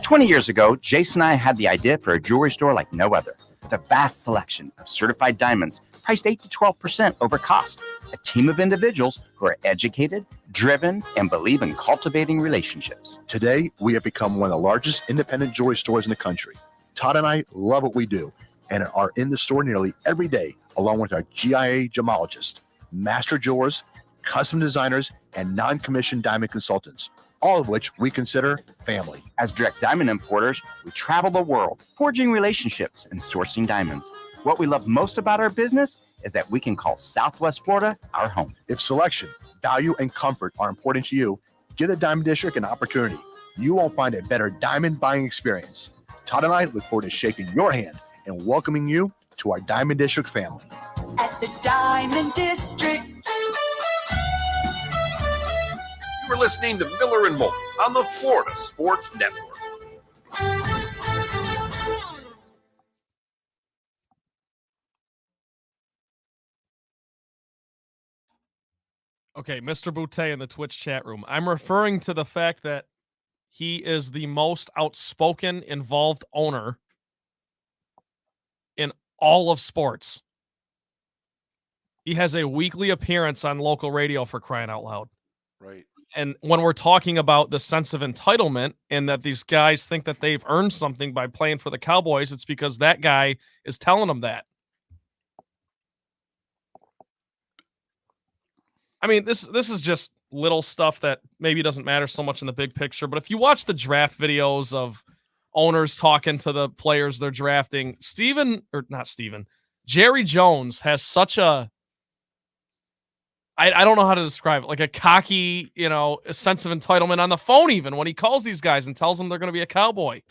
20 years ago, Jason and I had the idea for a jewelry store like no other, with a vast selection of certified diamonds priced 8 to 12% over cost. A team of individuals who are educated, driven, and believe in cultivating relationships. Today, we have become one of the largest independent jewelry stores in the country. Todd and I love what we do and are in the store nearly every day, along with our GIA gemologist, master jewelers, custom designers, and non-commissioned diamond consultants, all of which we consider family. As direct diamond importers, we travel the world, forging relationships and sourcing diamonds. What we love most about our business is that we can call Southwest Florida our home. If selection, value, and comfort are important to you, give the Diamond District an opportunity. You won't find a better diamond buying experience. Todd and I look forward to shaking your hand and welcoming you to our Diamond District family. At the Diamond District. You were listening to Miller and Moulton on the Florida Sports Network. Okay, Mr. Boutte in the Twitch chat room. I'm referring to the fact that he is the most outspoken, involved owner in all of sports. He has a weekly appearance on local radio, for crying out loud. Right. And when we're talking about the sense of entitlement and that these guys think that they've earned something by playing for the Cowboys, it's because that guy is telling them that. I mean, this is just little stuff that maybe doesn't matter so much in the big picture. But if you watch the draft videos of owners talking to the players they're drafting, Jerry Jones has such a, I don't know how to describe it, like a cocky, a sense of entitlement on the phone, even when he calls these guys and tells them they're going to be a Cowboy.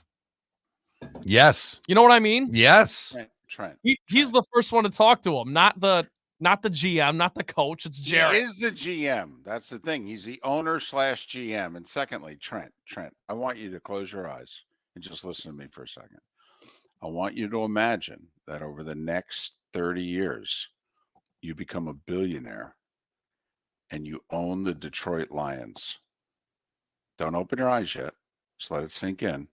Yes. You know what I mean? Yes. Trent. He's the first one to talk to him, not the GM, not the coach. It's Jerry. He is the GM. That's the thing. He's the owner / GM. And secondly, Trent, I want you to close your eyes and just listen to me for a second. I want you to imagine that over the next 30 years, you become a billionaire and you own the Detroit Lions. Don't open your eyes yet. Just let it sink in.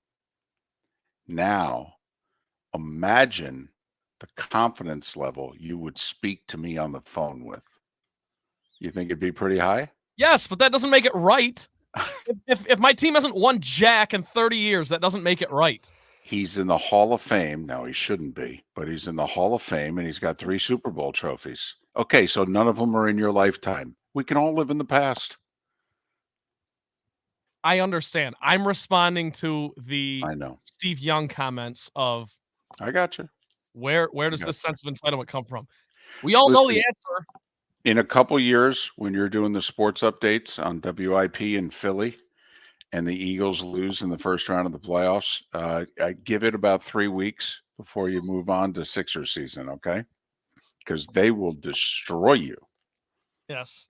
Now, imagine the confidence level you would speak to me on the phone with. You think it'd be pretty high? Yes, but that doesn't make it right. if my team hasn't won jack in 30 years, that doesn't make it right. He's in the Hall of Fame. No, he shouldn't be, but he's in the Hall of Fame and he's got 3 Super Bowl trophies. Okay, so none of them are in your lifetime. We can all live in the past. I understand. I'm responding to the I know. Steve Young comments of I got you. Where does this sense of entitlement come from? We all know the answer. In a couple years, when you're doing the sports updates on WIP in Philly and the Eagles lose in the first round of the playoffs, I give it about 3 weeks before you move on to Sixers season, okay? Because they will destroy you. Yes,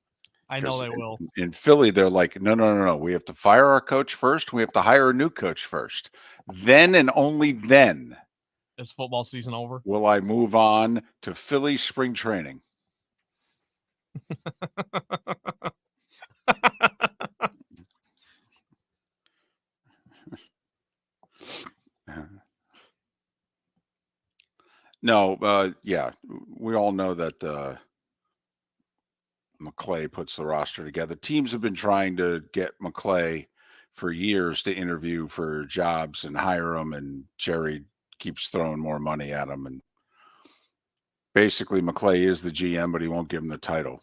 I know they will. In Philly, they're like, no. We have to fire our coach first. We have to hire a new coach first. Then and only then is football season over. Will I move on to Philly spring training? No, yeah, we all know that McClay puts the roster together. Teams have been trying to get McClay for years to interview for jobs and hire him, and Jerry keeps throwing more money at him. And basically, McClay is the GM, but he won't give him the title.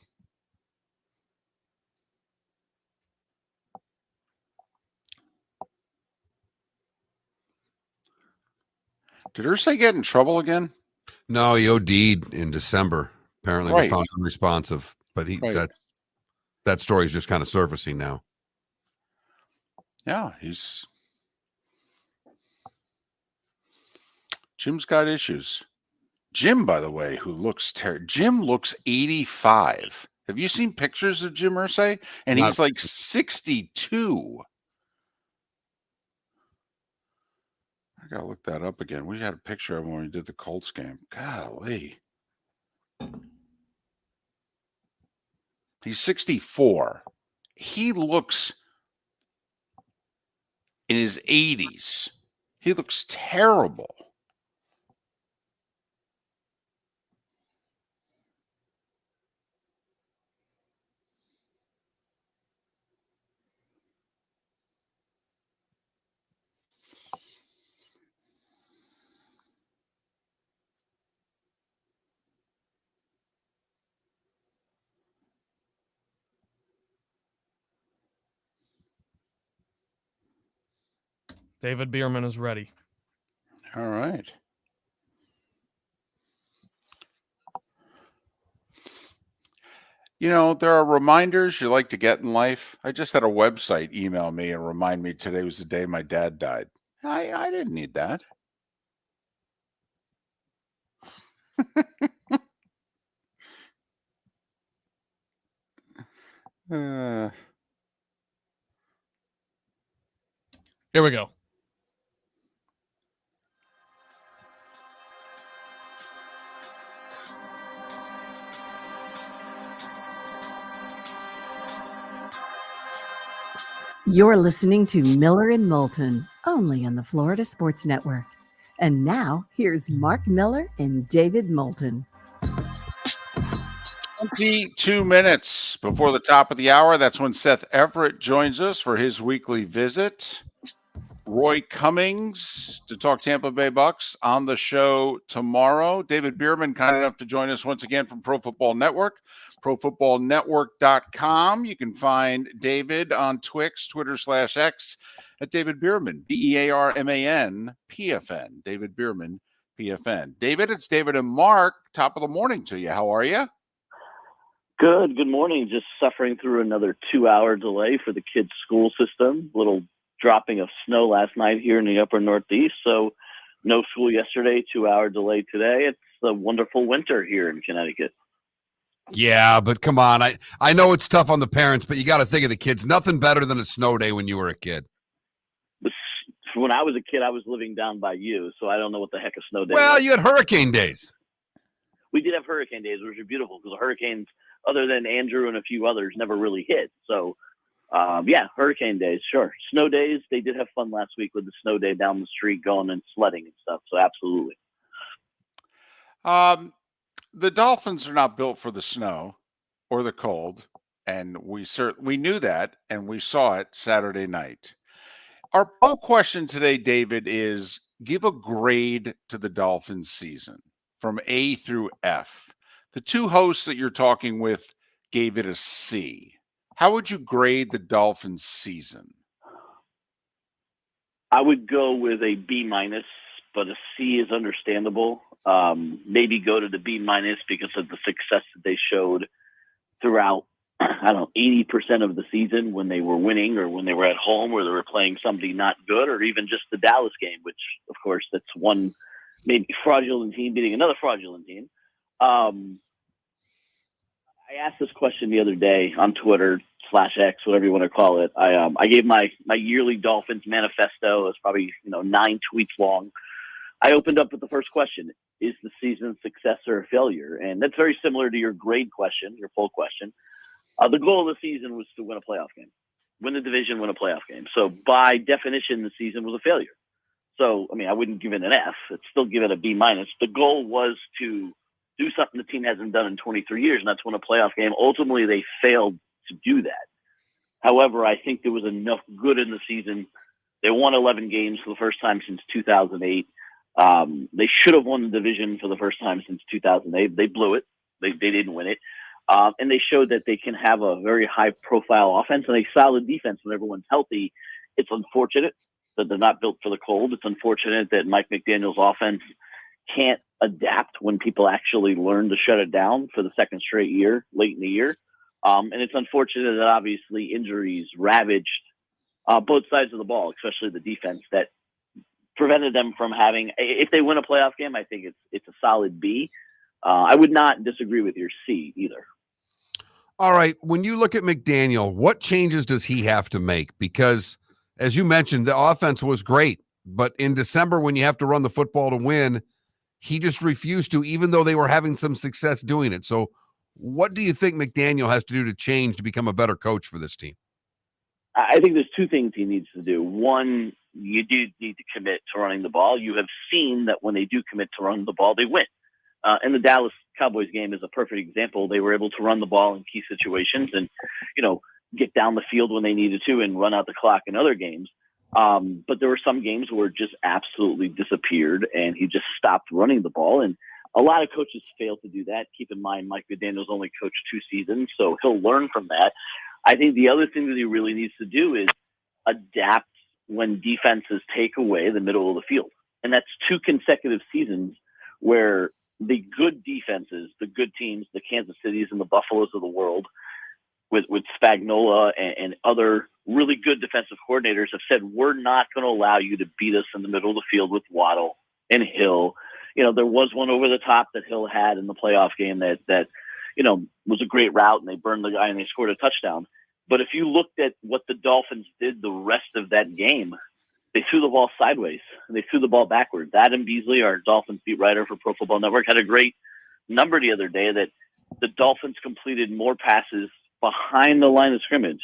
Did Irsay get in trouble again? No, he OD'd in December. Apparently, was found unresponsive. But that story's just kind of surfacing now. Yeah, Jim's got issues. Jim, by the way, who looks Jim looks 85. Have you seen pictures of Jim Irsay? And he's like 62. I gotta look that up again. We had a picture of him when we did the Colts game. Golly. He's 64. He looks in his 80s. He looks terrible. David Bearman is ready. All right. You know, there are reminders you like to get in life. I just had a website email me and remind me today was the day my dad died. I didn't need that. Uh, Here we go. You're listening to Miller and Moulton, only on the Florida Sports Network. And now, here's Mark Miller and David Moulton. 22 minutes before the top of the hour. That's when Seth Everett joins us for his weekly visit. Roy Cummings to talk Tampa Bay Bucks on the show tomorrow. David Bearman, kind enough to join us once again from Pro Football Network, profootballnetwork.com. You can find David on Twitter/X at David Bearman, Bearman PFN. David Bearman PFN. David, it's David and Mark. Top of the morning to you. How are you? Good morning. Just suffering through another 2-hour delay for the kids' school system. Little dropping of snow last night here in the upper Northeast. So no school yesterday, 2-hour delay today. It's a wonderful winter here in Connecticut. Yeah, but come on. I know it's tough on the parents, but you got to think of the kids. Nothing better than a snow day when you were a kid. When I was a kid, I was living down by you, so I don't know what the heck a snow day Well, was. you had hurricane days. We did have hurricane days, which were beautiful because the hurricanes, other than Andrew and a few others, never really hit. So, yeah, hurricane days, sure. Snow days, they did have fun last week with the snow day down the street going and sledding and stuff. So, absolutely. The Dolphins are not built for the snow or the cold, and we knew that, and we saw it Saturday night. Our poll question today, David, is give a grade to the Dolphins season from A through F. The two hosts that you're talking with gave it a C. How would you grade the Dolphins season? I would go with a B-, but a C is understandable. Maybe go to the B- because of the success that they showed throughout, 80% of the season when they were winning or when they were at home or they were playing somebody not good, or even just the Dallas game, which, of course, that's one maybe fraudulent team beating another fraudulent team. I asked this question the other day on Twitter/X, whatever you want to call it. I gave my yearly Dolphins manifesto. It's probably 9 tweets long. I opened up with the first question: is the season success or a failure? And that's very similar to your grade question, your poll question. The goal of the season was to win a playoff game, win the division, win a playoff game. So by definition, the season was a failure. So, I wouldn't give it an F. I'd still give it a B-. The goal was to do something the team hasn't done in 23 years, and that's win a playoff game. Ultimately, they failed to do that. However, I think there was enough good in the season. They won 11 games for the first time since 2008. They should have won the division for the first time since 2008. They blew it. They didn't win it. And they showed that they can have a very high-profile offense and a solid defense when everyone's healthy. It's unfortunate that they're not built for the cold. It's unfortunate that Mike McDaniel's offense can't adapt when people actually learn to shut it down for the second straight year, late in the year. And it's unfortunate that obviously injuries ravaged both sides of the ball, especially the defense, that prevented them from having. If they win a playoff game, I think it's a solid B. I would not disagree with your C either. All right. When you look at McDaniel, what changes does he have to make? Because, as you mentioned, the offense was great. But in December, when you have to run the football to win, he just refused to, even though they were having some success doing it. So what do you think McDaniel has to do to change to become a better coach for this team? I think there's two things he needs to do. One, you do need to commit to running the ball. You have seen that when they do commit to running the ball, they win. And the Dallas Cowboys game is a perfect example. They were able to run the ball in key situations and, get down the field when they needed to and run out the clock in other games. But there were some games where it just absolutely disappeared and he just stopped running the ball. And a lot of coaches fail to do that. Keep in mind, Mike McDaniel's only coached 2 seasons, so he'll learn from that. I think the other thing that he really needs to do is adapt when defenses take away the middle of the field. And that's 2 consecutive seasons where the good defenses, the good teams, the Kansas Cities and the Buffaloes of the world, with Spagnuolo and other really good defensive coordinators have said, we're not going to allow you to beat us in the middle of the field with Waddle and Hill. You know, there was one over the top that Hill had in the playoff game that you know, was a great route, and they burned the guy and they scored a touchdown. But if you looked at what the Dolphins did the rest of that game, they threw the ball sideways and they threw the ball backwards. Adam Beasley, our Dolphins beat writer for Pro Football Network, had a great number the other day that the Dolphins completed more passes behind the line of scrimmage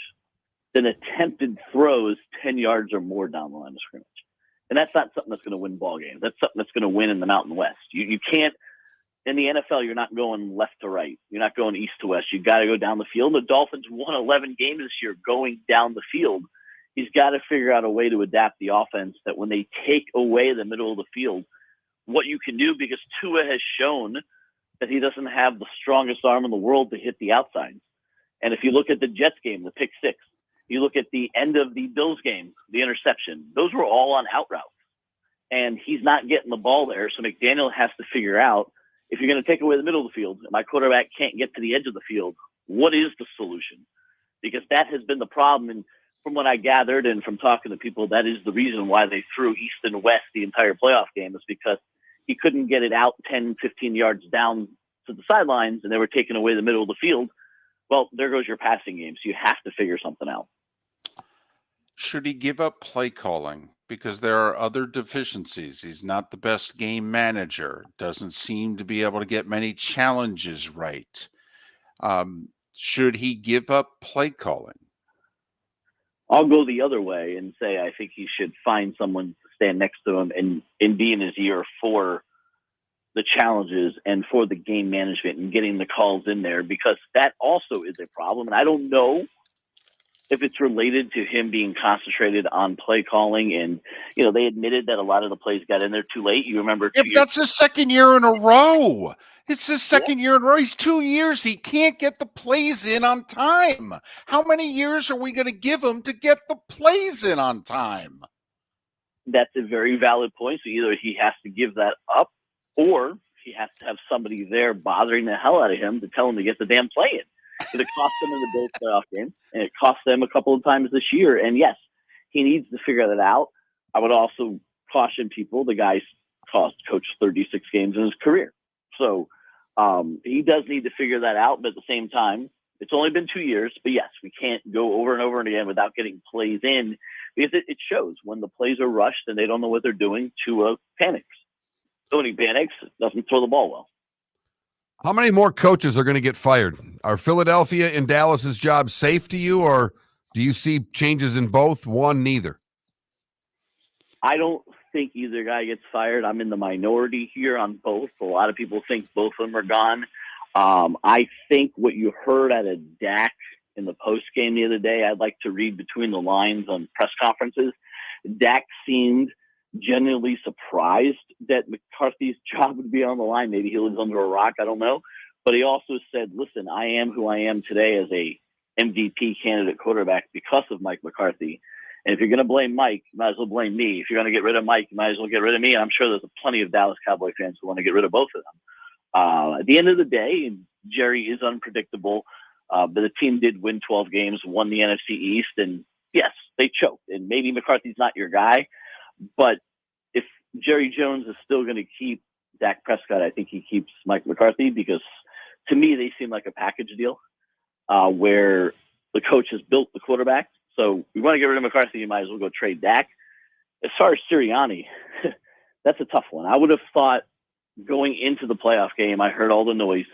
than attempted throws 10 yards or more down the line of scrimmage. And that's not something that's going to win ball games. That's something that's going to win in the Mountain West. You can't, in the NFL, you're not going left to right. You're not going east to west. You got to go down the field. The Dolphins won 11 games this year going down the field. He's got to figure out a way to adapt the offense that when they take away the middle of the field, what you can do, because Tua has shown that he doesn't have the strongest arm in the world to hit the outside. And if you look at the Jets game, the pick six, you look at the end of the Bills game, the interception, those were all on out routes. And he's not getting the ball there. So McDaniel has to figure out, if you're going to take away the middle of the field, and my quarterback can't get to the edge of the field, what is the solution? Because that has been the problem. And from what I gathered and from talking to people, that is the reason why they threw east and west the entire playoff game, is because he couldn't get it out 10, 15 yards down to the sidelines, and they were taking away the middle of the field. Well, there goes your passing game. So you have to figure something out. Should he give up play calling? Because there are other deficiencies. He's not the best game manager. Doesn't seem to be able to get many challenges right. Should he give up play calling? I'll go the other way and say I think he should find someone to stand next to him and be in his ear for the challenges and for the game management and getting the calls in there, because that also is a problem. And I don't know if it's related to him being concentrated on play calling. And, you know, they admitted that a lot of the plays got in there too late. You remember, if that's the second year in a row. It's the second year in a row. He's 2 years. He can't get the plays in on time. How many years are we going to give him to get the plays in on time? That's a very valid point. So either he has to give that up, or he has to have somebody there bothering the hell out of him to tell him to get the damn play in. It cost them in the Bills playoff game, and it cost them a couple of times this year. And yes, he needs to figure that out. I would also caution people, the guy's coached 36 games in his career. So he does need to figure that out. But at the same time, it's only been 2 years. But yes, we can't go over and over and again without getting plays in, because it shows when the plays are rushed and they don't know what they're doing. Tua panics. So when he panics, doesn't throw the ball well. How many more coaches are going to get fired? Are Philadelphia and Dallas's jobs safe to you, or do you see changes in both? One, neither? I don't think either guy gets fired. I'm in the minority here on both. A lot of people think both of them are gone. I think what you heard out of Dak in the post game the other day, I'd like to read between the lines on press conferences. Dak seemed genuinely surprised that McCarthy's job would be on the line. Maybe he lives under a rock. I don't know. But he also said, listen, I am who I am today as a MVP candidate quarterback because of Mike McCarthy. And if you're going to blame Mike, you might as well blame me. If you're going to get rid of Mike, you might as well get rid of me. And I'm sure there's plenty of Dallas Cowboy fans who want to get rid of both of them. At the end of the day, Jerry is unpredictable, but the team did win 12 games, won the NFC East, and yes, they choked. And maybe McCarthy's not your guy, but if Jerry Jones is still going to keep Dak Prescott, I think he keeps Mike McCarthy, because to me, they seem like a package deal where the coach has built the quarterback. So we want to get rid of McCarthy, you might as well go trade Dak. As far as Sirianni, that's a tough one. I would have thought going into the playoff game, I heard all the noise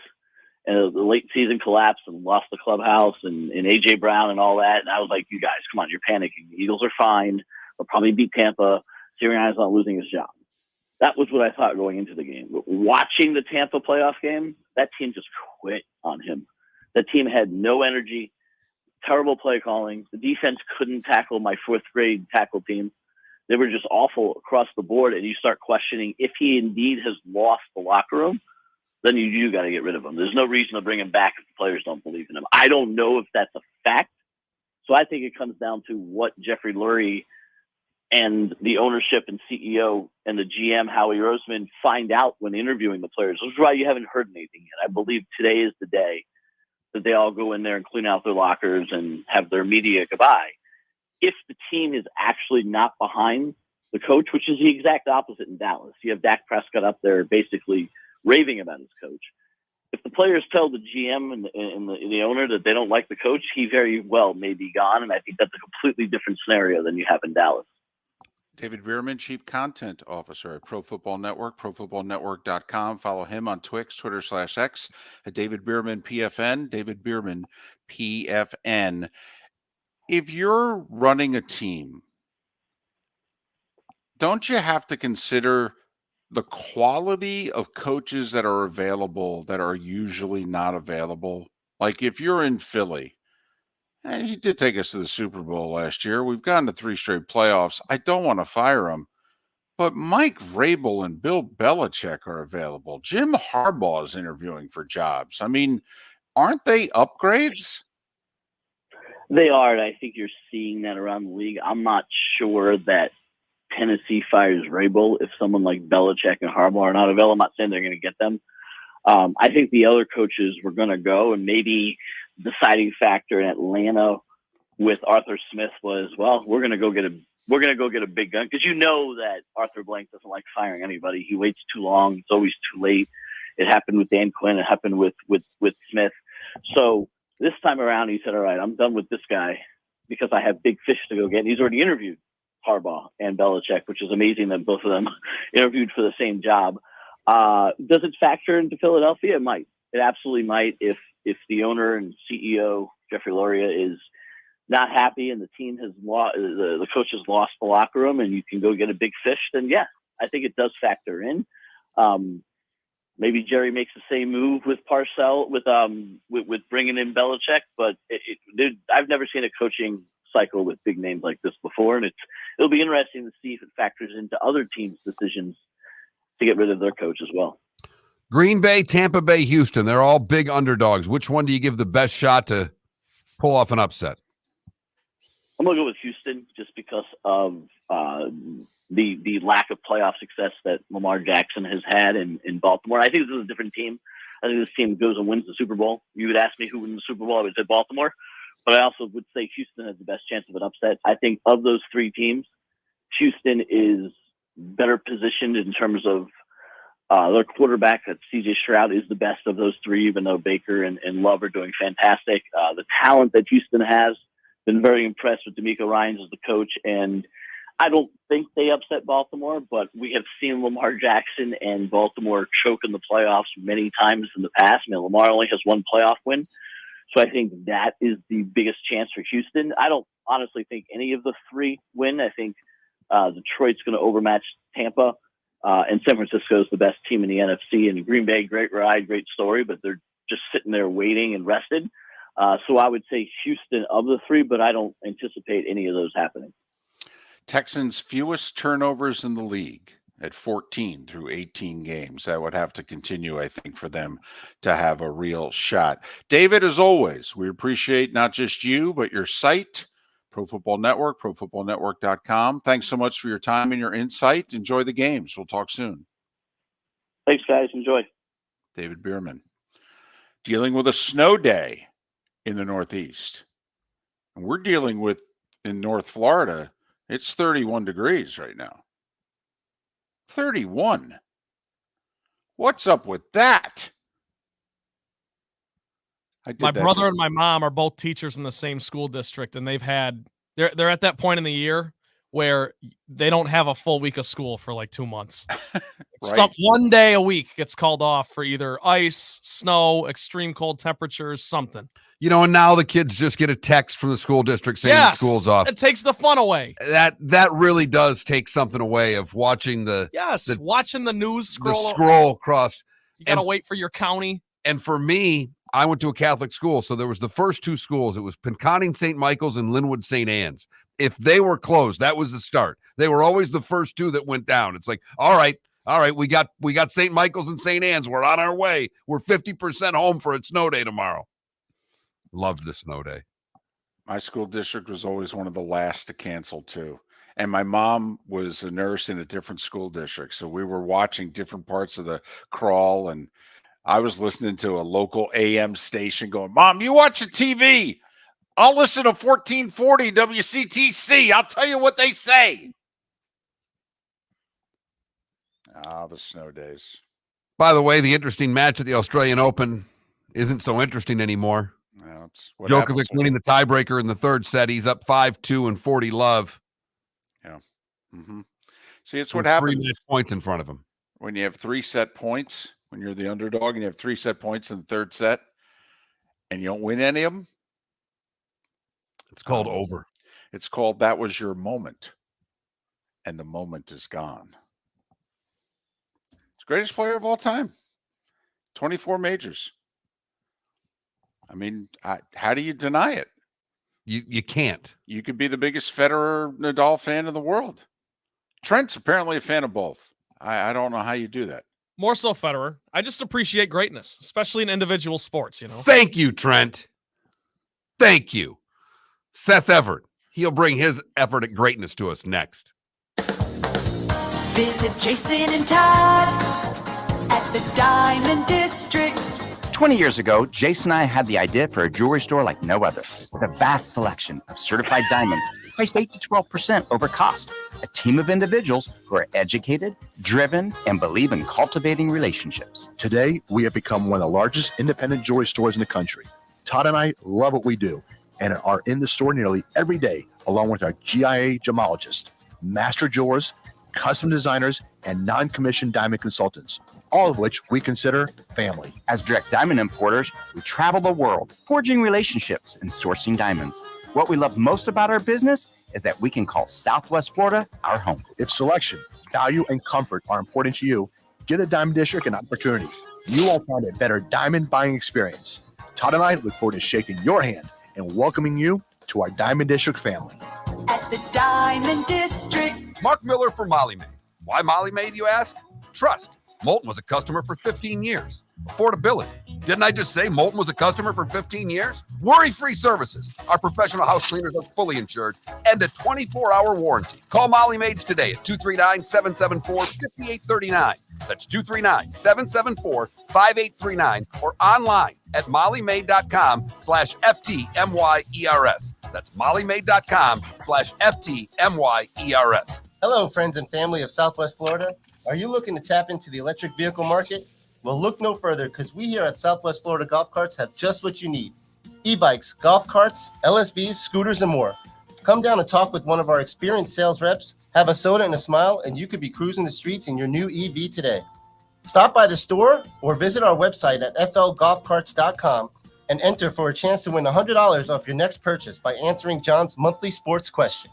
and the late season collapse and lost the clubhouse and A.J. Brown and all that. And I was like, you guys, come on, you're panicking. The Eagles are fine. They'll probably beat Tampa. Sirianni's not losing his job. That was what I thought going into the game. But watching the Tampa playoff game, that team just quit on him. That team had no energy, terrible play calling. The defense couldn't tackle my fourth grade tackle team. They were just awful across the board. And you start questioning if he indeed has lost the locker room, then you got to get rid of him. There's no reason to bring him back if the players don't believe in him. I don't know if that's a fact. So I think it comes down to what Jeffrey Lurie and the ownership and CEO and the GM, Howie Roseman, find out when interviewing the players. Which is why you haven't heard anything yet. I believe today is the day that they all go in there and clean out their lockers and have their media goodbye. If the team is actually not behind the coach, which is the exact opposite in Dallas. You have Dak Prescott up there basically raving about his coach. If the players tell the GM and the owner that they don't like the coach, he very well may be gone. And I think that's a completely different scenario than you have in Dallas. David Bearman, Chief Content Officer at Pro Football Network, ProFootballNetwork.com. Follow him on Twix, Twitter/X at David Bearman PFN, David Bearman PFN. If you're running a team, don't you have to consider the quality of coaches that are available that are usually not available? Like if you're in Philly, and he did take us to the Super Bowl last year. We've gotten to 3 straight playoffs. I don't want to fire him, but Mike Vrabel and Bill Belichick are available. Jim Harbaugh is interviewing for jobs. I mean, aren't they upgrades? They are, and I think you're seeing that around the league. I'm not sure that Tennessee fires Vrabel if someone like Belichick and Harbaugh are not available. I'm not saying they're going to get them. I think the other coaches were going to go, and maybe deciding factor in Atlanta with Arthur Smith was, well, we're going to go get a big gun, because you know that Arthur Blank doesn't like firing anybody. He waits too long. It's always too late. It happened with Dan Quinn. It happened with Smith. So this time around, he said, all right, I'm done with this guy because I have big fish to go get. And he's already interviewed Harbaugh and Belichick, which is amazing that both of them interviewed for the same job. Does it factor into Philadelphia? It might. It absolutely might. If the owner and CEO, Jeffrey Loria, is not happy and the team has lost, the coach has lost the locker room, and you can go get a big fish, then yeah, I think it does factor in. Maybe Jerry makes the same move with Parcells, with bringing in Belichick, but I've never seen a coaching cycle with big names like this before, and it'll be interesting to see if it factors into other teams' decisions to get rid of their coach as well. Green Bay, Tampa Bay, Houston, they're all big underdogs. Which one do you give the best shot to pull off an upset? I'm going to go with Houston just because of the lack of playoff success that Lamar Jackson has had in Baltimore. I think this is a different team. I think this team goes and wins the Super Bowl. You would ask me who wins the Super Bowl, I would say Baltimore. But I also would say Houston has the best chance of an upset. I think of those 3 teams, Houston is better positioned in terms of their quarterback. That C.J. Stroud is the best of those 3, even though Baker and Love are doing fantastic. The talent that Houston has, been very impressed with DeMeco Ryans as the coach, and I don't think they upset Baltimore, but we have seen Lamar Jackson and Baltimore choke in the playoffs many times in the past. I mean, Lamar only has 1 playoff win, so I think that is the biggest chance for Houston. I don't honestly think any of the 3 win. I think Detroit's going to overmatch Tampa, and San Francisco is the best team in the NFC, and Green Bay, great ride, great story, but they're just sitting there waiting and rested. So I would say Houston of the 3, but I don't anticipate any of those happening. Texans fewest turnovers in the league at 14 through 18 games. That would have to continue, I think, for them to have a real shot. David, as always, we appreciate not just you, but your site, Pro Football Network, ProFootballNetwork.com. Thanks so much for your time and your insight. Enjoy the games. We'll talk soon. Thanks, guys. Enjoy. David Bearman. Dealing with a snow day in the Northeast. And we're dealing with, in North Florida, it's 31 degrees right now. 31. What's up with that? My brother and my mom are both teachers in the same school district, and they're at that point in the year where they don't have a full week of school for like 2 months. Right. One day a week gets called off for either ice, snow, extreme cold temperatures, something. You know, and now the kids just get a text from the school district saying the school's off. It takes the fun away. That really does take something away of watching watching the news scroll across. You got to wait for your county. And for me, I went to a Catholic school, so there was the first 2 schools. It was Pinconning St. Michael's and Linwood St. Anne's. If they were closed, that was the start. They were always the first 2 that went down. It's like, all right, we got St. Michael's and St. Anne's. We're on our way. We're 50% home for a snow day tomorrow. Loved the snow day. My school district was always one of the last to cancel too. and my mom was a nurse in a different school district. So we were watching different parts of the crawl, and I was listening to a local AM station going, Mom, you watch the TV. I'll listen to 1440 WCTC. I'll tell you what they say. Ah, the snow days. By the way, the interesting match at the Australian Open isn't so interesting anymore. Well, it's Djokovic winning the tiebreaker in the third set. He's up 5-2 and 40 love. Yeah. See, it's what happens. 3 match points in front of him. When you have 3 set points, when you're the underdog and you have 3 set points in the third set, and you don't win any of them, it's called over. It's called that was your moment, and the moment is gone. It's the greatest player of all time. 24 majors. I mean, how do you deny it? You can't. You could be the biggest Federer Nadal fan in the world. Trent's apparently a fan of both. I don't know how you do that. More so Federer. I just appreciate greatness, especially in individual sports, you know. Thank you, Trent. Thank you. Seth Everett. He'll bring his effort at greatness to us next. Visit Jason and Todd at the Diamond District. 20 years ago, Jason and I had the idea for a jewelry store like no other, with a vast selection of certified diamonds priced 8 to 12% over cost. A team of individuals who are educated, driven, and believe in cultivating relationships. Today, we have become one of the largest independent jewelry stores in the country. Todd and I love what we do and are in the store nearly every day, along with our GIA gemologists, master jewelers, custom designers, and non-commissioned diamond consultants, all of which we consider family. As direct diamond importers, we travel the world, forging relationships and sourcing diamonds. What we love most about our business is that we can call Southwest Florida our home. If selection, value, and comfort are important to you, give the Diamond District an opportunity. You will find a better diamond buying experience. Todd and I look forward to shaking your hand and welcoming you to our Diamond District family. At the Diamond District. Mark Miller for Molly Maid. Why Molly Maid, you ask? Trust. Moulton was a customer for 15 years. Affordability. Didn't I just say Moulton was a customer for 15 years? Worry-free services. Our professional house cleaners are fully insured and a 24-hour warranty. Call Molly Maids today at 239-774-5839. That's 239-774-5839 or online at mollymaid.com/FTMYERS. That's mollymaid.com/FTMYERS. Hello, friends and family of Southwest Florida. Are you looking to tap into the electric vehicle market? Well, look no further, because we here at Southwest Florida Golf Carts have just what you need. E-bikes, golf carts, LSVs, scooters, and more. Come down and talk with one of our experienced sales reps, have a soda and a smile, and you could be cruising the streets in your new EV today. Stop by the store or visit our website at flgolfcarts.com and enter for a chance to win $100 off your next purchase by answering John's monthly sports question.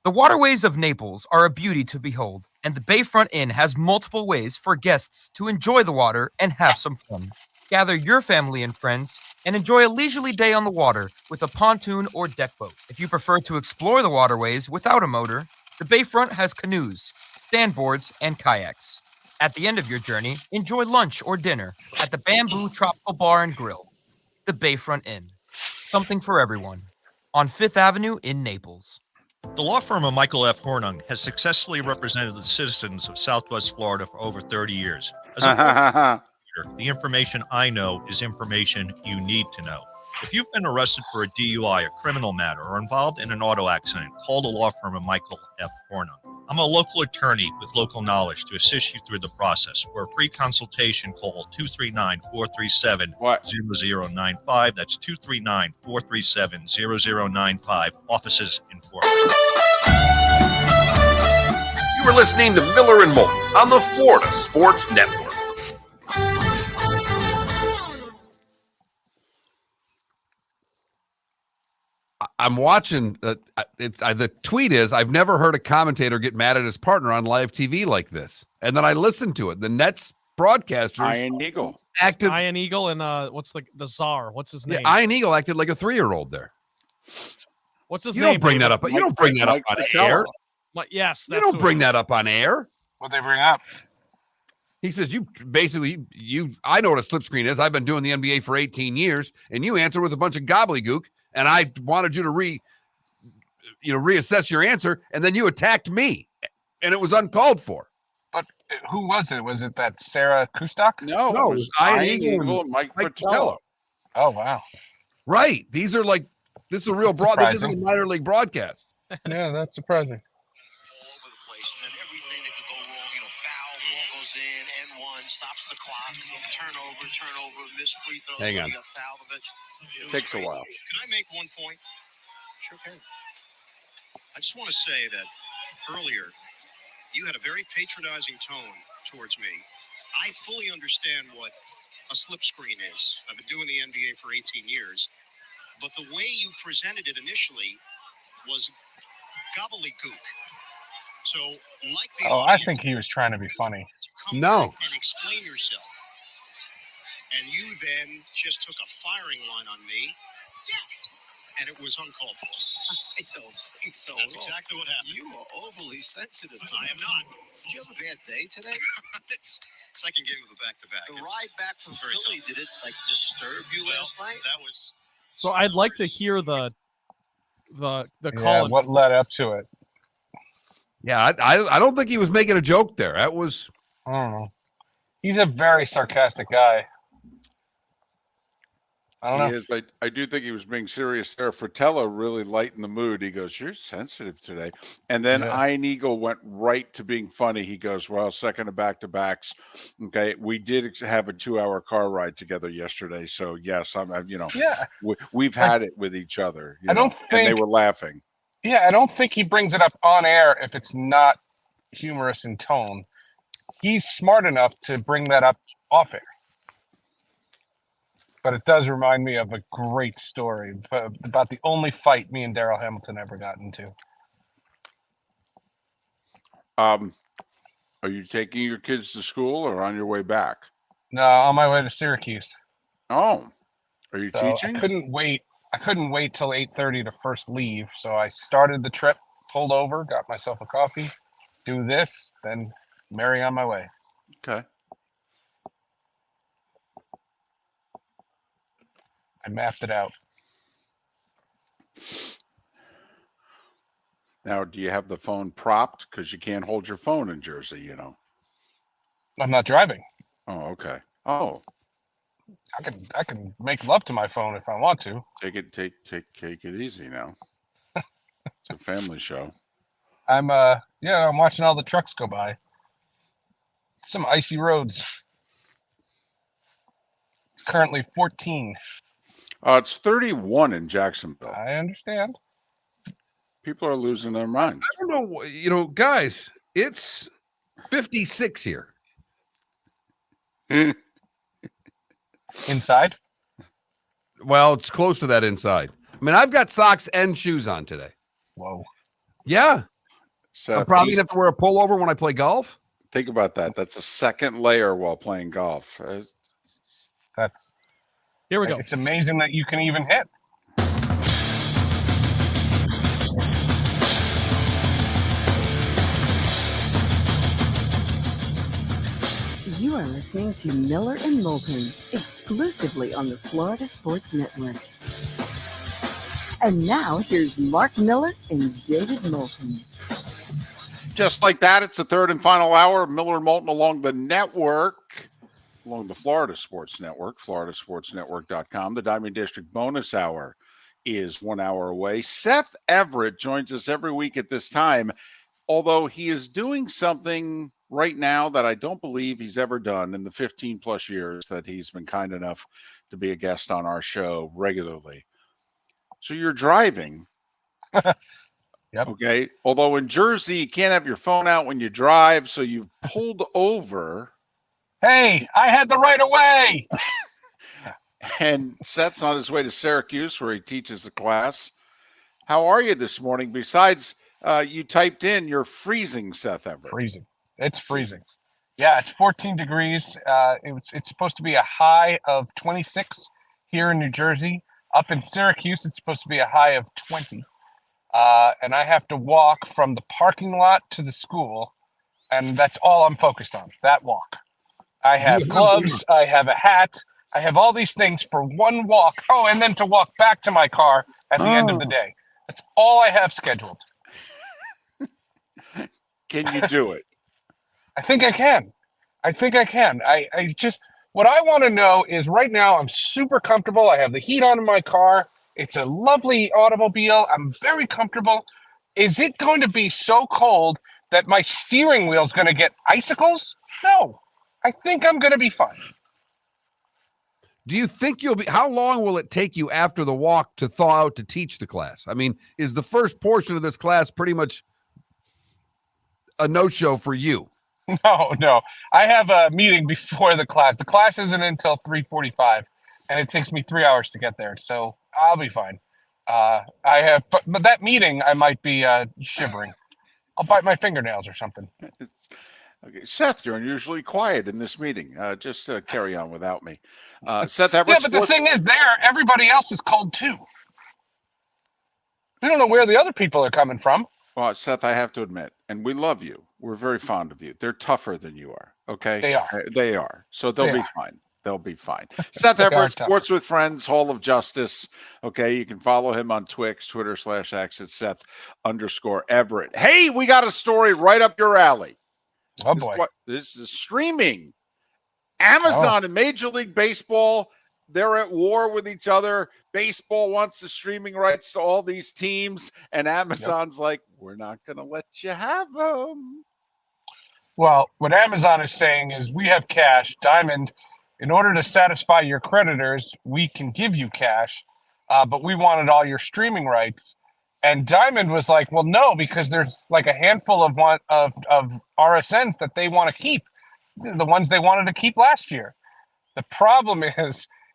The waterways of Naples are a beauty to behold, and the Bayfront Inn has multiple ways for guests to enjoy the water and have some fun. Gather your family and friends and enjoy a leisurely day on the water with a pontoon or deck boat. If you prefer to explore the waterways without a motor, the Bayfront has canoes, standboards, and kayaks. At the end of your journey, enjoy lunch or dinner at the Bamboo Tropical Bar and Grill. The Bayfront Inn. Something for everyone. On 5th Avenue in Naples. The law firm of Michael F. Hornung has successfully represented the citizens of Southwest Florida for over 30 years. As a the information I know is information you need to know. If you've been arrested for a DUI, a criminal matter, or involved in an auto accident, call the law firm of Michael F. Hornung. I'm a local attorney with local knowledge to assist you through the process. For a free consultation, call 239-437-0095. That's 239-437-0095. Offices in Fort Worth. You are listening to Miller and Moulton on the Florida Sports Network. I'm watching. The tweet is, I've never heard a commentator get mad at his partner on live TV like this. And then I listened to it. The Nets broadcasters, Iron Eagle, acted. Iron Eagle and what's the czar? What's his name? Yeah, Iron Eagle acted like a 3-year-old there. What's his you name? Don't bring that up. You don't bring that up on air. Yes, you don't bring that up on air. What'd they bring up? He says, you basically, I know what a slipscreen is. I've been doing the NBA for 18 years, and you answer with a bunch of gobbledygook, and I wanted you to reassess your answer, and then you attacked me, and it was uncalled for. But who was it? Was it that Sarah Kustok? No, No, it was Ian Ian Eagle Eagle and and Mike Mike Fratello. Oh, wow. Right. This is a real That's broad. This isn't surprising. a minor league broadcast. Yeah, that's surprising. Hang on. Takes a while. Can I make one point? Sure can. I just want to say that earlier, you had a very patronizing tone towards me. I fully understand what a slip screen is. I've been doing the NBA for 18 years. But the way you presented it initially was gobbledygook. So, like the I think he was trying to be funny. come back and explain yourself. And you then just took a firing line on me, and it was uncalled for. I don't think so. That's exactly what happened. You are overly sensitive to I am not. Did you have a bad day today? It's second game of a back-to-back. The ride back from Philly, did it disturb you last night? That was. So I'd like to hear the call. Yeah, what led up to it? Yeah, I don't think he was making a joke there. That was. I don't know. He's a very sarcastic guy. I don't know. He is. I do think he was being serious there. Fratello really lightened the mood. He goes, "You're sensitive today," and then Ian Eagle went right to being funny. He goes, "Well, second of back-to-backs. Okay, we did have a 2-hour car ride together yesterday, so yes, we've had it with each other." I don't and they think- were laughing. Yeah, I don't think he brings it up on air if it's not humorous in tone. He's smart enough to bring that up off air. But it does remind me of a great story about the only fight me and Darrell Hamilton ever got into. Are you taking your kids to school or on your way back? No, on my way to Syracuse. Oh, are you teaching? I couldn't wait till 8:30 to first leave. So I started the trip, pulled over, got myself a coffee, do this, then marry on my way. Okay. I mapped it out. Now, do you have the phone propped? Because you can't hold your phone in Jersey, I'm not driving. Oh, okay. Oh, I can make love to my phone if I want to. take it easy now. It's a family show. I'm watching all the trucks go by. Some icy roads. It's currently 14. It's 31 in Jacksonville. I understand. People are losing their minds. I don't know, guys. It's 56 here. Inside? Well, it's close to that inside. I mean, I've got socks and shoes on today. Whoa. Yeah. So I'm probably gonna have to wear a pullover when I play golf. Think about that. That's a second layer while playing golf. That's Here we go. It's amazing that you can even hit. You are listening to Miller and Moulton, exclusively on the Florida Sports Network. And now, here's Mark Miller and David Moulton. Just like that, it's the third and final hour of Miller and Moulton along the network, along the Florida Sports Network, floridasportsnetwork.com. The Diamond District bonus hour is 1 hour away. Seth Everett joins us every week at this time, although he is doing something right now that I don't believe he's ever done in the 15 plus years that he's been kind enough to be a guest on our show regularly. So you're driving. Yep. Okay. Although in Jersey, you can't have your phone out when you drive, so you've pulled over. Hey, I had the right of way. And Seth's on his way to Syracuse where he teaches a class. How are you this morning? Besides, you typed in you're freezing, Seth Everett. Freezing. It's freezing. Yeah, it's 14 degrees. It's supposed to be a high of 26 here in New Jersey. Up in Syracuse, it's supposed to be a high of 20. And I have to walk from the parking lot to the school, and that's all I'm focused on, that walk. I have gloves, I have a hat, I have all these things for one walk. Oh, and then to walk back to my car at the end of the day. That's all I have scheduled. Can you do it? I think I can. I just, what I want to know is right now I'm super comfortable. I have the heat on in my car. It's a lovely automobile. I'm very comfortable. Is it going to be so cold that my steering wheel is going to get icicles? No. I think I'm going to be fine. Do you think you'll be, how long will it take you after the walk to thaw out to teach the class? I mean, is the first portion of this class pretty much a no-show for you? No. I have a meeting before the class. The class isn't until 3:45, and it takes me 3 hours to get there, so I'll be fine. But that meeting, I might be shivering. I'll bite my fingernails or something. Okay, Seth, you're unusually quiet in this meeting. Just carry on without me. Seth Everett. Yeah, but the thing is, everybody else is cold too. We don't know where the other people are coming from. Well, Seth, I have to admit, and we love you. We're very fond of you. They're tougher than you are. Okay, They are. They are. So they'll They be are. fine. They'll be fine. Seth They are Everett, tougher. Sports with Friends, Hall of Justice. Okay, you can follow him on Twix, Twitter/X at Seth_Everett. Hey, we got a story right up your alley. Oh boy. This is streaming. Amazon and Major League Baseball, they're at war with each other. Baseball wants the streaming rights to all these teams, and Amazon's like, we're not going to let you have them. Well, what Amazon is saying is we have cash. Diamond, in order to satisfy your creditors, we can give you cash, but we wanted all your streaming rights. And Diamond was like, well, no, because there's like a handful of RSNs that they want to keep, the ones they wanted to keep last year. The problem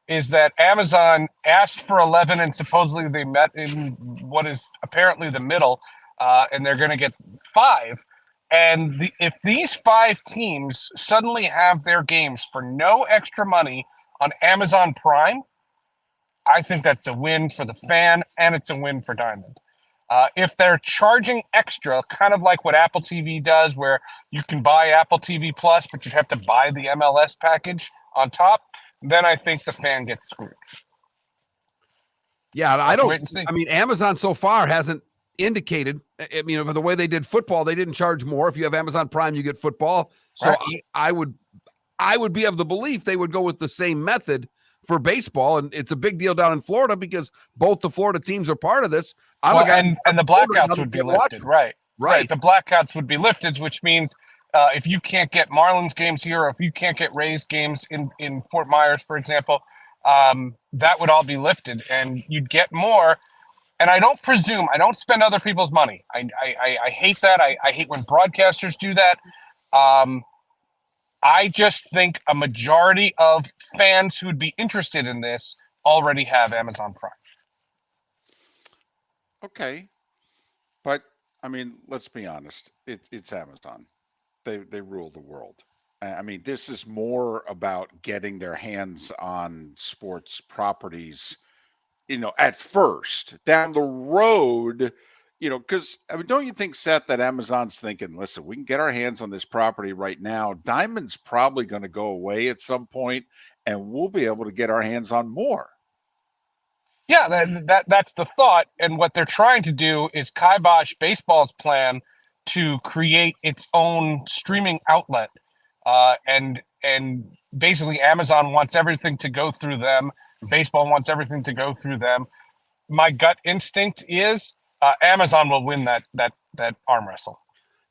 is that Amazon asked for 11, and supposedly they met in what is apparently the middle, and they're going to get 5. And if these 5 teams suddenly have their games for no extra money on Amazon Prime, I think that's a win for the fan, and it's a win for Diamond. If they're charging extra, kind of like what Apple TV does, where you can buy Apple TV Plus, but you have to buy the MLS package on top, then I think the fan gets screwed. Yeah, I Wait don't. and see. I mean, Amazon so far hasn't indicated. I mean, the way they did football, they didn't charge more. If you have Amazon Prime, you get football. So Right. I would be of the belief they would go with the same method for baseball, and it's a big deal down in Florida because both the Florida teams are part of this. And the blackouts would be lifted, right? The blackouts would be lifted, which means if you can't get Marlins games here, or if you can't get Rays games in Fort Myers, for example, that would all be lifted, and you'd get more. And I don't spend other people's money. I hate that. I hate when broadcasters do that. I just think a majority of fans who would be interested in this already have Amazon Prime. Okay. But, I mean, let's be honest. It's Amazon. They rule the world. I mean, this is more about getting their hands on sports properties, at first. Down the road, because, I mean, don't you think, Seth, that Amazon's thinking, listen, we can get our hands on this property right now. Diamond's probably going to go away at some point, and we'll be able to get our hands on more. Yeah, that's the thought. And what they're trying to do is kibosh baseball's plan to create its own streaming outlet. And basically Amazon wants everything to go through them. Baseball wants everything to go through them. My gut instinct is Amazon will win that arm wrestle.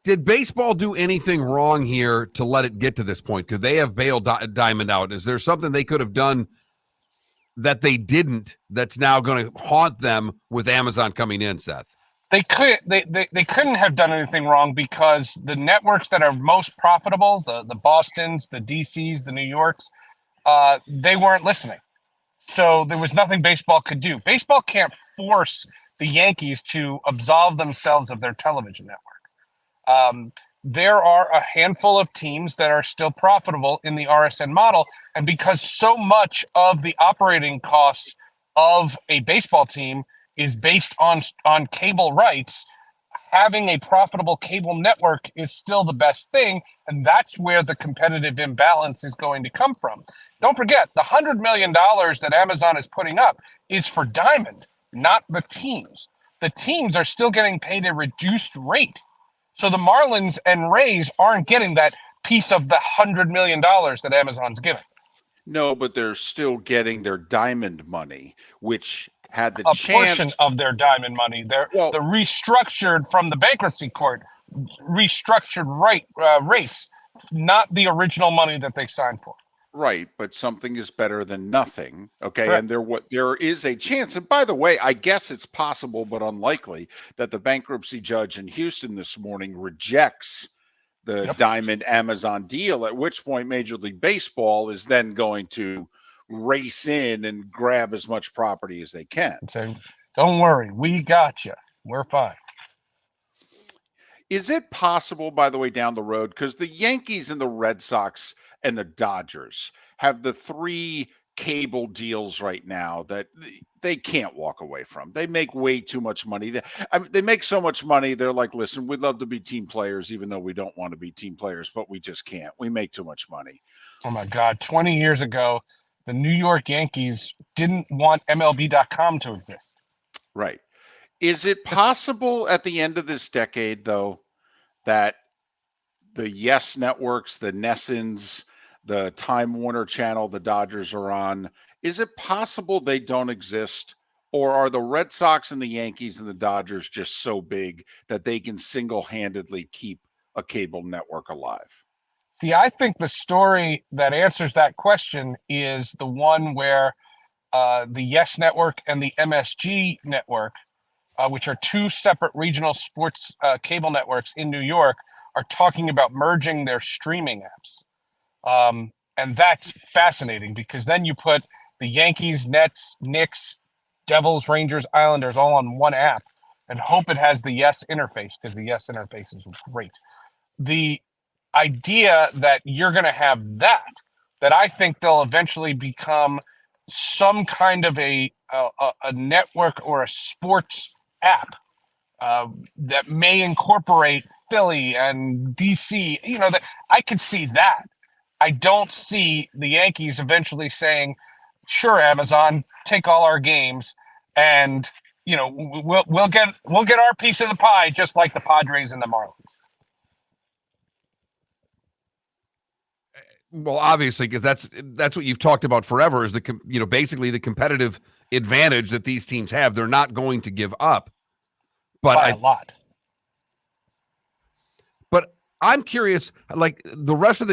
Did baseball do anything wrong here to let it get to this point? Could they have bailed Diamond out? Is there something they could have done that they didn't that's now going to haunt them with Amazon coming in, Seth? They couldn't have done anything wrong because the networks that are most profitable, the Bostons, the DCs, the New Yorks, they weren't listening. So there was nothing baseball could do. Baseball can't force the Yankees to absolve themselves of their television network. There are a handful of teams that are still profitable in the RSN model. And because so much of the operating costs of a baseball team is based on cable rights, having a profitable cable network is still the best thing. And that's where the competitive imbalance is going to come from. Don't forget, the $100 million that Amazon is putting up is for Diamond, not the teams. the teams are still getting paid a reduced rate. So the Marlins and Rays aren't getting that piece of the $100 million that Amazon's giving. No, but they're still getting their diamond money, which had the A chance. portion of their diamond money. They're the restructured from the bankruptcy court, restructured rates, not the original money that they signed for. Right, but something is better than nothing. Okay, Correct. and there is a chance. And by the way, I guess it's possible, but unlikely, that the bankruptcy judge in Houston this morning rejects the Diamond Amazon deal. At which point, Major League Baseball is then going to race in and grab as much property as they can. So, don't worry, we got you. We're fine. Is it possible, by the way, down the road, because the Yankees and the Red Sox and the Dodgers have the 3 cable deals right now that they can't walk away from? They make way too much money. They make so much money. They're like, listen, we'd love to be team players, even though we don't want to be team players, but we just can't. We make too much money. Oh, my God. 20 years ago, the New York Yankees didn't want MLB.com to exist. Right. Is it possible at the end of this decade, though, that the Yes networks, the Nessens, the Time Warner channel the Dodgers are on, is it possible they don't exist? Or are the Red Sox and the Yankees and the Dodgers just so big that they can single-handedly keep a cable network alive? See, I think the story that answers that question is the one where the Yes Network and the MSG Network, which are 2 separate regional sports cable networks in New York, are talking about merging their streaming apps. And that's fascinating because then you put the Yankees, Nets, Knicks, Devils, Rangers, Islanders all on one app and hope it has the Yes interface, because the Yes interface is great. The idea that you're going to have that I think they'll eventually become some kind of a network or a sports app that may incorporate Philly and DC. You know, that I could see that. I don't see the Yankees eventually saying, "Sure, Amazon, take all our games, and you know we'll get our piece of the pie, just like the Padres and the Marlins." Well, obviously, because that's what you've talked about forever, is basically the competitive advantage that these teams have. They're not going to give up, but by a lot. But I'm curious, like the rest of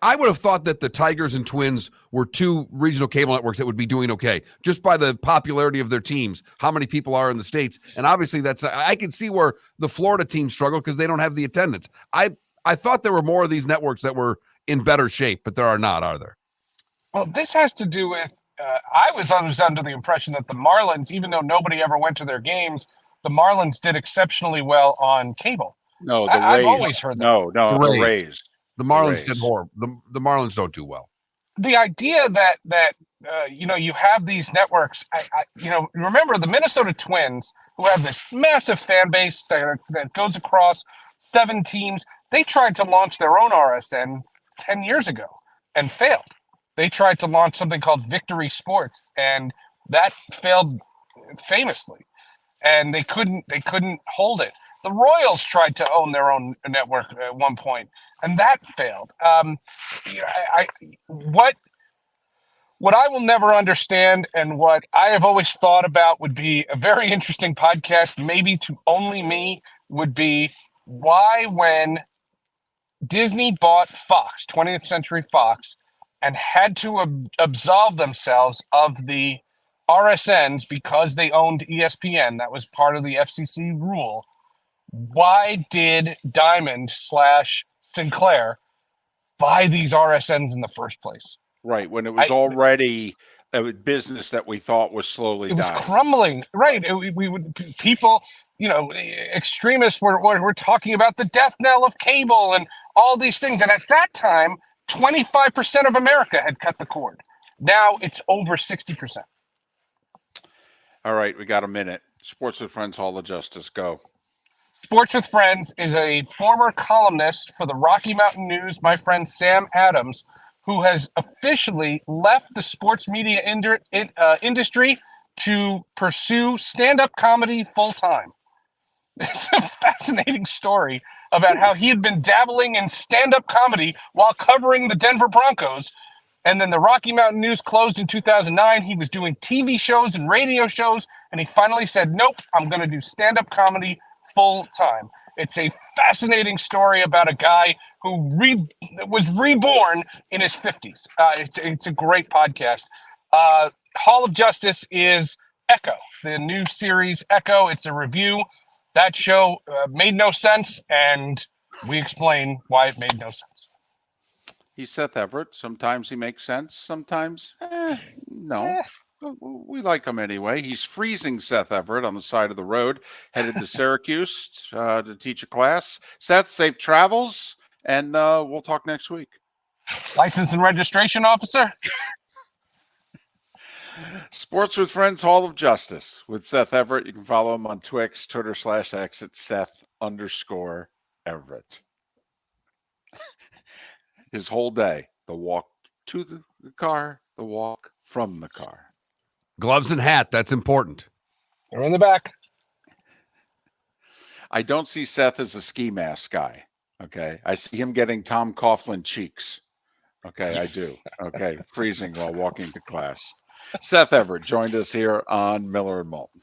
I would have thought that the Tigers and Twins were 2 regional cable networks that would be doing okay, just by the popularity of their teams, how many people are in the States. And obviously I can see where the Florida teams struggle because they don't have the attendance. I thought there were more of these networks that were in better shape, but there are not, are there? Well, this has to do with, I was under the impression that the Marlins, even though nobody ever went to their games, the Marlins did exceptionally well on cable. No, the Rays. I've always heard that. No, the Rays. The Marlins did horrible. The Marlins don't do well. The idea that you have these networks, remember the Minnesota Twins, who have this massive fan base that goes across 7 teams. They tried to launch their own RSN 10 years ago and failed. They tried to launch something called Victory Sports, and that failed famously. And they couldn't hold it. The Royals tried to own their own network at one point, and that failed. What I will never understand, and what I have always thought about would be a very interesting podcast, maybe to only me, would be why, when Disney bought Fox, 20th Century Fox, and had to absolve themselves of the RSNs because they owned ESPN, that was part of the FCC rule, why did Diamond/Sinclair buy these RSNs in the first place? Right, when it was already a business that we thought was slowly dying. It was crumbling. Right. People, extremists were talking about the death knell of cable and all these things. And at that time, 25% of America had cut the cord. Now it's over 60%. All right, we got a minute. Sports with Friends, Hall of Justice, go. Sports with Friends is a former columnist for the Rocky Mountain News, my friend Sam Adams, who has officially left the sports media industry to pursue stand-up comedy full-time. It's a fascinating story about how he had been dabbling in stand-up comedy while covering the Denver Broncos. And then the Rocky Mountain News closed in 2009. He was doing TV shows and radio shows, and he finally said, nope, I'm going to do stand-up comedy full-time. It's a fascinating story about a guy who was reborn in his 50s. It's a great podcast. Hall of Justice is Echo, the new series Echo. It's a review. That show made no sense, and we explain why it made no sense. He's Seth Everett. Sometimes he makes sense. Sometimes, no. We like him anyway. He's freezing Seth Everett on the side of the road, headed to Syracuse to teach a class. Seth, safe travels, and we'll talk next week. License and registration officer. Sports with Friends Hall of Justice with Seth Everett. You can follow him on Twix, Twitter/X at Seth_Everett. His whole day, the walk to the car, the walk from the car. Gloves and hat, that's important. They're in the back. I don't see Seth as a ski mask guy. Okay. I see him getting Tom Coughlin cheeks. Okay, I do. Okay. Freezing while walking to class. Seth Everett joined us here on Miller and Moulton.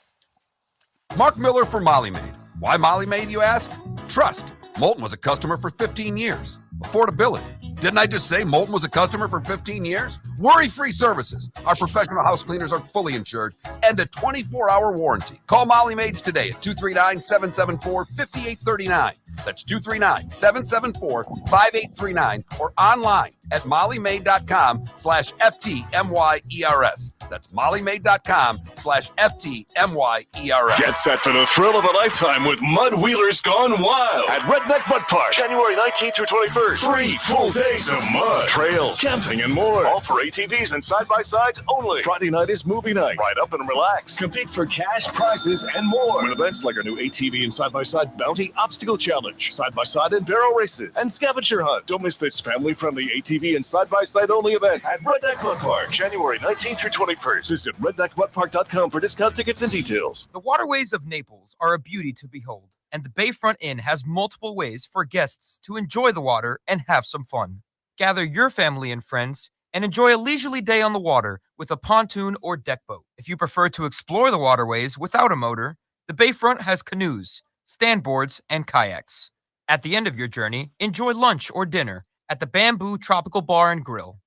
Mark Miller for Molly Maid. Why Molly Maid, you ask? Trust. Moulton was a customer for 15 years. Affordability. Didn't I just say Moulton was a customer for 15 years? Worry-free services. Our professional house cleaners are fully insured and a 24-hour warranty. Call Molly Maids today at 239-774-5839. That's 239-774-5839 or online at mollymaid.com/FTMYERS. That's mollymaid.com/FTMYERS. Get set for the thrill of a lifetime with Mud Wheelers Gone Wild at Redneck Mud Park, January 19th through 21st. 3 full days of mud, trails, camping, and more. All for ATVs and side-by-sides only. Friday night is movie night. Ride up and relax. Compete for cash prizes and more. With events like our new ATV and side-by-side bounty obstacle challenge, side-by-side and barrel races, and scavenger hunt. Don't miss this family-friendly ATV and side-by-side only event at Redneck Mud Park, January 19th through 21st. Visit redneckmudpark.com for discount tickets and details. The waterways of Naples are a beauty to behold, and the Bayfront Inn has multiple ways for guests to enjoy the water and have some fun. Gather your family and friends and enjoy a leisurely day on the water with a pontoon or deck boat. If you prefer to explore the waterways without a motor, the Bayfront has canoes, standboards, and kayaks. At the end of your journey, enjoy lunch or dinner at the Bamboo Tropical Bar and Grill.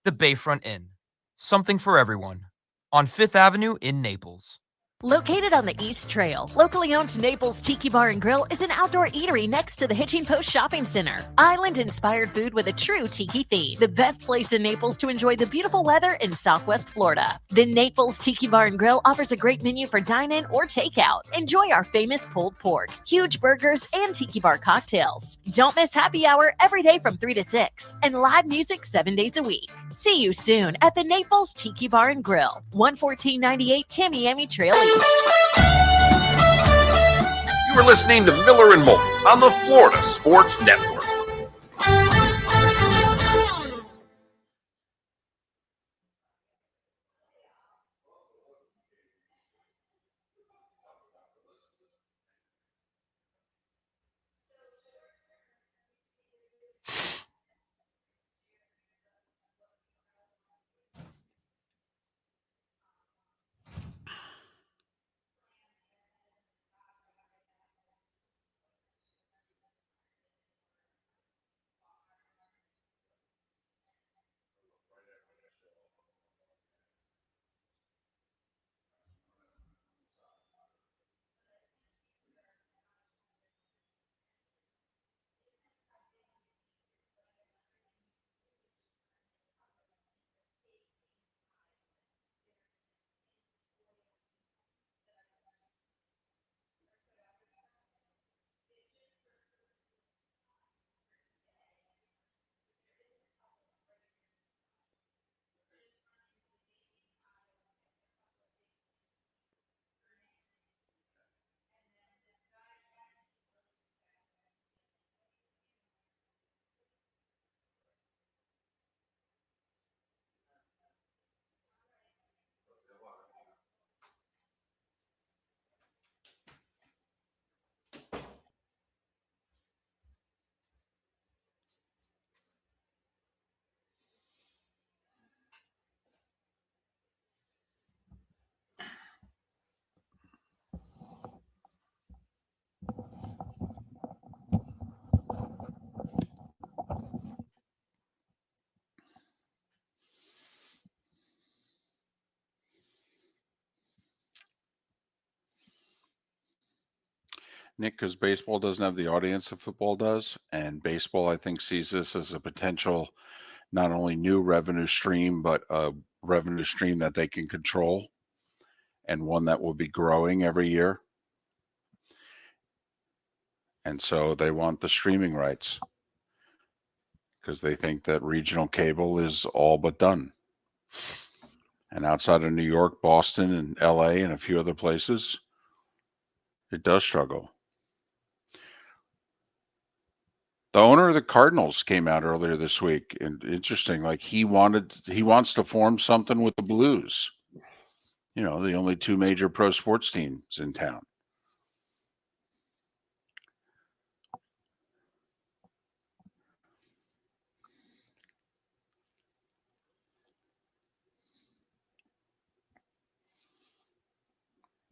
The Bayfront Inn. Something for everyone. On 5th Avenue in Naples. Located on the East Trail, locally owned Naples Tiki Bar and Grill is an outdoor eatery next to the Hitching Post Shopping Center. Island-inspired food with a true tiki theme. The best place in Naples to enjoy the beautiful weather in Southwest Florida. The Naples Tiki Bar and Grill offers a great menu for dine-in or takeout. Enjoy our famous pulled pork, huge burgers, and tiki bar cocktails. Don't miss happy hour every day from 3 to 6 and live music 7 days a week. See you soon at the Naples Tiki Bar and Grill, 11498 Tamiami Trail East. You are listening to Miller and Moulton on the Florida Sports Network. Nick, because baseball doesn't have the audience that football does. And baseball, I think, sees this as a potential not only new revenue stream, but a revenue stream that they can control and one that will be growing every year. And so they want the streaming rights because they think that regional cable is all but done. And outside of New York, Boston, and LA, and a few other places, it does struggle. The owner of the Cardinals came out earlier this week, and interesting, like he wants to form something with the Blues. You know, the only two major pro sports teams in town.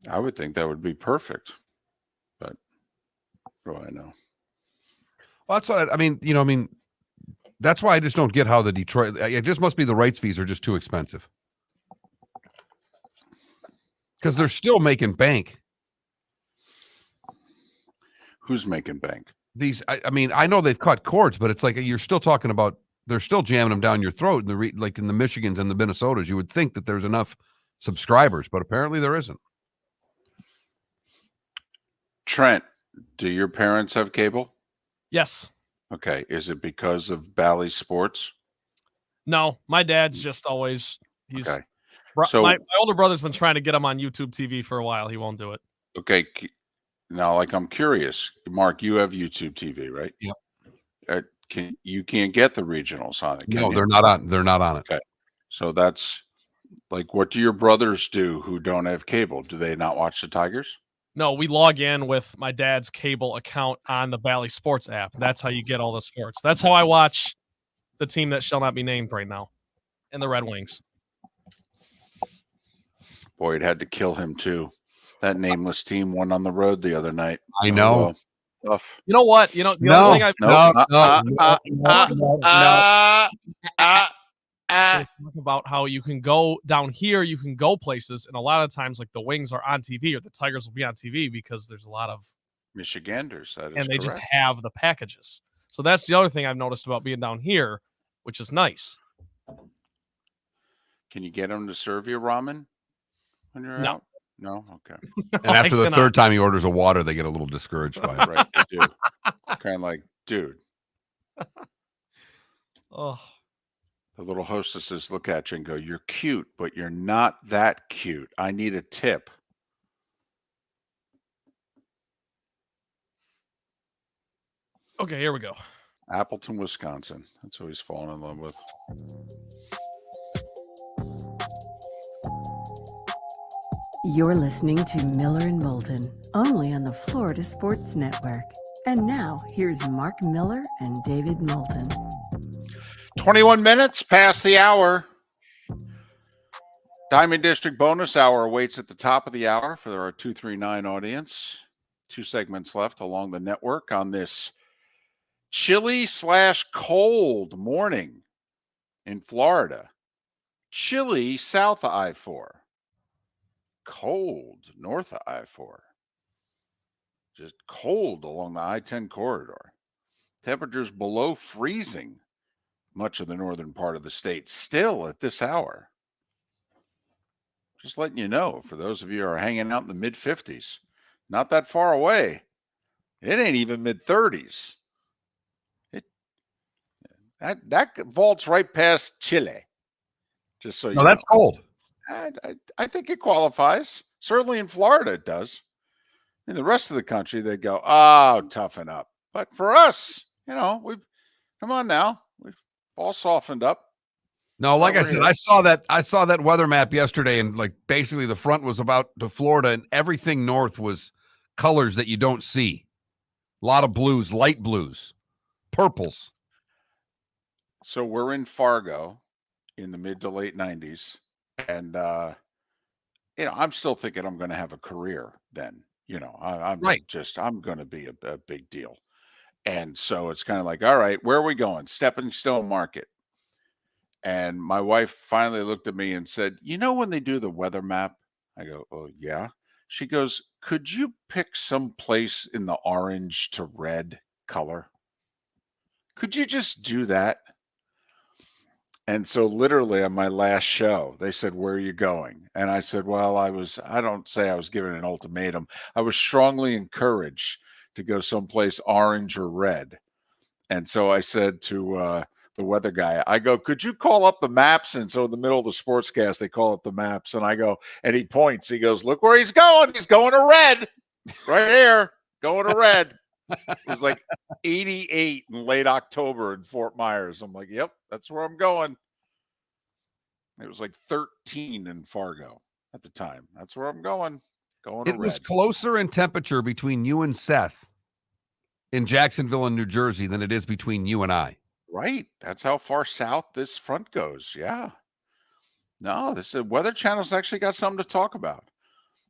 I would think that would be perfect, but what do I know? Well, that's what I mean. You know, I mean, that's why I just don't get how the Detroit. It just must be the rights fees are just too expensive because they're still making bank. Who's making bank? These, I mean, I know they've cut cords, but it's like you're still talking about they're still jamming them down your throat. In like in the Michigans and the Minnesotas, you would think that there's enough subscribers, but apparently there isn't. Trent, do your parents have cable? Yes. Okay. Is it because of Bally Sports? No, my dad's just always Okay. So my older brother's been trying to get him on YouTube TV for a while. He won't do it. Okay. Now, like, I'm curious. Mark, you have YouTube TV, right? Yep. You can't get the regionals on it. No, they're not on. They're not on it. Okay. So that's like, what do your brothers do who don't have cable? Do they not watch the Tigers? No, we log in with my dad's cable account on the Bally Sports app. That's how you get all the sports. That's how I watch the team that shall not be named right now, and the Red Wings. Boy, it had to kill him too. That nameless team won on the road the other night. I know. Tough. You know what? You know the other thing I've talk about how you can go down here, you can go places, and a lot of times, like the Wings are on TV or the Tigers will be on TV because there's a lot of Michiganders. That is and they just correct. have the packages. So that's the other thing I've noticed about being down here, which is nice. Can you get them to serve you ramen when you're No. out? No? Okay. And after the third time he orders a water, they get a little discouraged by it. Right, they do. Kind of like, dude. Oh. The little hostesses look at you and go, "You're cute, but you're not that cute. I need a tip." Okay, here we go. Appleton, Wisconsin. That's who he's fallen in love with. You're listening to Miller and Moulton, only on the Florida Sports Network. And now, here's Mark Miller and David Moulton. 21 minutes past the hour. Diamond District bonus hour awaits at the top of the hour for our 239 audience. 2 segments left along the network on this chilly/cold morning in Florida. Chilly south of I-4. Cold north of I-4. Just cold along the I-10 corridor. Temperatures below freezing much of the northern part of the state still at this hour. Just letting you know, for those of you who are hanging out in the mid-50s, not that far away. It ain't even mid-30s. That vaults right past Chile. Just so you know. No, that's cold. I think it qualifies. Certainly in Florida it does. In the rest of the country, they go, "Oh, toughen up." But for us, you know, come on now. We've all softened up. No, like I said, I saw that weather map yesterday, and like basically the front was about to Florida, and everything north was colors that you don't see. A lot of blues, light blues, purples. So we're in Fargo in the mid to late 90s. And, I'm still thinking I'm going to have a career then. I'm right. I'm going to be a big deal. And so it's kind of like, all right, where are we going? Stepping Stone Market. And my wife finally looked at me and said, "You know, when they do the weather map?" I go, "Oh, yeah." She goes, "Could you pick some place in the orange to red color? Could you just do that?" And so literally on my last show, they said, "Where are you going?" And I said, "Well, I don't say I was given an ultimatum. I was strongly encouraged to go someplace orange or red." And so I said to the weather guy, I go, "Could you call up the maps?" And so in the middle of the sportscast, they call up the maps. And I go, and he points, he goes, "Look where he's going. He's going to red. Right here. Going to red." It was like 88 in late October in Fort Myers. I'm like, "Yep, that's where I'm going." It was like 13 in Fargo at the time. That's where I'm going. Going to It was red. closer in temperature between you and Seth in Jacksonville and New Jersey than it is between you and I. Right. That's how far south this front goes. Yeah. No, this Weather Channel's actually got something to talk about.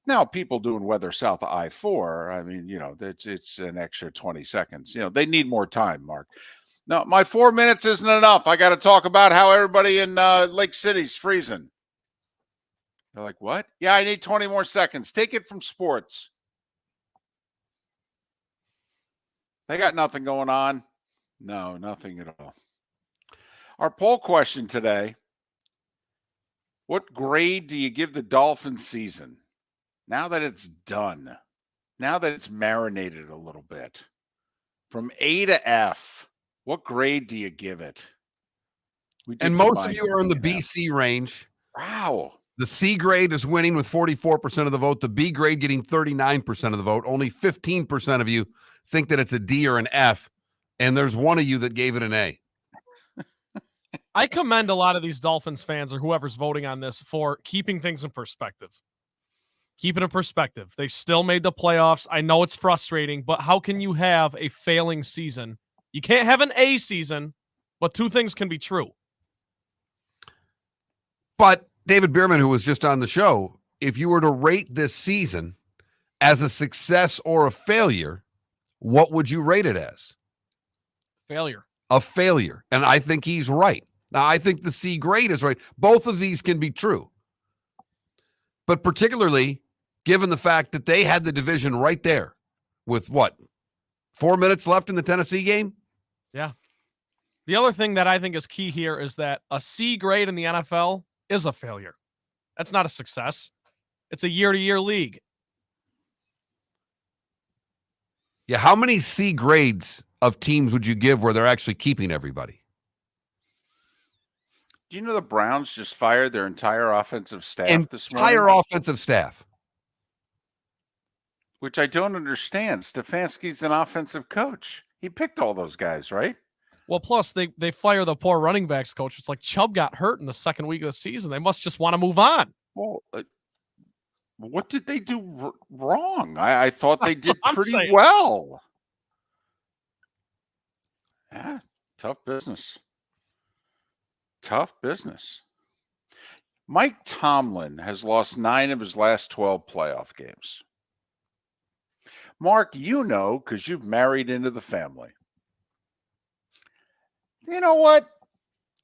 Now, people doing weather south of I-4, I mean, it's an extra 20 seconds. They need more time, Mark. No, my 4 minutes isn't enough. I got to talk about how everybody in Lake City's freezing. They're like, "What?" "Yeah, I need 20 more seconds. Take it from sports." They got nothing going on. No, nothing at all. Our poll question today: what grade do you give the Dolphins season now that it's done? Now that it's marinated a little bit? From A to F, what grade do you give it? And most of you are in the BC range. Wow. The C grade is winning with 44% of the vote. The B grade getting 39% of the vote. Only 15% of you think that it's a D or an F. And there's one of you that gave it an A. I commend a lot of these Dolphins fans or whoever's voting on this for keeping things in perspective. Keep it in perspective. They still made the playoffs. I know it's frustrating, but how can you have a failing season? You can't have an A season, but two things can be true. But David Bearman, who was just on the show, if you were to rate this season as a success or a failure, what would you rate it as? Failure. A failure. And I think he's right. Now, I think the C grade is right. Both of these can be true. But particularly given the fact that they had the division right there with 4 minutes left in the Tennessee game? Yeah. The other thing that I think is key here is that a C grade in the NFL is a failure. That's not a success. It's a year-to-year league. Yeah, how many C grades of teams would you give where they're actually keeping everybody? Do you know the Browns just fired their entire offensive staff this morning? Entire offensive staff. Which I don't understand. Stefanski's an offensive coach. He picked all those guys, right? Well, plus they fire the poor running backs coach. It's like Chubb got hurt in the second week of the season. They must just want to move on. Well, what did they do wrong? I thought they did pretty saying. well. Yeah, tough business. Tough business. Mike Tomlin has lost 9 of his last 12 playoff games. Mark, because you've married into the family. You know what?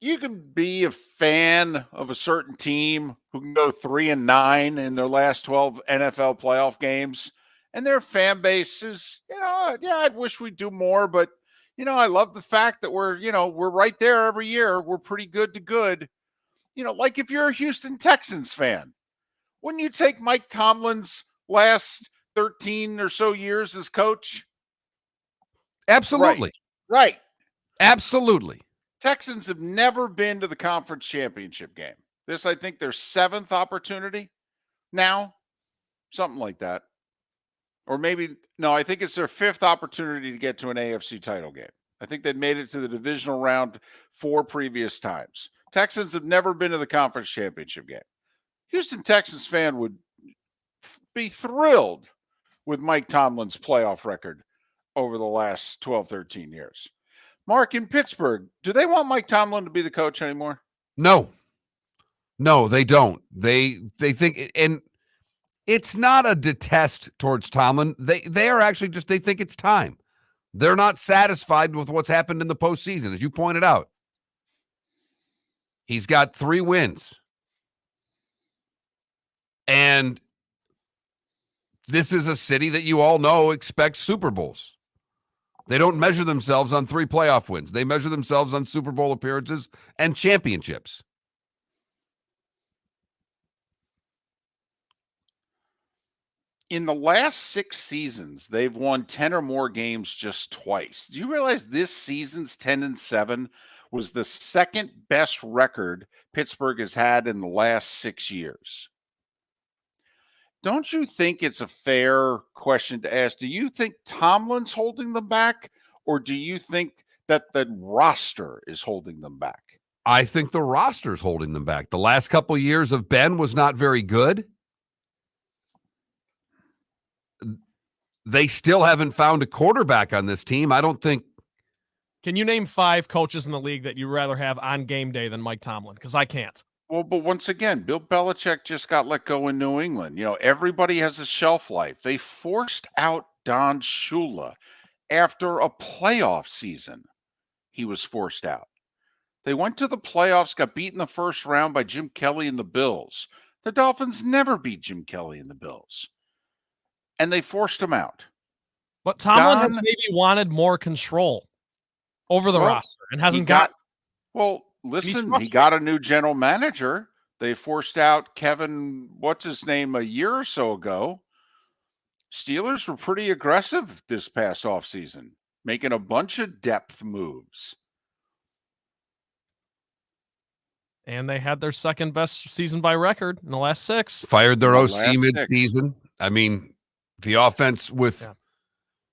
You can be a fan of a certain team who can go 3-9 in their last 12 NFL playoff games, and their fan base is, I wish we'd do more, but I love the fact that we're right there every year. We're pretty good to good. Like if you're a Houston Texans fan, wouldn't you take Mike Tomlin's last 13 or so years as coach? Absolutely. Right. Absolutely. Texans have never been to the conference championship game. This, I think, their 7th opportunity now, something like that. Or maybe, no, I think it's their 5th opportunity to get to an AFC title game. I think they made it to the divisional round 4 previous times. Texans have never been to the conference championship game. Houston Texans fan would be thrilled with Mike Tomlin's playoff record over the last 12, 13 years. Mark, in Pittsburgh, do they want Mike Tomlin to be the coach anymore? No, they don't. They think, and it's not a detest towards Tomlin. They are actually they think it's time. They're not satisfied with what's happened in the postseason, as you pointed out. He's got 3 wins. And this is a city that you all know expects Super Bowls. They don't measure themselves on 3 playoff wins. They measure themselves on Super Bowl appearances and championships. In the last 6 seasons, they've won 10 or more games just twice. Do you realize this season's 10-7 was the second best record Pittsburgh has had in the last 6 years? Don't you think it's a fair question to ask? Do you think Tomlin's holding them back, or do you think that the roster is holding them back? I think the roster's holding them back. The last couple of years of Ben was not very good. They still haven't found a quarterback on this team. I don't think. Can you name 5 coaches in the league that you'd rather have on game day than Mike Tomlin? Because I can't. Well, but once again, Bill Belichick just got let go in New England. You know, everybody has a shelf life. They forced out Don Shula after a playoff season. He was forced out. They went to the playoffs, got beat in the first round by Jim Kelly and the Bills. The Dolphins never beat Jim Kelly and the Bills. And they forced him out. But Tomlin has maybe wanted more control over the roster and hasn't got. Well, listen, he got a new general manager. They forced out Kevin, what's his name, a year or so ago. Steelers were pretty aggressive this past offseason, making a bunch of depth moves. And they had their second best season by record in the last 6. Fired their OC mid-season. I mean, the offense with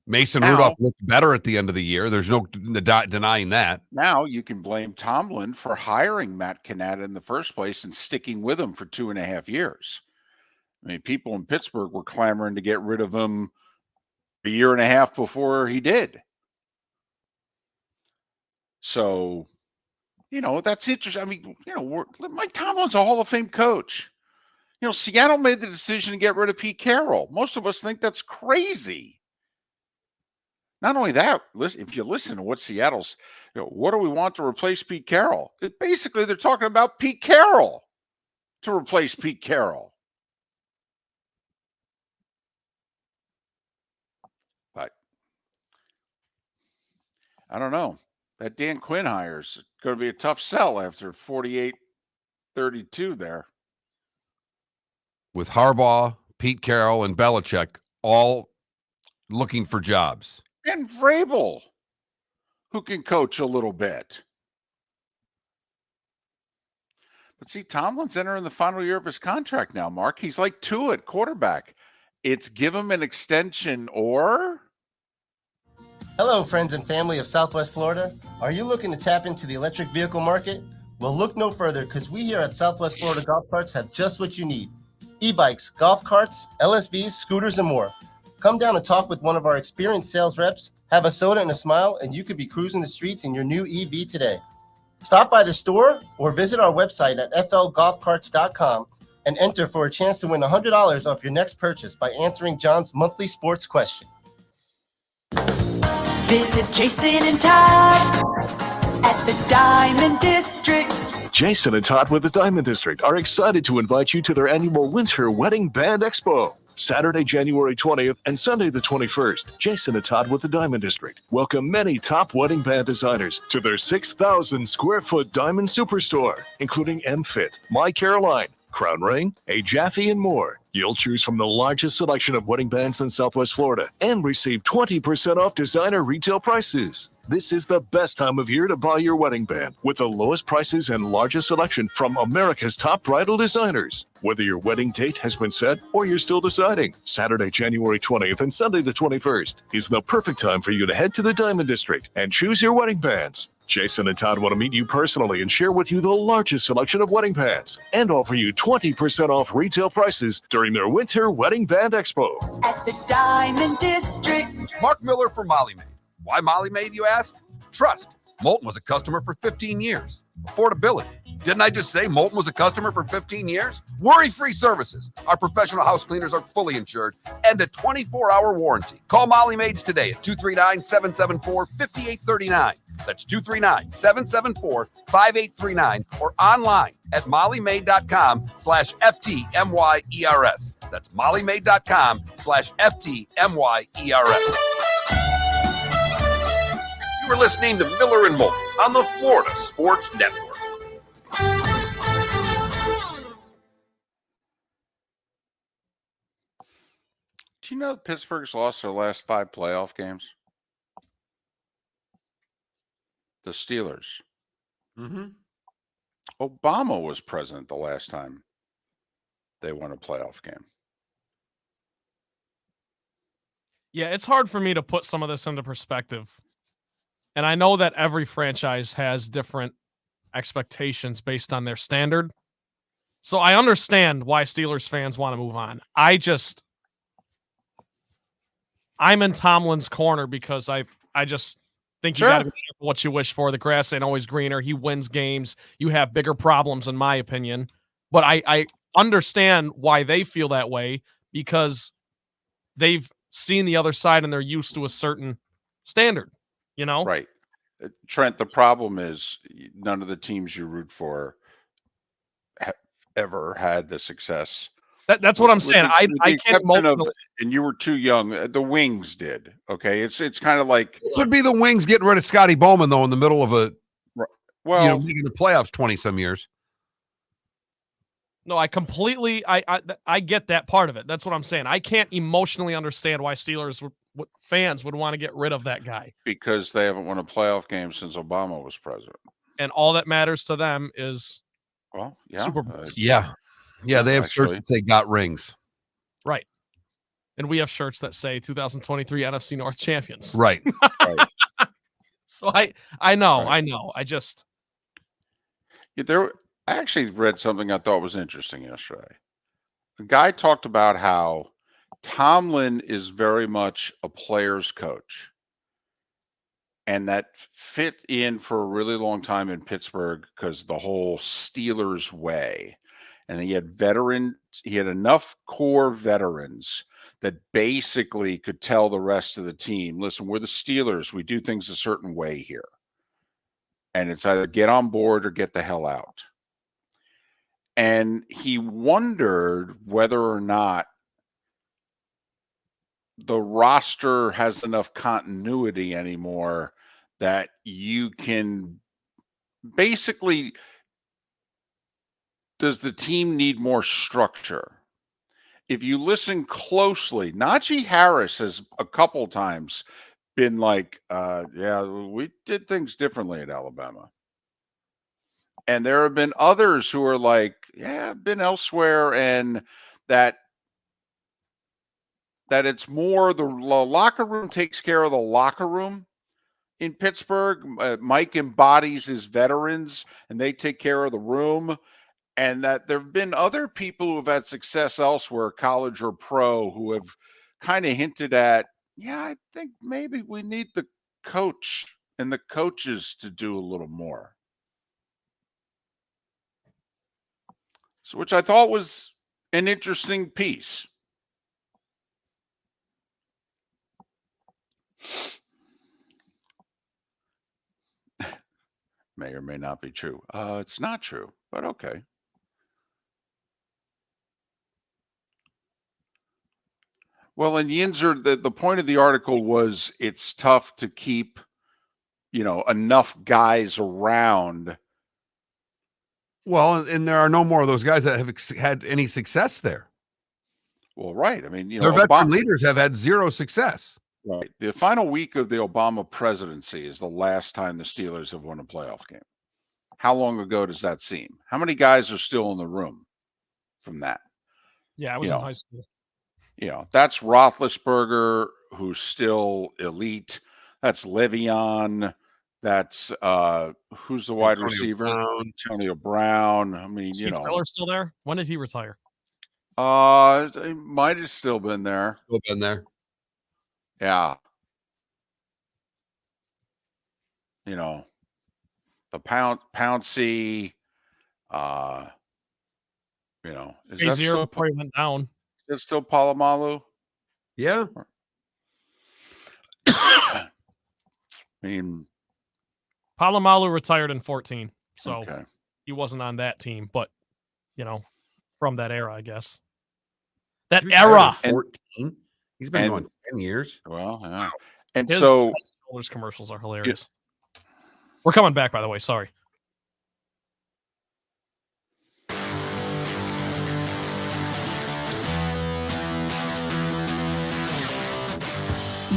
Mason Rudolph looked better at the end of the year. There's no denying that. Now you can blame Tomlin for hiring Matt Canada in the first place and sticking with him for 2.5 years. I mean, people in Pittsburgh were clamoring to get rid of him a year and a half before he did. So, you know, that's interesting. I mean, you know, Mike Tomlin's a Hall of Fame coach. You know, Seattle made the decision to get rid of Pete Carroll. Most of us think that's crazy. Not only that, if you listen to what Seattle's, you know, what do we want to replace Pete Carroll? Basically, they're talking about Pete Carroll to replace Pete Carroll. But I don't know. That Dan Quinn hire's going to be a tough sell after 48-32 there. With Harbaugh, Pete Carroll, and Belichick all looking for jobs. And Vrabel, who can coach a little bit. But see, Tomlin's entering the final year of his contract now, Mark. He's like 2 at quarterback. It's give him an extension or... Hello, friends and family of Southwest Florida. Are you looking to tap into the electric vehicle market? Well, look no further, because we here at Southwest Florida Golf Carts have just what you need. E-bikes, golf carts, LSVs, scooters, and more. Come down and talk with one of our experienced sales reps, have a soda and a smile, and you could be cruising the streets in your new EV today. Stop by the store or visit our website at flgolfcarts.com and enter for a chance to win $100 off your next purchase by answering John's monthly sports question. Visit Jason and Todd at the Diamond District. Jason and Todd with the Diamond District are excited to invite you to their annual Winter Wedding Band Expo. Saturday, January 20th and Sunday the 21st, Jason and Todd with the Diamond District welcome many top wedding band designers to their 6,000 square foot Diamond Superstore, including M-Fit, My Caroline, Crown Ring, A Jaffe, and more. You'll choose from the largest selection of wedding bands in Southwest Florida and receive 20% off designer retail prices. This is the best time of year to buy your wedding band with the lowest prices and largest selection from America's top bridal designers. Whether your wedding date has been set or you're still deciding, Saturday, January 20th and Sunday the 21st is the perfect time for you to head to the Diamond District and choose your wedding bands. Jason and Todd want to meet you personally and share with you the largest selection of wedding bands and offer you 20% off retail prices during their Winter Wedding Band Expo. At the Diamond District. Mark Miller for Molly Maid. Why Molly Maid, you ask? Trust. Moulton was a customer for 15 years. Affordability. Didn't I just say Moulton was a customer for 15 years? Worry-free services. Our professional house cleaners are fully insured and a 24-hour warranty. Call Molly Maids today at 239-774-5839. That's 239-774-5839 or online at mollymaid.com/FTMYERS. That's mollymaid.com/FTMYERS. You are listening to Miller and Moulton on the Florida Sports Network. Do you know that Pittsburgh's lost their last 5 playoff games? The Steelers. Mm-hmm. Obama was president the last time they won a playoff game. Yeah, it's hard for me to put some of this into perspective. And I know that every franchise has different expectations based on their standard. So I understand why Steelers fans want to move on. I'm in Tomlin's corner because I just think you got to be careful what you wish for. The grass ain't always greener. He wins games. You have bigger problems, in my opinion. But I understand why they feel that way because they've seen the other side and they're used to a certain standard, you know? Right. Trent, the problem is none of the teams you root for have ever had the success. That's what I'm saying. I can't and you were too young. The Wings did. Okay. It's kind of like this would be the Wings getting rid of Scotty Bowman, though, in the middle of making the playoffs 20-some years. No, I completely I get that part of it. That's what I'm saying. I can't emotionally understand why Steelers fans would want to get rid of that guy because they haven't won a playoff game since Obama was president, and all that matters to them is Super Bowls. Yeah, they have shirts that say "Got rings." Right, and we have shirts that say 2023 NFC North champions. Right. So I know. Right. I just I actually read something I thought was interesting yesterday. A guy talked about how Tomlin is very much a player's coach, and that fit in for a really long time in Pittsburgh because the whole Steelers way. And he had enough core veterans that basically could tell the rest of the team, listen, we're the Steelers. We do things a certain way here. And it's either get on board or get the hell out. And he wondered whether or not the roster has enough continuity anymore that you can basically, does the team need more structure? If you listen closely, Najee Harris has a couple times been like, yeah, we did things differently at Alabama. And there have been others who are like, yeah, I've been elsewhere, and that it's more the locker room takes care of the locker room in Pittsburgh. Mike embodies his veterans, and they take care of the room. And that there have been other people who have had success elsewhere, college or pro, who have kind of hinted at, yeah, I think maybe we need the coach and the coaches to do a little more. So, which I thought was an interesting piece. May or may not be true. It's not true, but okay. Well, and Yinzer, the point of the article was it's tough to keep, enough guys around. Well, and there are no more of those guys that have had any success there. Well, right. I mean, their veteran leaders have had zero success. Right. The final week of the Obama presidency is the last time the Steelers have won a playoff game. How long ago does that seem? How many guys are still in the room from that? Yeah, I was in high school. That's Roethlisberger, who's still elite. That's Le'Veon. That's who's the wide receiver? Antonio Brown. I mean, Is Taylor still there? When did he retire? He might have still been there. Still been there. Yeah. The Pouncey. Is that still before he went down? It's still Palomalu? Yeah. I mean, Palomalu retired in 2014, so he wasn't on that team, but from that era, I guess. That He retired era. at 14. He's been going 10 years. Well, yeah. And His so shoulders commercials are hilarious. We're coming back, by the way. Sorry.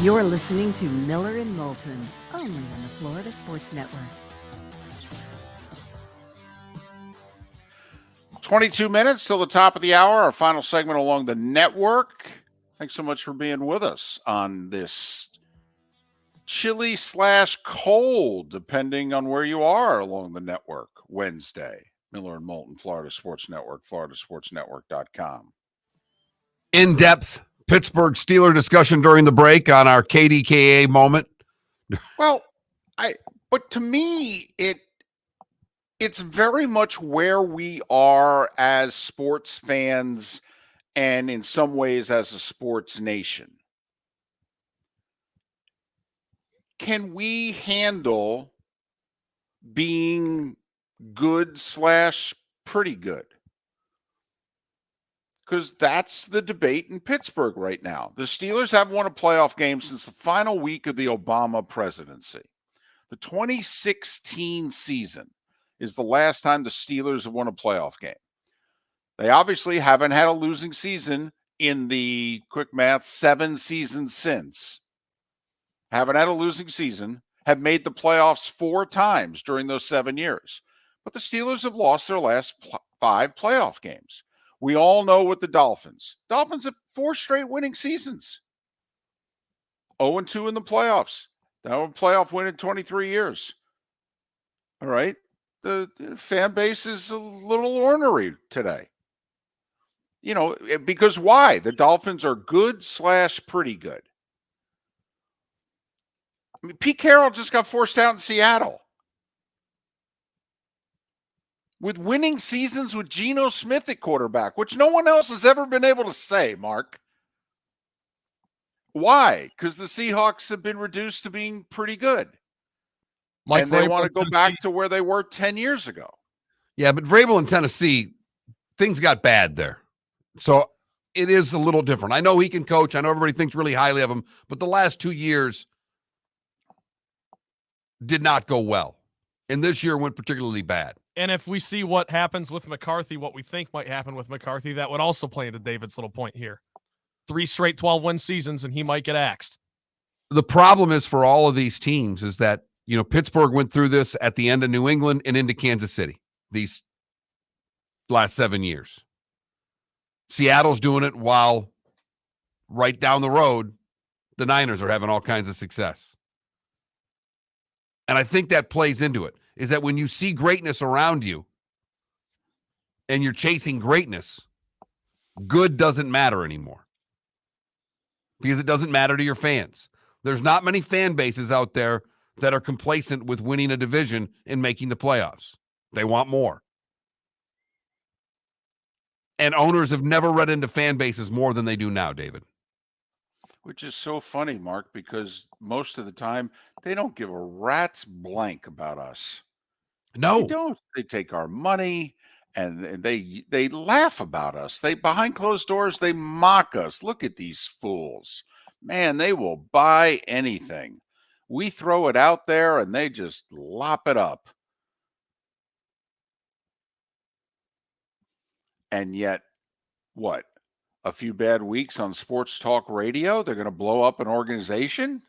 You're listening to Miller and Moulton, only on the Florida Sports Network. 22 minutes till the top of the hour, our final segment along the network. Thanks so much for being with us on this chilly/cold, depending on where you are along the network, Wednesday. Miller and Moulton, Florida Sports Network, floridasportsnetwork.com. In-depth Pittsburgh Steeler discussion during the break on our KDKA moment. Well, but to me, it's very much where we are as sports fans and in some ways as a sports nation. Can we handle being good/pretty good? Because that's the debate in Pittsburgh right now. The Steelers haven't won a playoff game since the final week of the Obama presidency. The 2016 season is the last time the Steelers have won a playoff game. They obviously haven't had a losing season in the quick math 7 seasons since. Haven't had a losing season, have made the playoffs 4 times during those 7 years. But the Steelers have lost their last 5 playoff games. We all know what the Dolphins have 4 straight winning seasons. 0-2 in the playoffs. That was a playoff win in 23 years. All right. The fan base is a little ornery today. You know, because why? The Dolphins are good/pretty good. I mean, Pete Carroll just got forced out in Seattle. With winning seasons with Geno Smith at quarterback, which no one else has ever been able to say, Mark. Why? Because the Seahawks have been reduced to being pretty good. Mike and they Vrabel want to in go Tennessee. back to where they were 10 years ago. Yeah, but Vrabel in Tennessee, things got bad there. So it is a little different. I know he can coach. I know everybody thinks really highly of him, but the last 2 years did not go well. And this year went particularly bad. And if we see what happens with McCarthy, what we think might happen with McCarthy, that would also play into David's little point here. 3 straight 12-win seasons, and he might get axed. The problem is for all of these teams is that, you know, Pittsburgh went through this at the end of New England and into Kansas City these last 7 years. Seattle's doing it while right down the road, the Niners are having all kinds of success. And I think that plays into it, is that when you see greatness around you and you're chasing greatness, good doesn't matter anymore because it doesn't matter to your fans. There's not many fan bases out there that are complacent with winning a division and making the playoffs. They want more. And owners have never read into fan bases more than they do now, David. Which is so funny, Mark, because most of the time they don't give a rat's blank about us. No. They don't. They take our money and they laugh about us. They behind closed doors, they mock us. Look at these fools. Man, they will buy anything. We throw it out there and they just lop it up. And yet, what? A few bad weeks on sports talk radio, they're going to blow up an organization?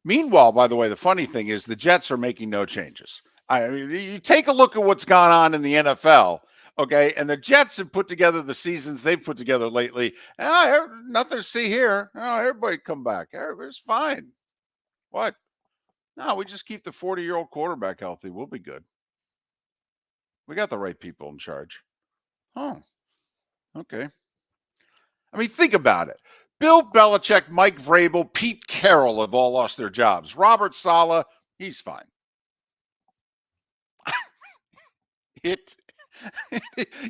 Meanwhile, by the way, the funny thing is the Jets are making no changes. I mean, you take a look at what's gone on in the NFL, okay, and the Jets have put together the seasons they've put together lately. Nothing to see here. Oh, everybody come back. Everybody's fine. What? No, we just keep the 40-year-old quarterback healthy. We'll be good. We got the right people in charge. Oh, okay. I mean, think about it. Bill Belichick, Mike Vrabel, Pete Carroll have all lost their jobs. Robert Saleh, he's fine.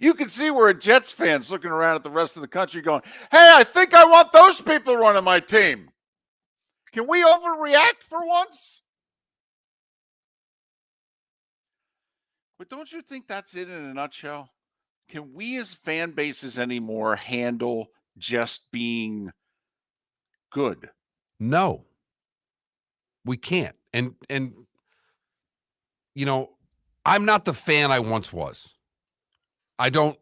You can see we're Jets fans looking around at the rest of the country going, hey, I think I want those people running my team. Can we overreact for once? But don't you think that's it in a nutshell? can we as fan bases anymore handle just being good? No, we can't. And you know, I'm not the fan I once was. I don't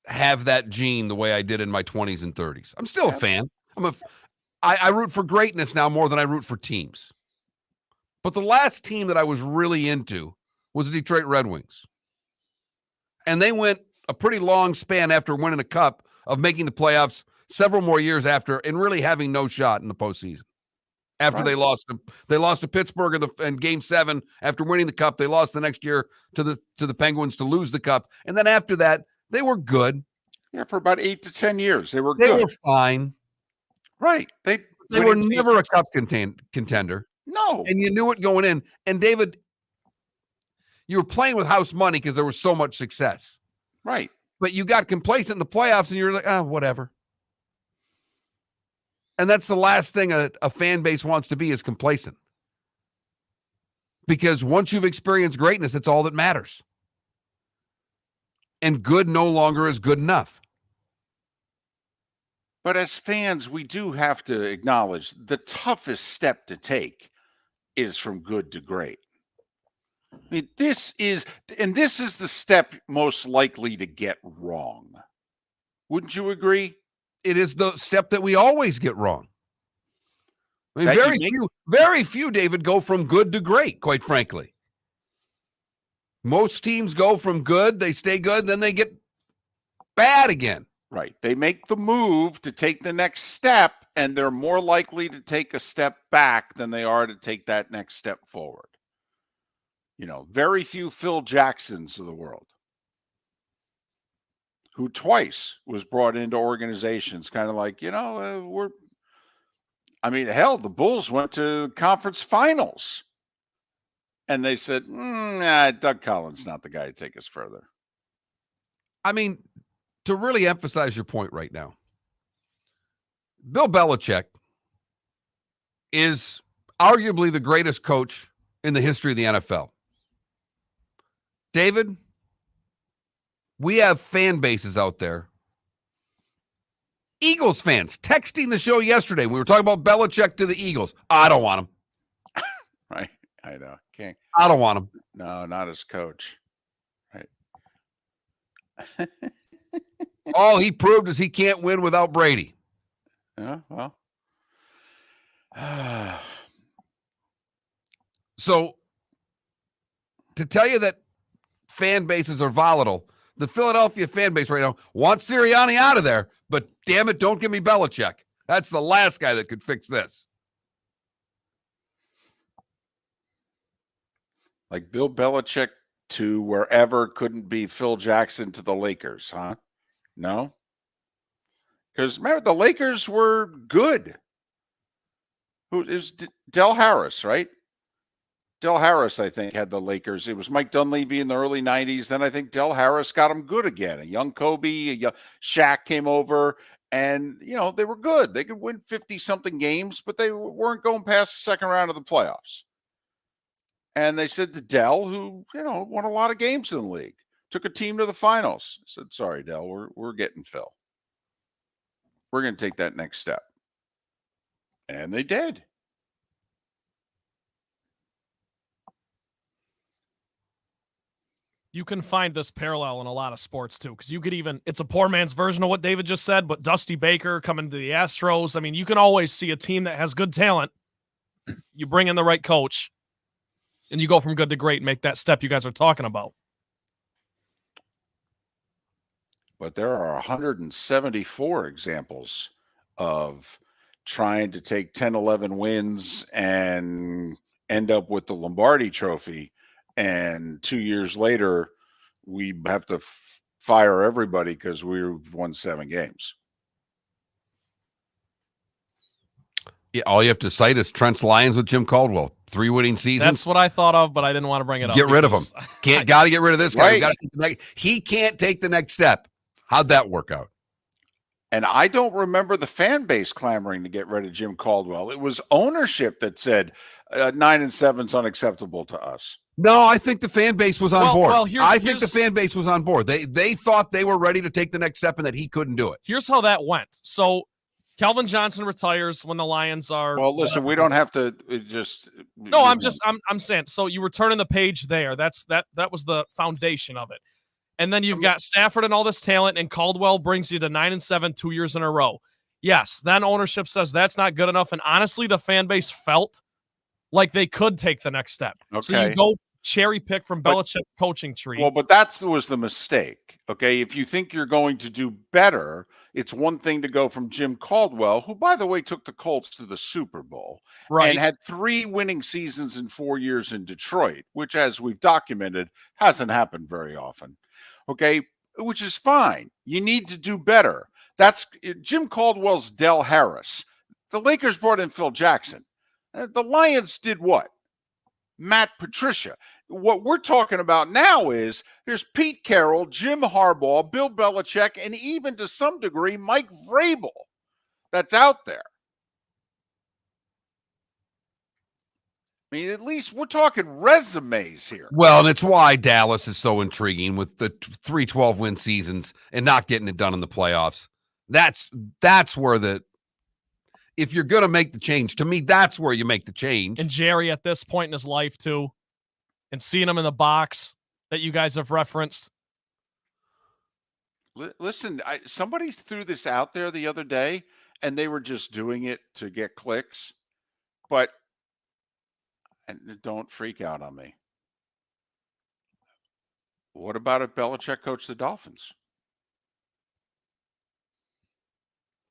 have that gene the way I did in my 20s and 30s. I'm still a fan. I root for greatness now more than I root for teams. But the last team that I was really into was the Detroit Red Wings. And they went a pretty long span after winning a cup of making the playoffs several more years after and really having no shot in the postseason. After they lost to Pittsburgh in Game 7. After winning the cup, they lost the next year to the Penguins to lose the cup. And then after that, they were good. Yeah, for about 8 to 10 years, they were They good. were fine. Right. They were never a cup contender. No. And you knew it going in. And David, you were playing with house money because there was so much success. Right. But you got complacent in the playoffs and you're like, whatever. And that's the last thing a fan base wants to be, is complacent. Because once you've experienced greatness, it's all that matters. And good no longer is good enough. But as fans, we do have to acknowledge the toughest step to take is from good to great. I mean, this is the step most likely to get wrong. Wouldn't you agree? It is the step that we always get wrong. I mean, very few, David, go from good to great, quite frankly. Most teams go from good, they stay good, then they get bad again. Right. They make the move to take the next step, and they're more likely to take a step back than they are to take that next step forward. You know, very few Phil Jacksons of the world, who twice was brought into organizations, kind of like, hell, the Bulls went to conference finals. And they said, Doug Collins not the guy to take us further. I mean, to really emphasize your point right now, Bill Belichick is arguably the greatest coach in the history of the NFL. David, we have fan bases out there. Eagles fans texting the show yesterday. We were talking about Belichick to the Eagles. I don't want him. Right. I know. Can't. I don't want him. No, not as coach. Right. All he proved is he can't win without Brady. Yeah, well. So, to tell you that fan bases are volatile, the Philadelphia fan base right now wants Sirianni out of there, but damn it, don't give me Belichick. That's the last guy that could fix this. Like Bill Belichick to wherever couldn't be Phil Jackson to the Lakers, huh? No? Because remember, the Lakers were good. Who is Del Harris, right? Del Harris, I think, had the Lakers. It was Mike Dunleavy in the early 90s. Then I think Del Harris got them good again. A young Kobe, Shaq came over, and, they were good. They could win 50-something games, but they weren't going past the second round of the playoffs. And they said to Del, who, won a lot of games in the league, took a team to the finals. I said, sorry, Del, we're getting Phil. We're going to take that next step. And they did. You can find this parallel in a lot of sports too, because you could it's a poor man's version of what David just said, but Dusty Baker coming to the Astros. I mean, you can always see a team that has good talent. You bring in the right coach, and you go from good to great and make that step you guys are talking about. But there are 174 examples of trying to take 10, 11 wins and end up with the Lombardi Trophy. And 2 years later, we have to fire everybody because we won 7 games. Yeah, all you have to cite is Trent's Lions with Jim Caldwell. 3 winning seasons. That's what I thought of, but I didn't want to bring it up. Get rid of him. Got to get rid of this guy. Right. He can't take the next step. How'd that work out? And I don't remember the fan base clamoring to get rid of Jim Caldwell. It was ownership that said 9-7 is unacceptable to us. No, I think the fan base was on board. Well, I think the fan base was on board. They thought they were ready to take the next step and that he couldn't do it. Here's how that went. So Calvin Johnson retires when the Lions are. Well, listen, we don't have to just. No, I'm saying. So you were turning the page there. That was the foundation of it. And then you've got Stafford and all this talent, and Caldwell brings you to 9-7 2 years in a row. Yes, then ownership says that's not good enough. And honestly, the fan base felt like they could take the next step. Okay. So you go cherry pick from Belichick's coaching tree. Well, but that was the mistake. Okay. If you think you're going to do better, it's one thing to go from Jim Caldwell, who, by the way, took the Colts to the Super Bowl and had 3 winning seasons in 4 years in Detroit, which, as we've documented, hasn't happened very often. Okay. Which is fine. You need to do better. That's Jim Caldwell's Del Harris. The Lakers brought in Phil Jackson. The Lions did what? Matt Patricia. What we're talking about now is there's Pete Carroll, Jim Harbaugh, Bill Belichick, and even to some degree Mike Vrabel that's out there. I mean, at least we're talking resumes here. Well, and it's why Dallas is so intriguing with the 3 12-win seasons and not getting it done in the playoffs. That's where if you're going to make the change, to me, that's where you make the change. And Jerry, at this point in his life, too, and seeing him in the box that you guys have referenced. Listen, somebody threw this out there the other day, and they were just doing it to get clicks. But don't freak out on me. What about if Belichick coached the Dolphins?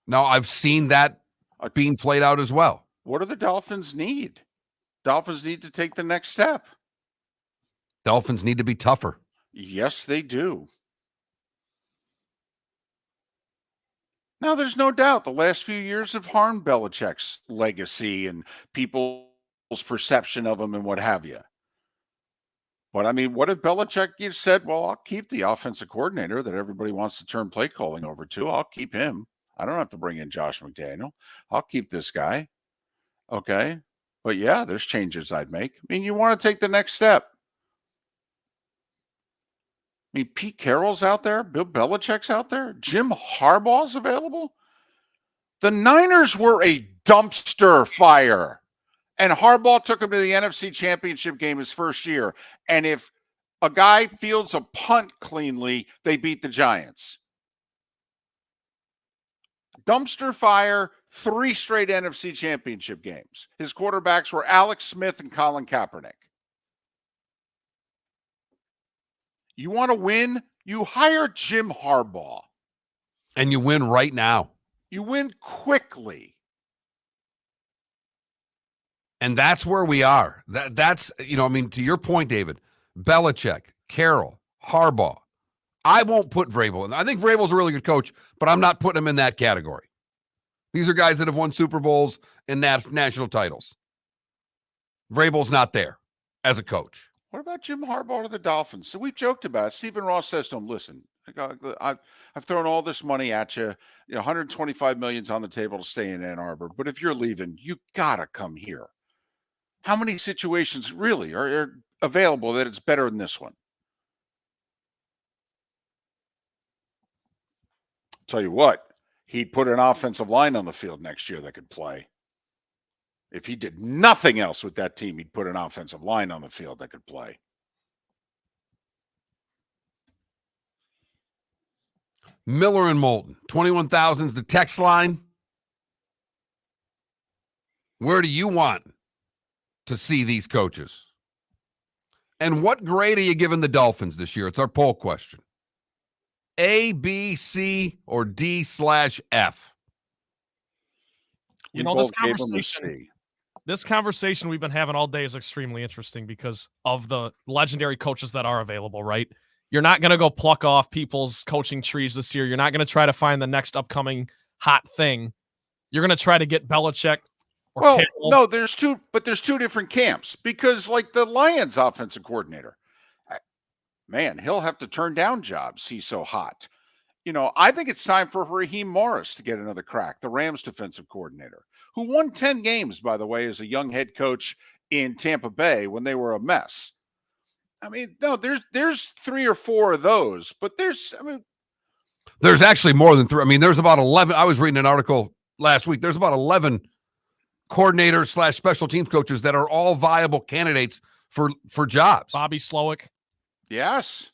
No, I've seen that being played out as well. What do the Dolphins need? Dolphins need to take the next step. Dolphins need to be tougher. Yes, they do. Now, there's no doubt the last few years have harmed Belichick's legacy and people's perception of him and what have you. But, I mean, what if Belichick said, well, I'll keep the offensive coordinator that everybody wants to turn play calling over to. I'll keep him. I don't have to bring in Josh McDaniel. I'll keep this guy. Okay. But, yeah, there's changes I'd make. I mean, you want to take the next step. I mean, Pete Carroll's out there. Bill Belichick's out there. Jim Harbaugh's available. The Niners were a dumpster fire. And Harbaugh took him to the NFC Championship game his first year. And if a guy fields a punt cleanly, they beat the Giants. Dumpster fire, 3 straight NFC Championship games. His quarterbacks were Alex Smith and Colin Kaepernick. You want to win? You hire Jim Harbaugh. And you win right now. You win quickly. And that's where we are. That's, I mean, to your point, David, Belichick, Carroll, Harbaugh. I won't put Vrabel in. I think Vrabel's a really good coach, but I'm not putting him in that category. These are guys that have won Super Bowls and national titles. Vrabel's not there as a coach. What about Jim Harbaugh to the Dolphins? So we've joked about it. Stephen Ross says to him, listen, I've thrown all this money at you. 125 million's on the table to stay in Ann Arbor. But if you're leaving, you got to come here. How many situations really are available that it's better than this one? Tell you what, he'd put an offensive line on the field next year that could play. If he did nothing else with that team, he'd put an offensive line on the field that could play. Miller and Moulton, 21,000's the text line. Where do you want to see these coaches? And what grade are you giving the Dolphins this year? It's our poll question. A, B, C, or D/F? This conversation we've been having all day is extremely interesting because of the legendary coaches that are available, right? You're not going to go pluck off people's coaching trees this year. You're not going to try to find the next upcoming hot thing. You're going to try to get Belichick. No, there's two different camps because like the Lions offensive coordinator, man, he'll have to turn down jobs. He's so hot. I think it's time for Raheem Morris to get another crack, the Rams defensive coordinator, who won 10 games, by the way, as a young head coach in Tampa Bay when they were a mess. I mean, no, there's 3 or 4 of those, but there's There's actually more than 3. I mean, there's about 11. I was reading an article last week. There's about 11 coordinators / special teams coaches that are all viable candidates for jobs. Bobby Slowick. Yes.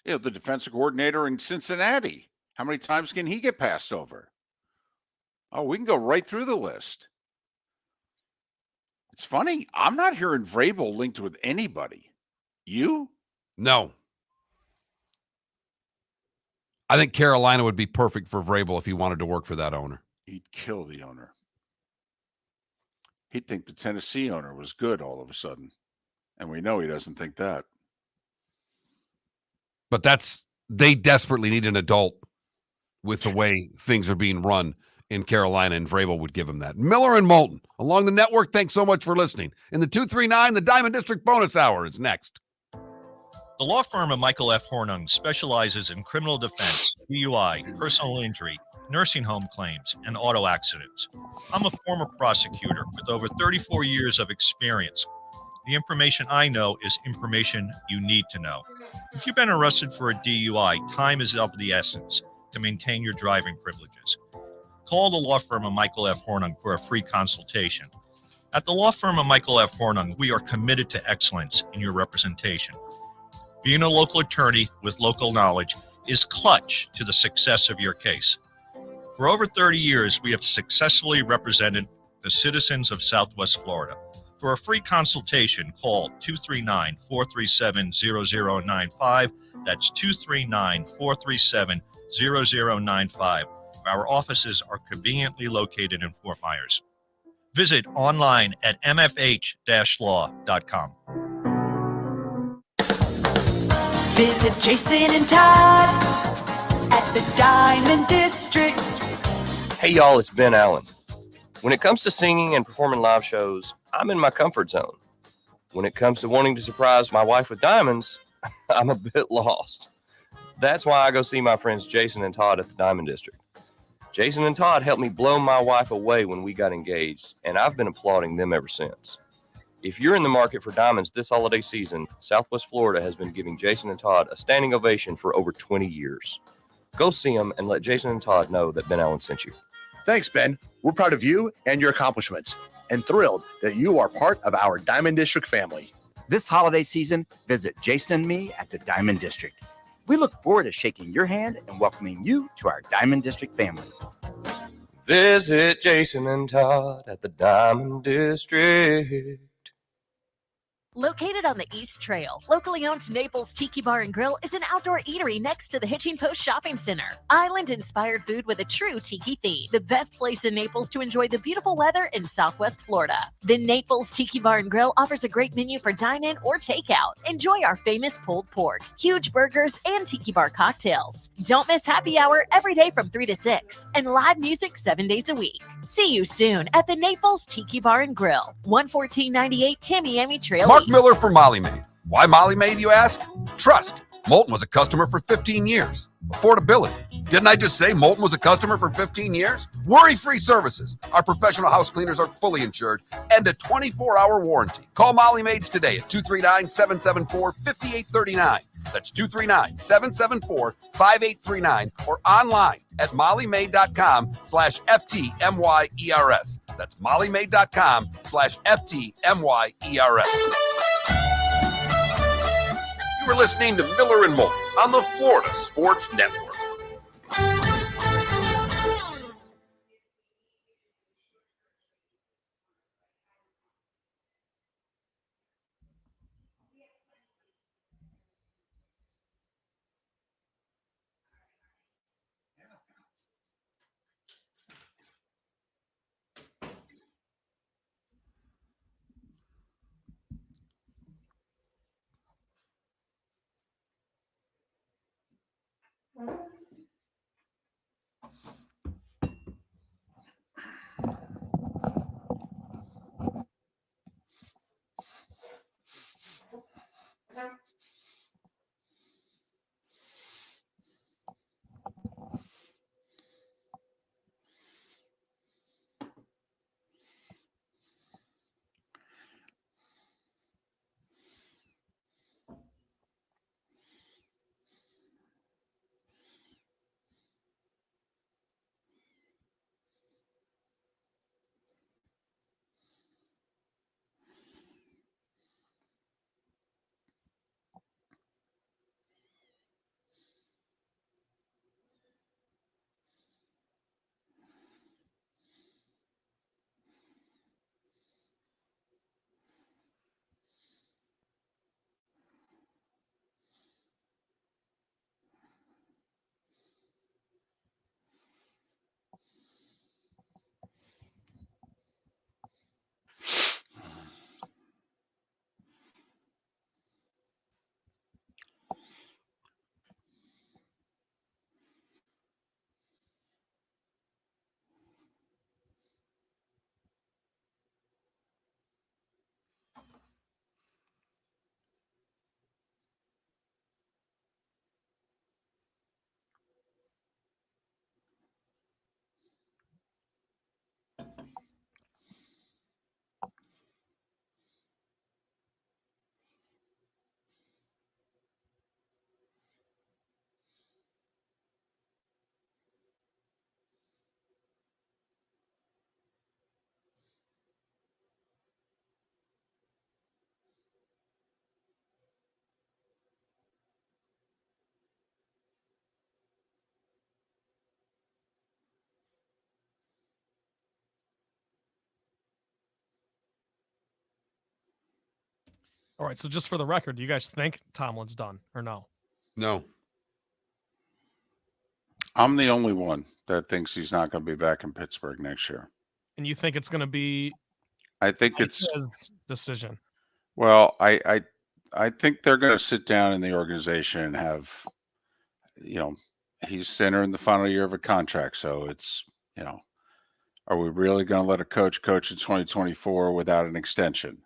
The defensive coordinator in Cincinnati. How many times can he get passed over? Oh, we can go right through the list. It's funny. I'm not hearing Vrabel linked with anybody. You? No. I think Carolina would be perfect for Vrabel if he wanted to work for that owner. He'd kill the owner. He'd think the Tennessee owner was good all of a sudden. And we know he doesn't think that. But they desperately need an adult with the way things are being run in Carolina, and Vrabel would give him that. Miller and Moulton, along the network, thanks so much for listening. In the 239, the Diamond District Bonus Hour is next. The law firm of Michael F. Hornung specializes in criminal defense, DUI, personal injury, nursing home claims, and auto accidents. I'm a former prosecutor with over 34 years of experience. The information I know is information you need to know. If you've been arrested for a DUI, time is of the essence to maintain your driving privileges. Call the law firm of Michael F. Hornung for a free consultation. At the law firm of Michael F. Hornung, we are committed to excellence in your representation. Being a local attorney with local knowledge is clutch to the success of your case. For over 30 years, we have successfully represented the citizens of Southwest Florida. For a free consultation, call 239-437-0095. That's 239-437-0095. Our offices are conveniently located in Fort Myers. Visit online at mfh-law.com. Visit Jason and Todd at the Diamond District. Hey y'all, it's Ben Allen. When it comes to singing and performing live shows, I'm in my comfort zone. When it comes to wanting to surprise my wife with diamonds, I'm a bit lost. That's why I go see my friends Jason and Todd at the Diamond District. Jason and Todd helped me blow my wife away when we got engaged, and I've been applauding them ever since. If you're in the market for diamonds this holiday season, Southwest Florida has been giving Jason and Todd a standing ovation for over 20 years. Go see them and let Jason and Todd know that Ben Allen sent you. Thanks, Ben. We're proud of you and your accomplishments and thrilled that you are part of our Diamond District family. This holiday season, visit Jason and me at the Diamond District. We look forward to shaking your hand and welcoming you to our Diamond District family. Visit Jason and Todd at the Diamond District. Located on the East Trail, locally owned Naples Tiki Bar and Grill is an outdoor eatery next to the Hitching Post Shopping Center. Island-inspired food with a true tiki theme. The best place in Naples to enjoy the beautiful weather in Southwest Florida. The Naples Tiki Bar and Grill offers a great menu for dine-in or takeout. Enjoy our famous pulled pork, huge burgers, and tiki bar cocktails. Don't miss happy hour every day from 3 to 6 and live music 7 days a week. See you soon at the Naples Tiki Bar and Grill, 11498 Tamiami Trail Mark East. Miller for Molly Maid. Why Molly Maid, you ask? Trust. Moulton was a customer for 15 years. Affordability. Didn't I just say Moulton was a customer for 15 years? Worry-free services. Our professional house cleaners are fully insured and a 24-hour warranty. Call Molly Maids today at 239-774-5839. That's 239-774-5839 or online at mollymaid.com/FTMYERS. That's mollymaid.com/FTMYERS. You were listening to Miller and Moulton on the Florida Sports Network. All right. So just for the record, do you guys think Tomlin's done or no? No. I'm the only one that thinks he's not going to be back in Pittsburgh next year. And you think it's going to be? I think it's his decision. well. I think they're going to sit down in the organization and have, he's entering the final year of a contract, so it's, are we really going to let a coach in 2024 without an extension?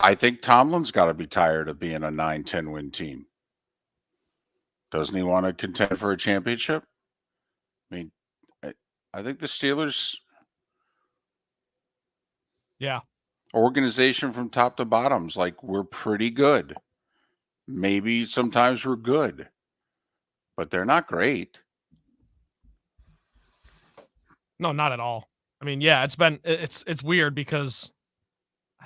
I think Tomlin's got to be tired of being a 9-10 win team. Doesn't he want to contend for a championship? I mean, I think the Steelers, organization from top to bottom's like, we're pretty good. Maybe sometimes we're good, but they're not great. No, not at all. I mean, yeah, it's weird because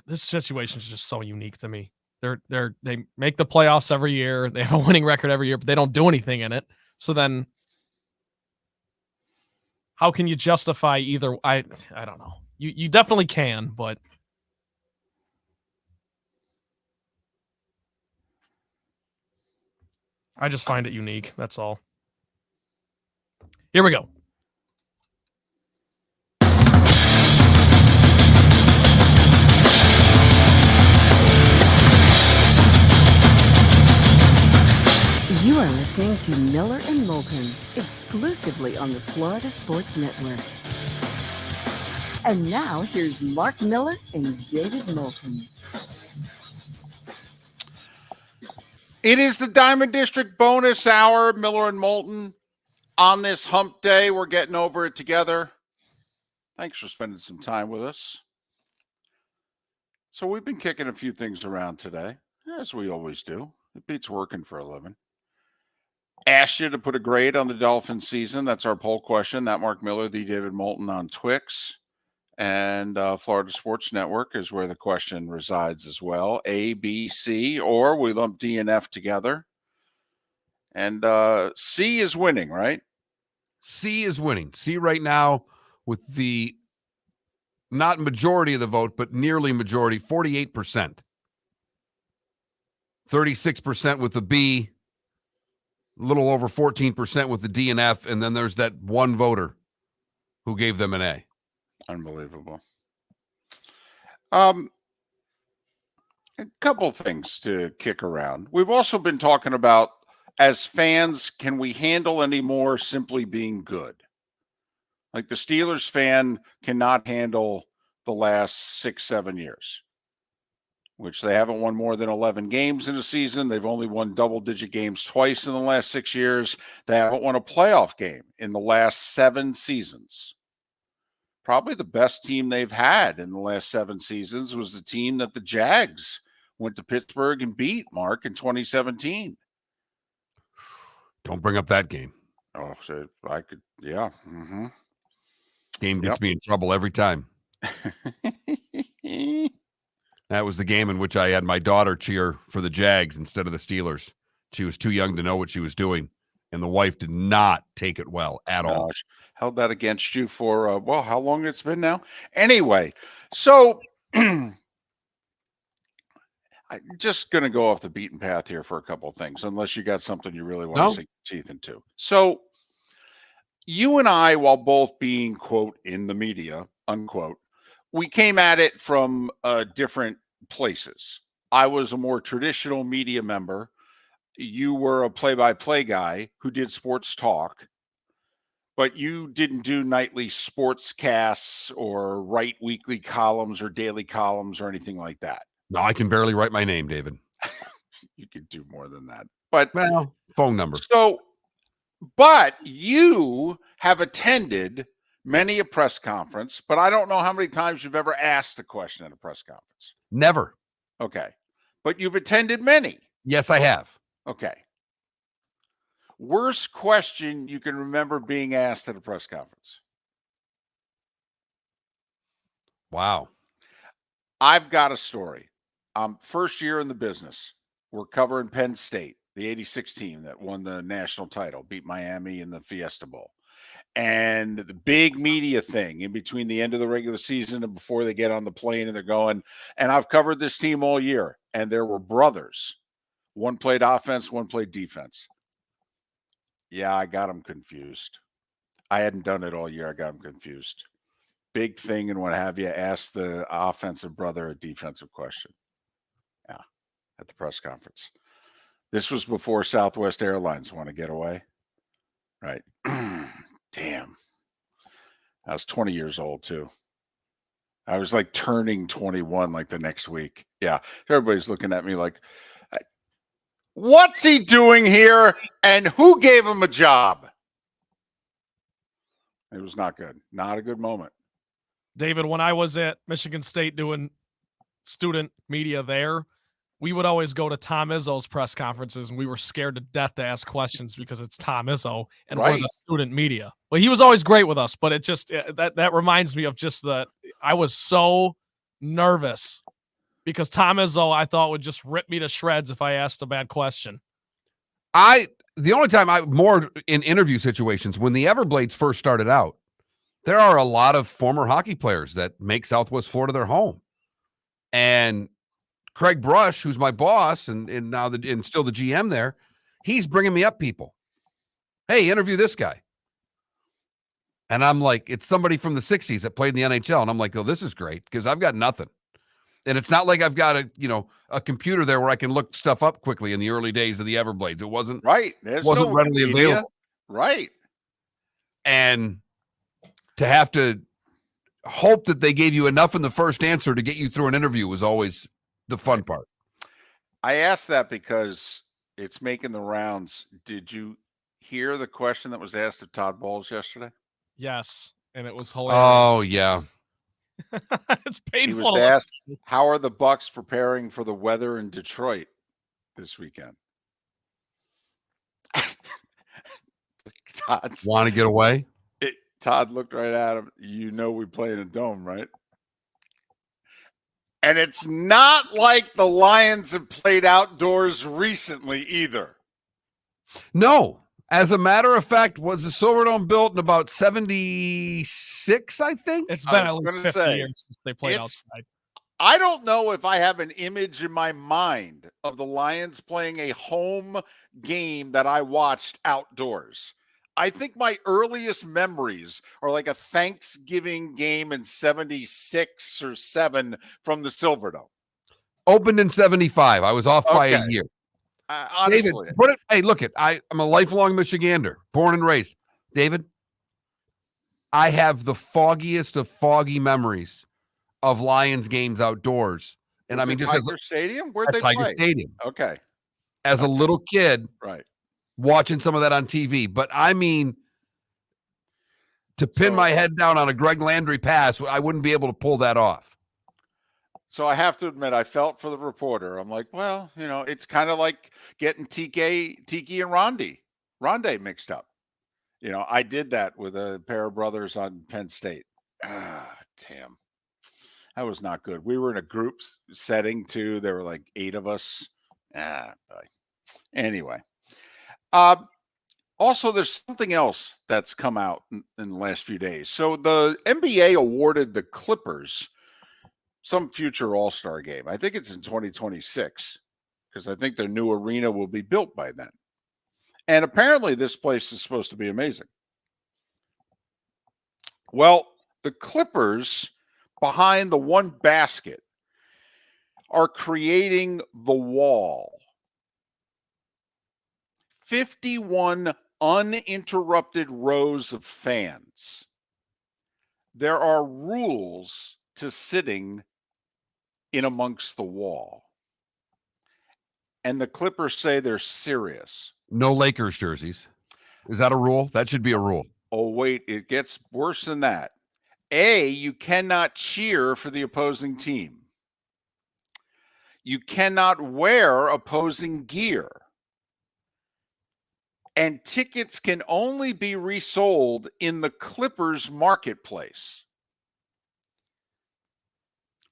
this situation is just so unique to me. They make the playoffs every year. They have a winning record every year, but they don't do anything in it. So then how can you justify either? I don't know. You definitely can, but I just find it unique. That's all. Here we go. You are listening to Miller and Moulton, exclusively on the Florida Sports Network. And now, here's Mark Miller and David Moulton. It is the Diamond District bonus hour, Miller and Moulton. On this hump day, we're getting over it together. Thanks for spending some time with us. So we've been kicking a few things around today, as we always do. It beats working for a living. Asked you to put a grade on the Dolphins season. That's our poll question. That Mark Miller, the David Moulton on Twix. And Florida Sports Network is where the question resides as well. A, B, C, or we lump D and F together. And C is winning, right? C is winning. C right now with the not majority of the vote, but nearly majority, 48%. 36% with the B, a little over 14% with the D and F, and then there's that one voter who gave them an A. Unbelievable. A couple things to kick around. We've also been talking about, as fans, can we handle any more simply being good? Like the Steelers fan cannot handle the last 6-7 years, which they haven't won more than 11 games in a season. They've only won double-digit games twice in the last 6 years. They haven't won a playoff game in the last 7 seasons. Probably the best team they've had in the last 7 seasons was the team that the Jags went to Pittsburgh and beat, Mark, in 2017. Don't bring up that game. Oh, so I could, yeah. Mm-hmm. Game gets me in trouble every time. That was the game in which I had my daughter cheer for the Jags instead of the Steelers. She was too young to know what she was doing, and the wife did not take it well at all. Held that against you for, how long it's been now? Anyway, so I'm just going to go off the beaten path here for a couple of things, unless you got something you really want to sink your teeth into. So you and I, while both being, quote, in the media, unquote, we came at it from different places. I was a more traditional media member. You were a play-by-play guy who did sports talk, but you didn't do nightly sports casts or write weekly columns or daily columns or anything like that. No, I can barely write my name, David. You could do more than that. But phone number. So, but you have attended many a press conference, but I don't know how many times you've ever asked a question at a press conference. Never. Okay. But you've attended many. Yes, I have. Okay. Worst question you can remember being asked at a press conference? Wow. I've got a story. First year in the business. We're covering Penn State, the '86 team that won the national title, beat Miami in the Fiesta Bowl. and the big media thing in between the end of the regular season and before they get on the plane and they're going. And I've covered this team all year, and there were brothers. One played offense, one played defense. Yeah, I got them confused. I hadn't done it all year. I got them confused. Big thing and what have you. Ask the offensive brother a defensive question. Yeah, at the press conference. This was before Southwest Airlines want to get away. Right. Damn. I was 20 years old too. I was like turning 21 like the next week. Yeah. Everybody's looking at me like, what's he doing here? And who gave him a job? It was not good. Not a good moment. David, when I was at Michigan State doing student media there, we would always go to Tom Izzo's press conferences, and we were scared to death to ask questions because it's Tom Izzo and we're the student media. Well, he was always great with us, but it just that reminds me of just that I was so nervous because Tom Izzo I thought would just rip me to shreds if I asked a bad question. The only time more in interview situations when the Everblades first started out, there are a lot of former hockey players that make Southwest Florida their home, and Craig Brush, who's my boss and now and still the GM there, he's bringing me up people. Hey, interview this guy. And I'm like, it's somebody from the 60s that played in the NHL. And I'm like, oh, this is great because I've got nothing. And it's not like I've got a computer there where I can look stuff up quickly in the early days of the Everblades. It wasn't right. Wasn't no readily media. available. Right. And to have to hope that they gave you enough in the first answer to get you through an interview was always the fun part. I asked that because it's making the rounds. Did you hear the question that was asked of Todd Bowles yesterday? Yes, and it was hilarious. Oh, yeah. It's painful. He was asked, how are the Bucks preparing for the weather in Detroit this weekend? Want to get away? Todd looked right at him. You know we play in a dome, right? And it's not like the Lions have played outdoors recently either. No. As a matter of fact, was the Silverdome built in about 76, I think? It's been at least 50 years since they played outside. I don't know if I have an image in my mind of the Lions playing a home game that I watched outdoors. I think my earliest memories are like a Thanksgiving game in 76 or 7 from the Silverdome. Opened in 75. I was off by a year. Honestly. David, hey, look, I'm a lifelong Michigander, born and raised. David, I have the foggiest of foggy memories of Lions games outdoors. And Was I mean, it just Tiger Stadium? Where'd they Tiger play? Stadium. Okay. As a little kid, right, watching some of that on TV. But I mean, to pin my head down on a Greg Landry pass, I wouldn't be able to pull that off. So I have to admit, I felt for the reporter. I'm like, well, it's kind of like getting Tiki and Rondé mixed up. I did that with a pair of brothers on Penn State. Damn. That was not good. We were in a group setting too. There were like 8 of us. Anyway. Also, there's something else that's come out in the last few days. So the NBA awarded the Clippers some future All-Star game. I think it's in 2026 because I think their new arena will be built by then. And apparently this place is supposed to be amazing. Well, the Clippers behind the one basket are creating the wall. 51 uninterrupted rows of fans. There are rules to sitting in amongst the wall. And the Clippers say they're serious. No Lakers jerseys. Is that a rule? That should be a rule. Oh, wait, it gets worse than that. A, you cannot cheer for the opposing team. You cannot wear opposing gear. And tickets can only be resold in the Clippers marketplace.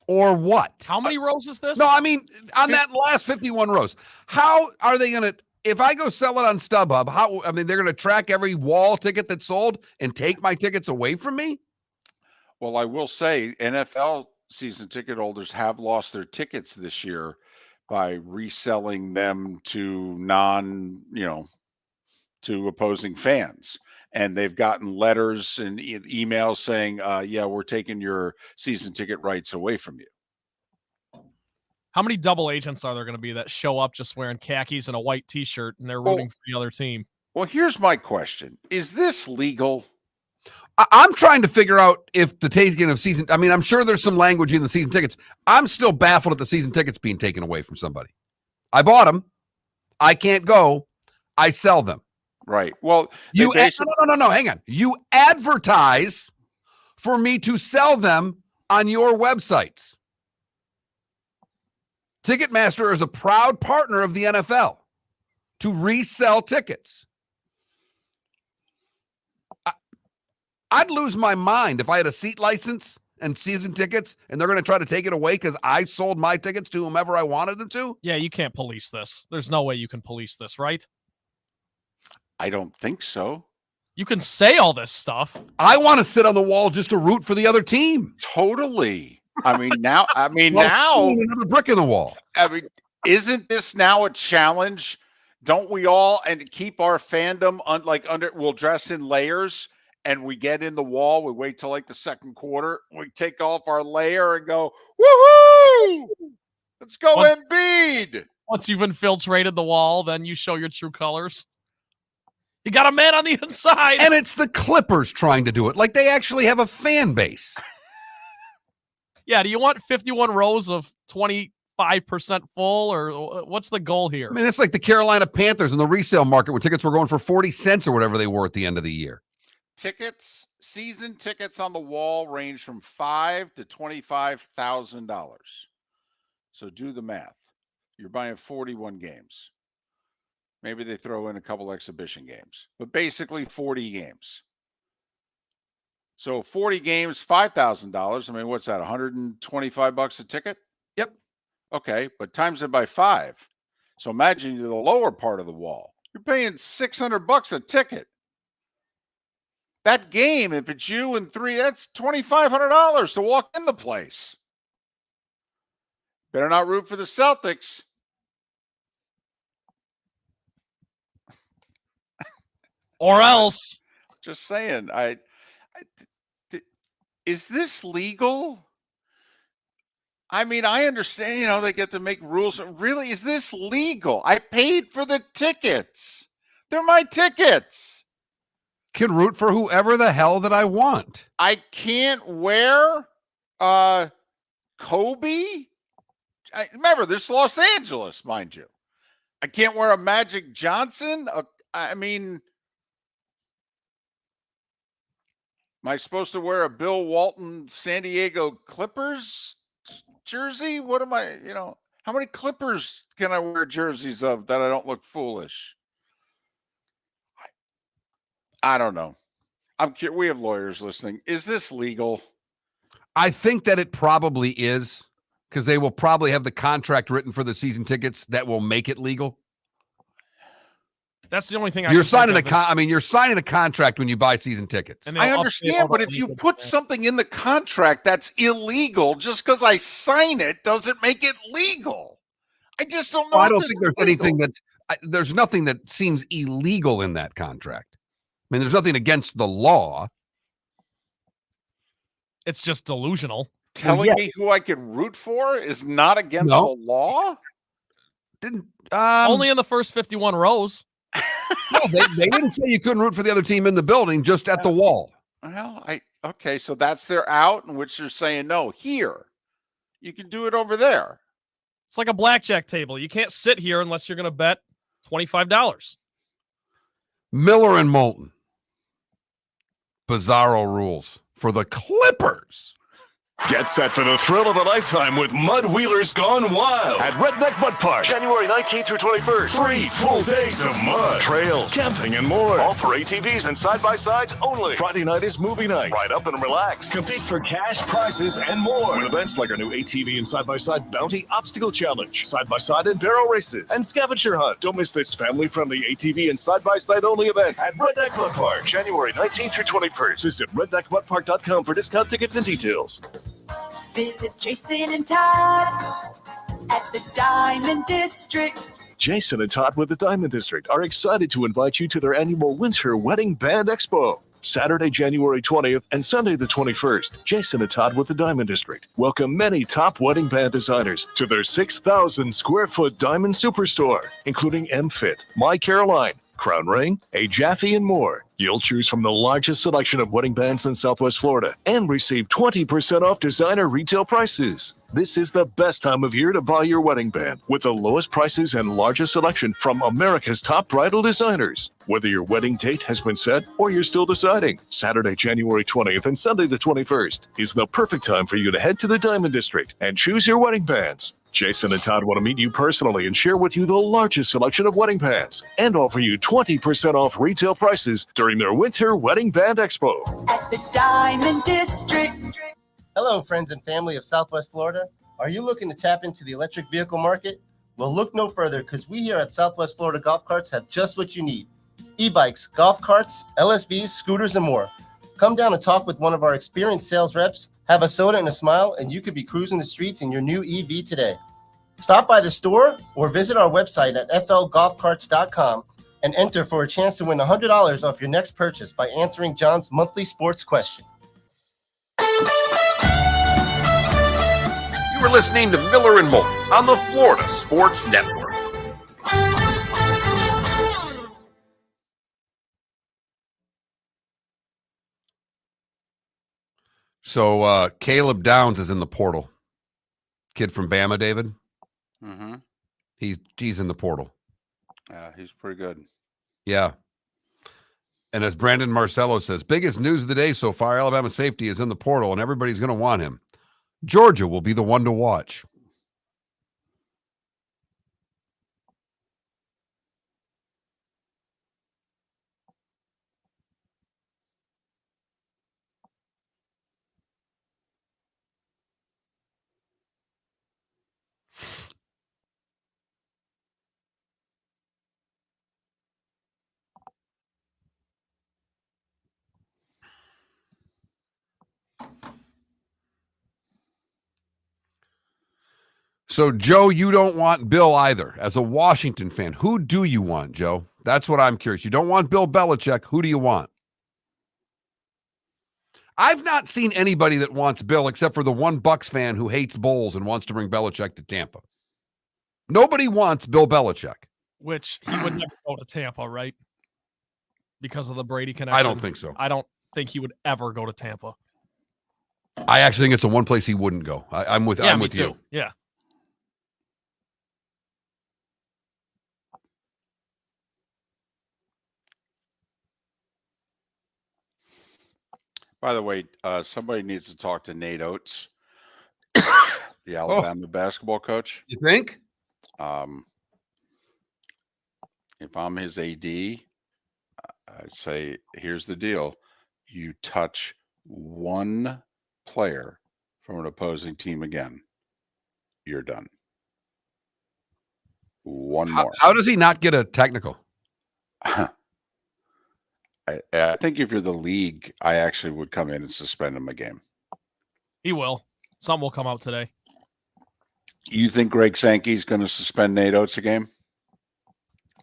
Or what? How many rows is this? No, I mean, on that last 51 rows, how are they going to if I go sell it on StubHub, they're going to track every wall ticket that's sold and take my tickets away from me? Well, I will say NFL season ticket holders have lost their tickets this year by reselling them to to opposing fans. And they've gotten letters and emails saying, yeah, we're taking your season ticket rights away from you. How many double agents are there going to be that show up just wearing khakis and a white T-shirt and they're rooting for the other team? Well, here's my question. Is this legal? I'm trying to figure out if the taking of season, I'm sure there's some language in the season tickets. I'm still baffled at the season tickets being taken away from somebody. I bought them. I can't go. I sell them. Right. Well, no, hang on. You advertise for me to sell them on your websites. Ticketmaster is a proud partner of the NFL to resell tickets. I'd lose my mind if I had a seat license and season tickets and they're going to try to take it away because I sold my tickets to whomever I wanted them to. Yeah, you can't police this. There's no way you can police this, right? I don't think so. You can say all this stuff. I want to sit on the wall just to root for the other team. Totally. Now, another brick in the wall. Isn't this now a challenge? Don't we all and keep our fandom we'll dress in layers and we get in the wall. We wait till like the second quarter. We take off our layer and go, woohoo! Let's go Embiid. Once you've infiltrated the wall, then you show your true colors. You got a man on the inside. And it's the Clippers trying to do it. Like they actually have a fan base. Yeah, do you want 51 rows of 25% full, or what's the goal here? It's like the Carolina Panthers in the resale market where tickets were going for 40 cents or whatever they were at the end of the year. Season tickets on the wall range from $5,000 to $25,000. So do the math. You're buying 41 games. Maybe they throw in a couple exhibition games, but basically 40 games. So 40 games, $5,000. What's that? $125 a ticket? Yep. Okay, but times it by 5. So imagine you're the lower part of the wall. You're paying $600 a ticket. That game, if it's you and 3, that's $2,500 to walk in the place. Better not root for the Celtics. Or else. Just saying. Is this legal? I understand, they get to make rules. Really, is this legal? I paid for the tickets. They're my tickets. Can root for whoever the hell that I want. I can't wear Kobe. Remember, this is Los Angeles, mind you. I can't wear a Magic Johnson. Am I supposed to wear a Bill Walton San Diego Clippers jersey? What am I, how many Clippers can I wear jerseys of that I don't look foolish? I don't know. We have lawyers listening. Is this legal? I think that it probably is because they will probably have the contract written for the season tickets that will make it legal. That's the only thing you're signing you're signing a contract when you buy season tickets. I understand, but if you put something in the contract that's illegal, just because I sign it doesn't make it legal. I just don't know. I don't think there's anything there's nothing that seems illegal in that contract. There's nothing against the law. It's just delusional. Telling me who I can root for is not against the law? Only in the first 51 rows. No, they didn't say you couldn't root for the other team in the building, just at the wall. Well, okay, so that's their out in which they're saying, no, here. You can do it over there. It's like a blackjack table. You can't sit here unless you're going to bet $25. Miller and Moulton. Bizarro rules for the Clippers. Get set for the thrill of a lifetime with Mud Wheelers Gone Wild at Redneck Mud Park, January 19th through 21st. 3 full days of mud, trails, camping, and more. All for ATVs and side-by-sides only. Friday night is movie night. Ride up and relax. Compete for cash, prizes, and more. With events like our new ATV and side-by-side Bounty Obstacle Challenge, side-by-side and barrel races, and scavenger hunt. Don't miss this family-friendly ATV and side-by-side only event at Redneck Mud Park, January 19th through 21st. Visit redneckmudpark.com for discount tickets and details. Visit Jason and Todd at the Diamond District. Jason and Todd with the Diamond District are excited to invite you to their annual Winter Wedding Band Expo. Saturday, January 20th and Sunday the 21st. Jason and Todd with the Diamond District welcome many top wedding band designers to their 6,000 square foot diamond superstore, including M-Fit, My Caroline, Crown Ring, A Jaffe, and more. You'll choose from the largest selection of wedding bands in Southwest Florida and receive 20% off designer retail prices. This is the best time of year to buy your wedding band with the lowest prices and largest selection from America's top bridal designers. Whether your wedding date has been set or you're still deciding, Saturday, January 20th and Sunday the 21st is the perfect time for you to head to the Diamond District and choose your wedding bands. Jason and Todd want to meet you personally and share with you the largest selection of wedding bands and offer you 20% off retail prices during their Winter Wedding Band Expo. At the Diamond District. Hello, friends and family of Southwest Florida. Are you looking to tap into the electric vehicle market? Well, look no further because we here at Southwest Florida Golf Carts have just what you need. E-bikes, golf carts, LSVs, scooters, and more. Come down and talk with one of our experienced sales reps, have a soda and a smile, and you could be cruising the streets in your new EV today. Stop by the store or visit our website at flgolfcarts.com and enter for a chance to win $100 off your next purchase by answering John's monthly sports question. You are listening to Miller and Moulton on the Florida Sports Network. So Caleb Downs is in the portal. Kid from Bama, David. Mm-hmm. He's in the portal. Yeah, he's pretty good. Yeah. And as Brandon Marcello says, biggest news of the day so far, Alabama safety is in the portal, and everybody's going to want him. Georgia will be the one to watch. So, Joe, you don't want Bill either. As a Washington fan, who do you want, Joe? That's what I'm curious. You don't want Bill Belichick. Who do you want? I've not seen anybody that wants Bill except for the one Bucs fan who hates bowls and wants to bring Belichick to Tampa. Nobody wants Bill Belichick. Which he would never go to Tampa, right? Because of the Brady connection. I don't think so. I don't think he would ever go to Tampa. I actually think it's the one place he wouldn't go. I'm with you. Yeah. By the way, somebody needs to talk to Nate Oates, the Alabama basketball coach. You think? If I'm his AD, I'd say, here's the deal. You touch one player from an opposing team again, you're done. One more. How does he not get a technical? I think if you're the league, I actually would come in and suspend him a game. He will. Some will come out today. You think Greg Sankey's going to suspend Nate Oates a game?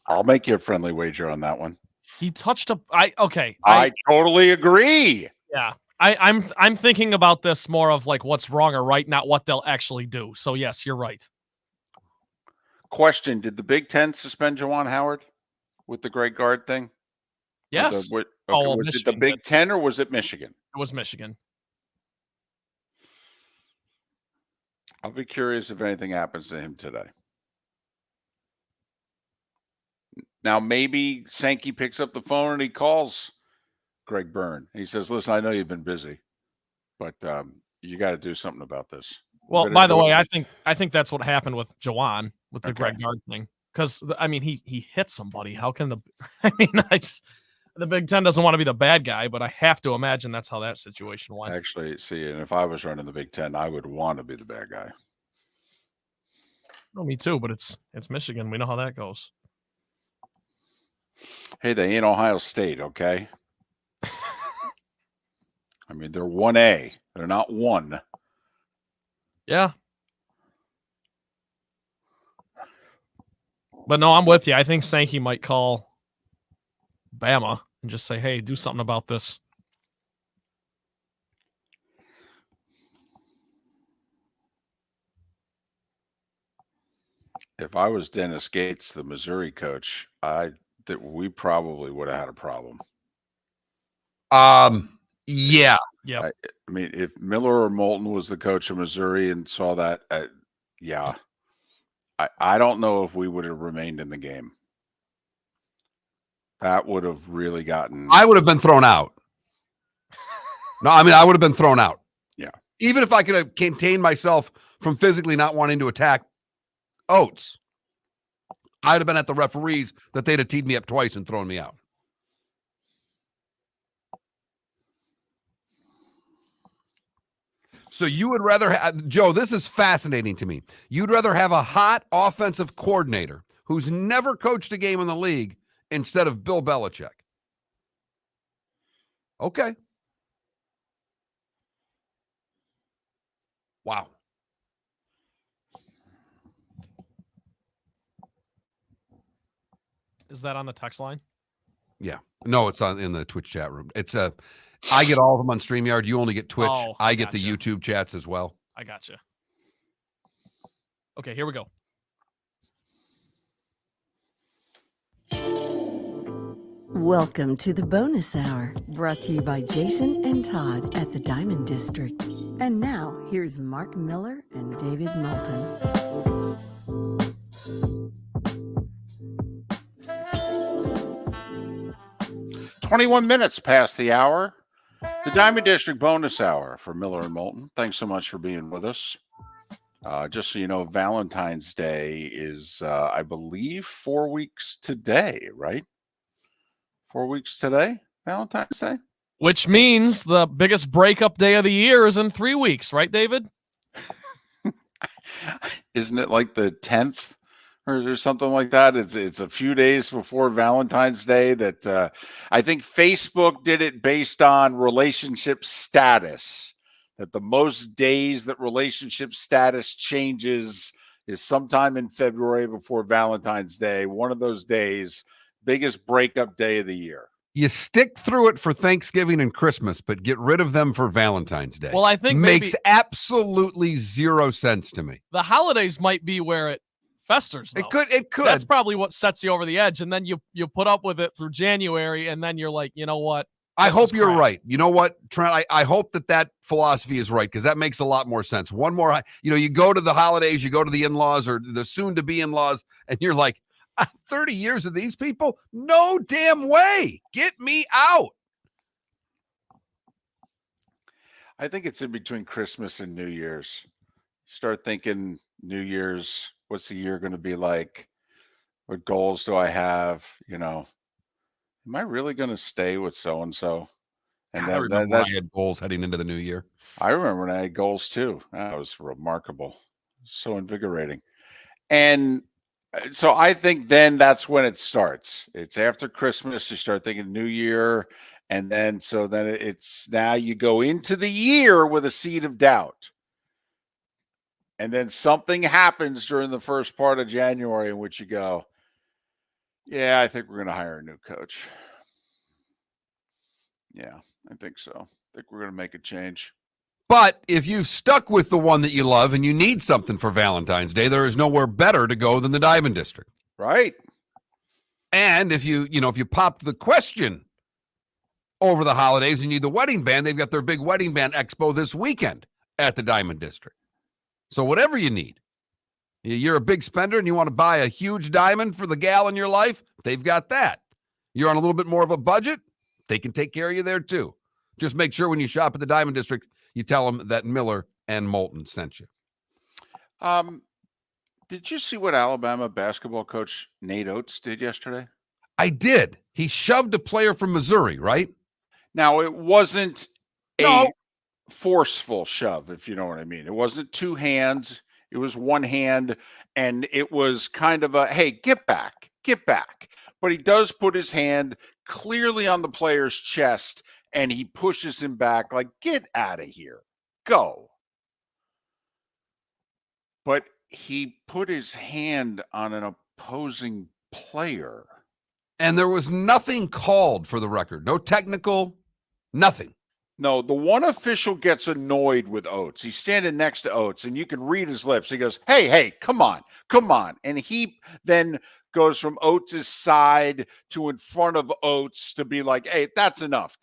I'll make you a friendly wager on that one. He touched a. I totally agree. Yeah, I'm thinking about this more of like what's wrong or right, not what they'll actually do. So yes, you're right. Question: did the Big Ten suspend Juwan Howard with the great guard thing? Yes. Was Michigan it the Big Ten or was it Michigan? It was Michigan. I'll be curious if anything happens to him today. Now, maybe Sankey picks up the phone and he calls Greg Byrne. He says, listen, I know you've been busy, but You got to do something about this. Well, by the way, I think that's what happened with Jawan with the Greg Gard thing. Because I mean, he hit somebody. How can the? I mean, the Big Ten doesn't want to be the bad guy, but I have to imagine that's how that situation went. Actually, see, and if I was running the Big Ten, I would want to be the bad guy. Oh, me too. But it's Michigan. We know how that goes. Hey, they ain't Ohio State, okay? I mean, they're 1A. They're not 1. Yeah. But no, I'm with you. I think Sankey might call Bama and just say, hey, do something about this. If I was Dennis Gates, the Missouri coach, that we probably would have had a problem. Yeah. Yeah. I mean, if Miller or Moulton was the coach of Missouri and saw that, yeah. I don't know if we would have remained in the game. That would have really gotten. I would have been thrown out. No, I mean, I would have been thrown out. Yeah. Even if I could have contained myself from physically not wanting to attack Oates, I'd have been at the referees that they'd have teed me up twice and thrown me out. So you would rather have, Joe, this is fascinating to me. You'd rather have a hot offensive coordinator who's never coached a game in the league instead of Bill Belichick. Okay. Wow. Is that on the text line? Yeah. No, it's in the Twitch chat room. It's I get all of them on StreamYard. You only get Twitch. Oh, I get gotcha. the YouTube chats as well. I gotcha. Okay, here we go. Welcome to the bonus hour, brought to you by Jason and Todd at the Diamond District. And now, here's Mark Miller and David Moulton. 21 minutes past the hour. The Diamond District bonus hour for Miller and Moulton. Thanks so much for being with us. Just so you know, Valentine's Day is, I believe, 4 weeks today, right? 4 weeks today, Valentine's Day? Which means the biggest breakup day of the year is in 3 weeks, right, David? Isn't it like the 10th or something like that? It's a few days before Valentine's Day that I think Facebook did it based on relationship status, that the most days that relationship status changes is sometime in February before Valentine's Day. One of those days, biggest breakup day of the year. You stick through it for Thanksgiving and Christmas, but get rid of them for Valentine's Day. Well, I think makes absolutely zero sense to me. The holidays might be where it festers, though. It could. That's probably what sets you over the edge, and then you put up with it through January, and then you're like, you know what? I hope you're right. You know what, Trent? I hope that philosophy is right, because that makes a lot more sense. One more, you go to the holidays, you go to the in-laws or the soon-to-be in-laws, and you're like, 30 years of these people? No damn way. Get me out. I think it's in between Christmas and New Year's. Start thinking New Year's, what's the year going to be like? What goals do I have? Am I really going to stay with so-and-so? And I remember when I had goals heading into the new year. I remember when I had goals too. That was remarkable. So invigorating. And so I think then that's when it starts. It's after Christmas. You start thinking New Year. And then it's now you go into the year with a seed of doubt. And then something happens during the first part of January in which you go, yeah, I think we're going to hire a new coach. Yeah, I think so. I think we're going to make a change. But if you've stuck with the one that you love and you need something for Valentine's Day, there is nowhere better to go than the Diamond District. Right. And if you popped the question over the holidays and you need the wedding band, they've got their big wedding band expo this weekend at the Diamond District. So whatever you need, you're a big spender and you want to buy a huge diamond for the gal in your life, they've got that. You're on a little bit more of a budget, they can take care of you there too. Just make sure when you shop at the Diamond District, you tell them that Miller and Moulton sent you. Did you see what Alabama basketball coach Nate Oates did yesterday? I did. He shoved a player from Missouri, right? Now, it wasn't No. a forceful shove, if you know what I mean. It wasn't two hands. It was one hand, and it was kind of a, hey, get back. But he does put his hand clearly on the player's chest, and he pushes him back like, get out of here. Go. But he put his hand on an opposing player. And there was nothing called, for the record. No technical, nothing. No, the one official gets annoyed with Oates. He's standing next to Oates, and you can read his lips. He goes, hey, come on. And he then goes from Oates' side to in front of Oates to be like, hey, that's enough.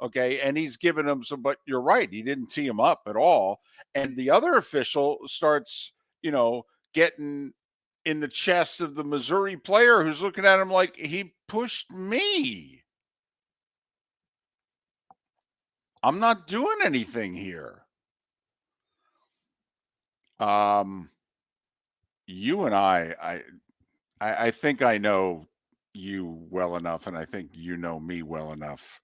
Okay, and he's giving him some, but you're right. He didn't tee him up at all. And the other official starts, getting in the chest of the Missouri player who's looking at him like, he pushed me. I'm not doing anything here. You and I think I know you well enough, and I think you know me well enough.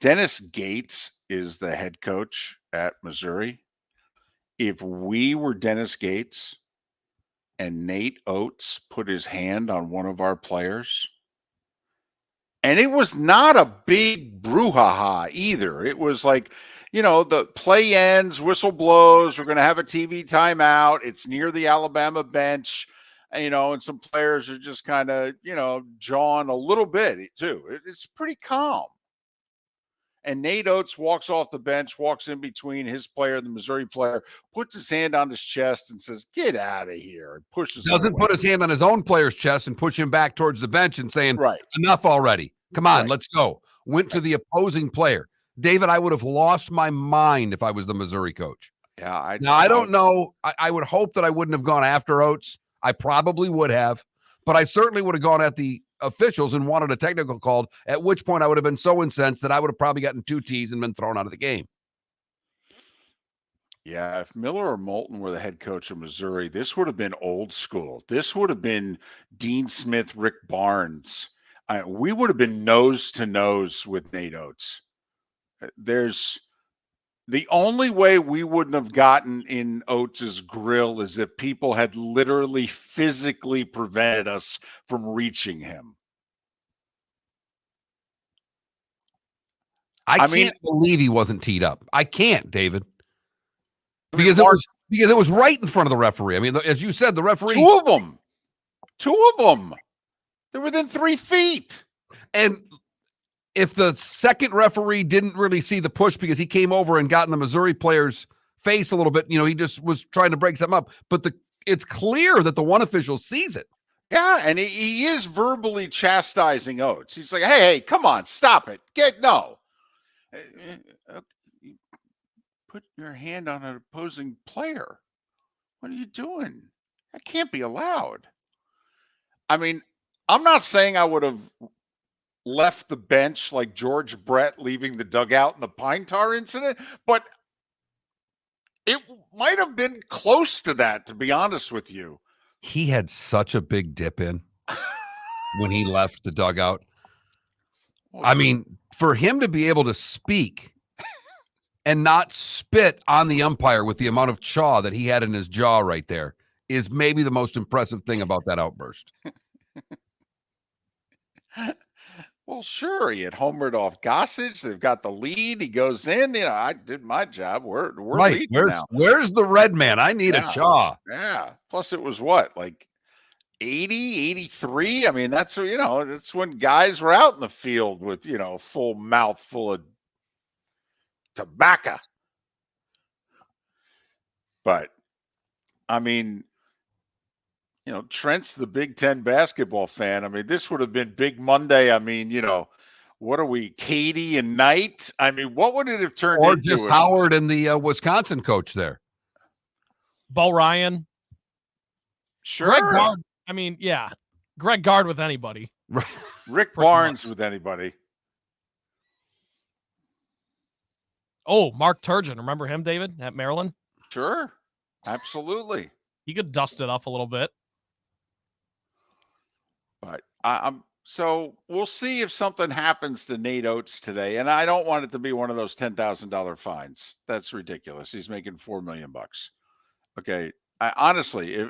Dennis Gates is the head coach at Missouri. If we were Dennis Gates and Nate Oates put his hand on one of our players, and it was not a big brouhaha either. It was like, the play ends, whistle blows, we're going to have a TV timeout. It's near the Alabama bench, and some players are just kind of, jawing a little bit too. It's pretty calm. And Nate Oates walks off the bench, walks in between his player, the Missouri player, puts his hand on his chest and says, get out of here, and pushes him Doesn't away. put his hand on his own player's chest and push him back towards the bench and saying, right, enough already. Come on, right, let's go. Went to the opposing player. David, I would have lost my mind if I was the Missouri coach. Yeah. I don't know. I would hope that I wouldn't have gone after Oates. I probably would have, but I certainly would have gone at the officials and wanted a technical called, at which point I would have been so incensed that I would have probably gotten 2 T's and been thrown out of the game. Yeah, if Miller or Moulton were the head coach of Missouri, this would have been old school. This would have been Dean Smith, Rick Barnes. We would have been nose to nose with Nate Oates. There's the only way we wouldn't have gotten in Oates' grill is if people had literally physically prevented us from reaching him. I can't believe he wasn't teed up. I can't, David. Because it was right in front of the referee. I mean, as you said, the referee. Two of them. They're within 3 feet. And if the second referee didn't really see the push because he came over and got in the Missouri player's face a little bit, he just was trying to break something up. But it's clear that the one official sees it. Yeah, and he is verbally chastising Oates. He's like, hey, come on, stop it. No. Put your hand on an opposing player. What are you doing? That can't be allowed. I mean, I'm not saying I would have left the bench like George Brett leaving the dugout in the Pine Tar incident, but it might have been close to that, to be honest with you. He had such a big dip in when he left the dugout. I mean, for him to be able to speak and not spit on the umpire with the amount of chaw that he had in his jaw right there is maybe the most impressive thing about that outburst. Well, sure. He had homered off Gossage. They've got the lead. He goes in. I did my job. We're right. leading now. Where's the red man? I need a chaw. Yeah. Plus, it was what, like 80, 83? I mean, that's when guys were out in the field with full mouth full of tobacco. But I mean, Trent's the Big Ten basketball fan. I mean, this would have been Big Monday. I mean, what are we, Katie and Knight? I mean, what would it have turned or into? Or just Howard and the Wisconsin coach there. Bo Ryan. Sure. Greg Gard. I mean, yeah. Greg Gard with anybody. Rick Barnes with anybody. Oh, Mark Turgeon. Remember him, David, at Maryland? Sure. Absolutely. He could dust it up a little bit. But so we'll see if something happens to Nate Oates today. And I don't want it to be one of those $10,000 fines. That's ridiculous. He's making $4 million. Okay. Honestly,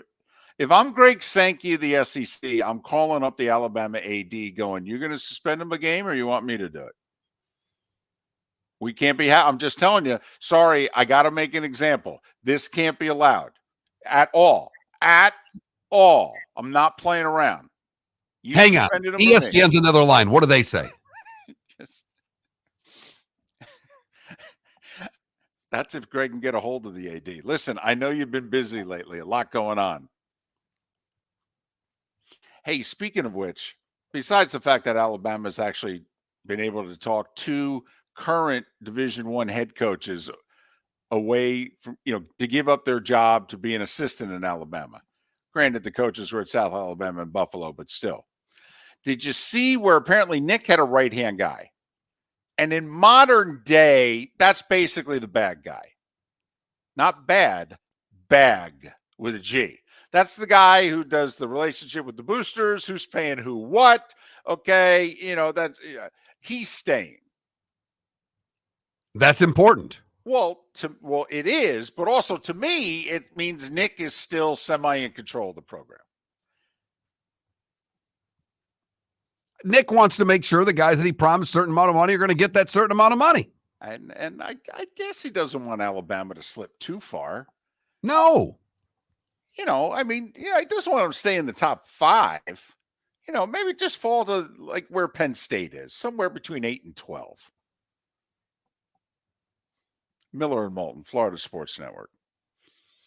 if I'm Greg Sankey of the SEC, I'm calling up the Alabama AD going, you're going to suspend him a game or you want me to do it? We can't be, I'm just telling you, sorry, I got to make an example. This can't be allowed at all. At all. I'm not playing around. You Hang on. suspended him for me. ESPN's another line. What do they say? That's if Greg can get a hold of the AD. Listen, I know you've been busy lately. A lot going on. Hey, speaking of which, besides the fact that Alabama's actually been able to talk to current Division I head coaches away from, to give up their job to be an assistant in Alabama. Granted, the coaches were at South Alabama and Buffalo, but still. Did you see where apparently Nick had a right-hand guy? And in modern day, that's basically the bad guy. Not bad, bag with a G. That's the guy who does the relationship with the boosters, who's paying who what. Okay, he's staying. That's important. Well, it is, but also to me, it means Nick is still semi in control of the program. Nick wants to make sure the guys that he promised a certain amount of money are going to get that certain amount of money. And I guess he doesn't want Alabama to slip too far. No. He doesn't want them to stay in the top 5. Maybe just fall to like where Penn State is, somewhere between 8 and 12. Miller and Moulton, Florida Sports Network.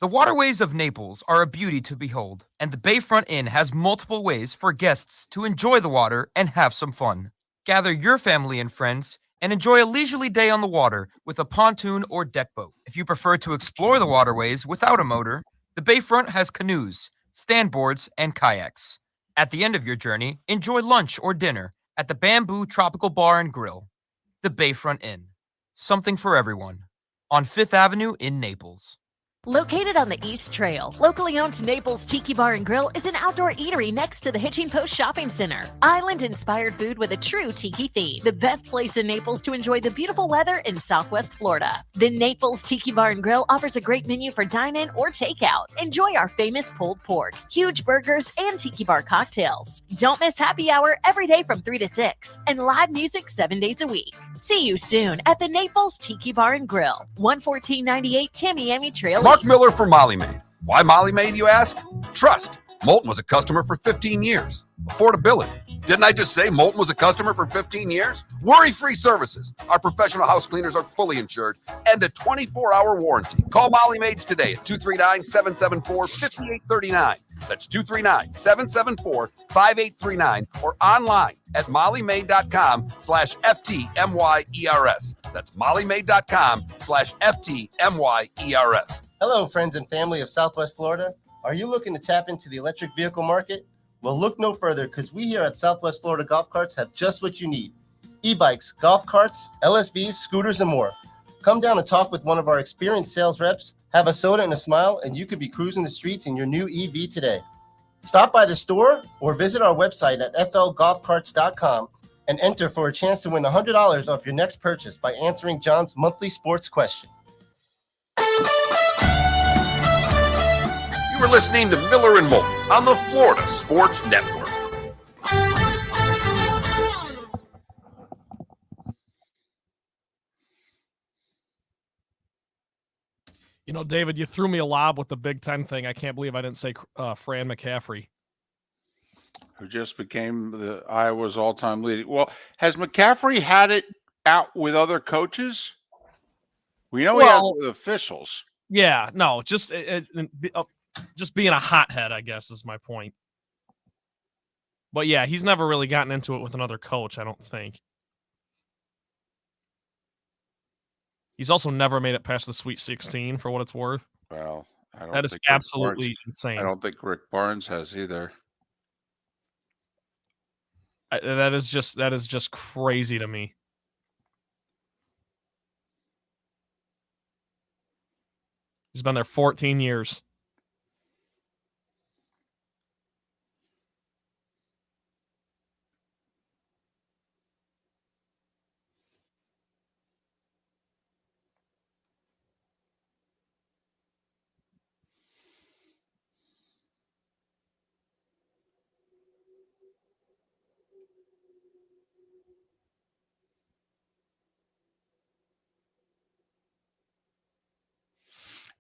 The waterways of Naples are a beauty to behold, and the Bayfront Inn has multiple ways for guests to enjoy the water and have some fun. Gather your family and friends and enjoy a leisurely day on the water with a pontoon or deck boat. If you prefer to explore the waterways without a motor, the Bayfront has canoes, standboards, and kayaks. At the end of your journey, enjoy lunch or dinner at the Bamboo Tropical Bar and Grill. The Bayfront Inn. Something for everyone. On 5th Avenue in Naples. Located on the East Trail, locally owned Naples Tiki Bar and Grill is an outdoor eatery next to the Hitching Post Shopping Center. Island-inspired food with a true tiki theme. The best place in Naples to enjoy the beautiful weather in Southwest Florida. The Naples Tiki Bar and Grill offers a great menu for dine-in or takeout. Enjoy our famous pulled pork, huge burgers, and tiki bar cocktails. Don't miss happy hour every day from 3 to 6 and live music 7 days a week. See you soon at the Naples Tiki Bar and Grill, 11498 Tamiami Trail. Mark Miller for Molly Maid. Why Molly Maid, you ask? Trust. Moulton was a customer for 15 years. Affordability. Didn't I just say Moulton was a customer for 15 years? Worry-free services. Our professional house cleaners are fully insured and a 24-hour warranty. Call Molly Maids today at 239-774-5839. That's 239-774-5839 or online at mollymaid.com/FTMYERS. That's mollymaid.com/FTMYERS. Hello, friends and family of Southwest Florida. Are you looking to tap into the electric vehicle market? Well, look no further because we here at Southwest Florida Golf Carts have just what you need. E-bikes, golf carts, LSVs, scooters, and more. Come down and talk with one of our experienced sales reps, have a soda and a smile, and you could be cruising the streets in your new EV today. Stop by the store or visit our website at flgolfcarts.com and enter for a chance to win $100 off your next purchase by answering John's monthly sports question. You are listening to Miller and Moulton on the Florida Sports Network. David, you threw me a lob with the Big Ten thing. I can't believe I didn't say Fran McCaffrey, who just became Iowa's all-time leading. Well, has McCaffrey had it out with other coaches? We know he has it with officials. Yeah, no, just being a hothead, I guess, is my point. But yeah, he's never really gotten into it with another coach, I don't think. He's also never made it past the Sweet 16, for what it's worth. Well, that is absolutely insane. I don't think Rick Barnes has either. That is just crazy to me. been there 14 years.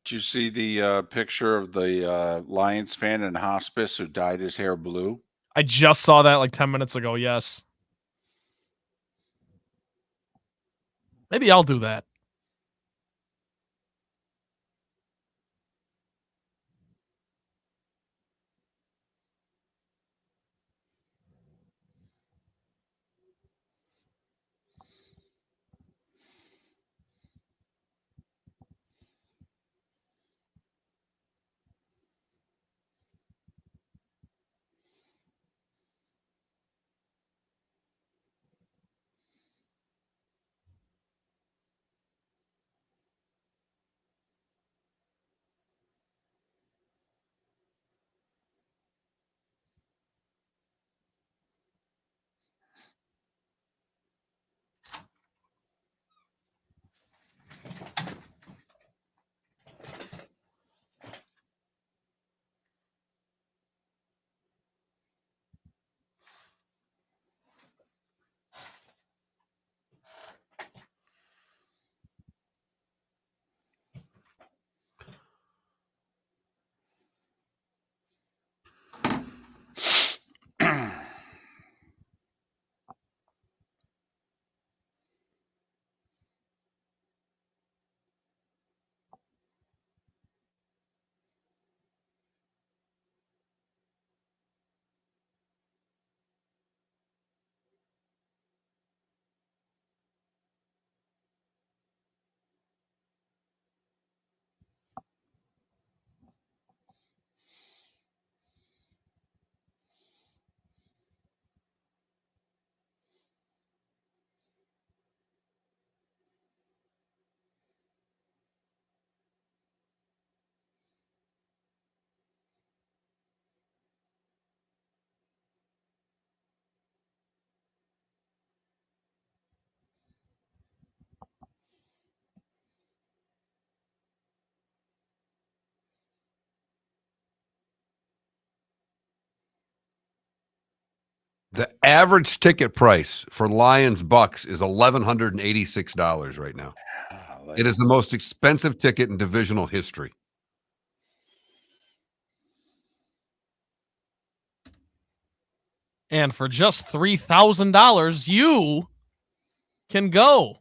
Did you see the picture of the Lions fan in hospice who dyed his hair blue? I just saw that like 10 minutes ago. Yes. Maybe I'll do that. The average ticket price for Lions Bucks is $1,186 right now. It is the most expensive ticket in divisional history. And for just $3,000, you can go.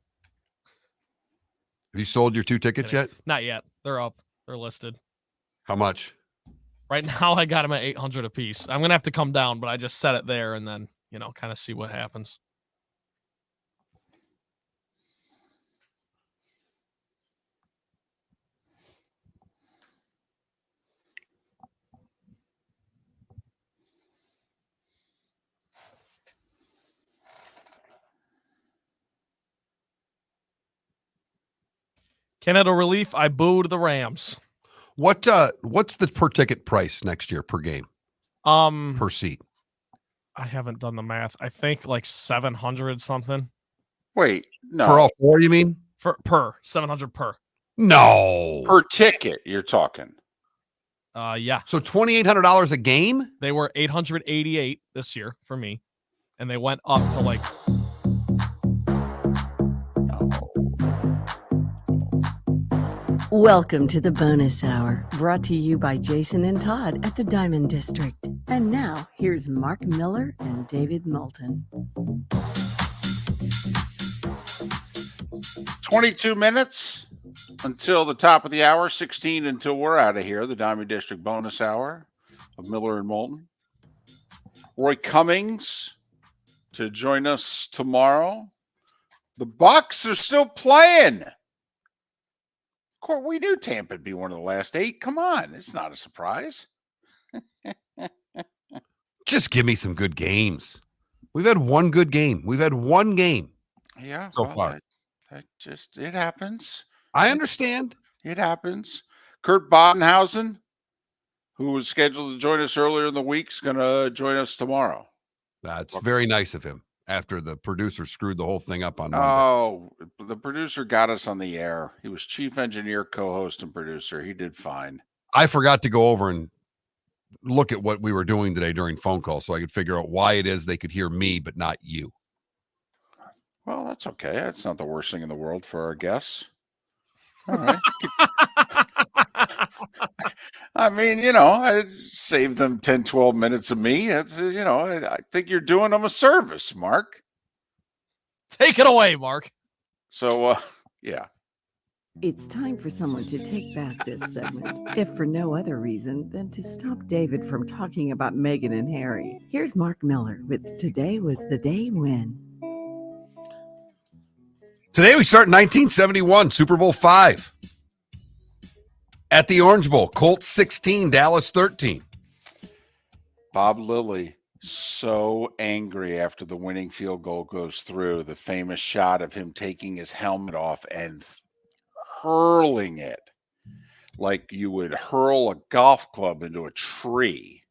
Have you sold your 2 tickets yet? Not yet. They're up. They're listed. How much? Right now, I got them at $800 a piece. I'm gonna have to come down, but I just set it there and then kind of see what happens. Canada Relief, I booed the Rams. What's the per ticket price next year per game? Per seat. I haven't done the math. I think like 700 something. Wait, no. For all 4, you mean? Per 700 per. No. Per ticket, you're talking. Yeah. So $2,800 a game? They were 888 this year for me, and they went up to like. Welcome to the bonus hour, brought to you by Jason and Todd at the Diamond District. And now, here's Mark Miller and David Moulton. 22 minutes until the top of the hour, 16 until we're out of here. The Diamond District bonus hour of Miller and Moulton. Roy Cummings to join us tomorrow. The Bucks are still playing. We knew Tampa would be one of the last 8. Come on. It's not a surprise. Just give me some good games. We've had one good game. We've had one game. Yeah. So far. It happens. I understand. It happens. Kurt Bodenhausen, who was scheduled to join us earlier in the week, is going to join us tomorrow. That's very nice of him after the producer screwed the whole thing up on Monday. Oh, the producer got us on the air. He was chief engineer, co-host, and producer. He did fine. I forgot to go over and look at what we were doing today during phone calls so I could figure out why it is they could hear me but not you. Well, that's okay. That's not the worst thing in the world for our guests. All right. I mean, I saved them 10, 12 minutes of me. That's, I think you're doing them a service, Mark. Take it away, Mark. So, yeah. It's time for someone to take back this segment, if for no other reason than to stop David from talking about Meghan and Harry. Here's Mark Miller with Today Was the Day When. Today we start in 1971, Super Bowl V. At the Orange Bowl, Colts 16, Dallas 13. Bob Lilly, so angry after the winning field goal goes through. The famous shot of him taking his helmet off and hurling it like you would hurl a golf club into a tree.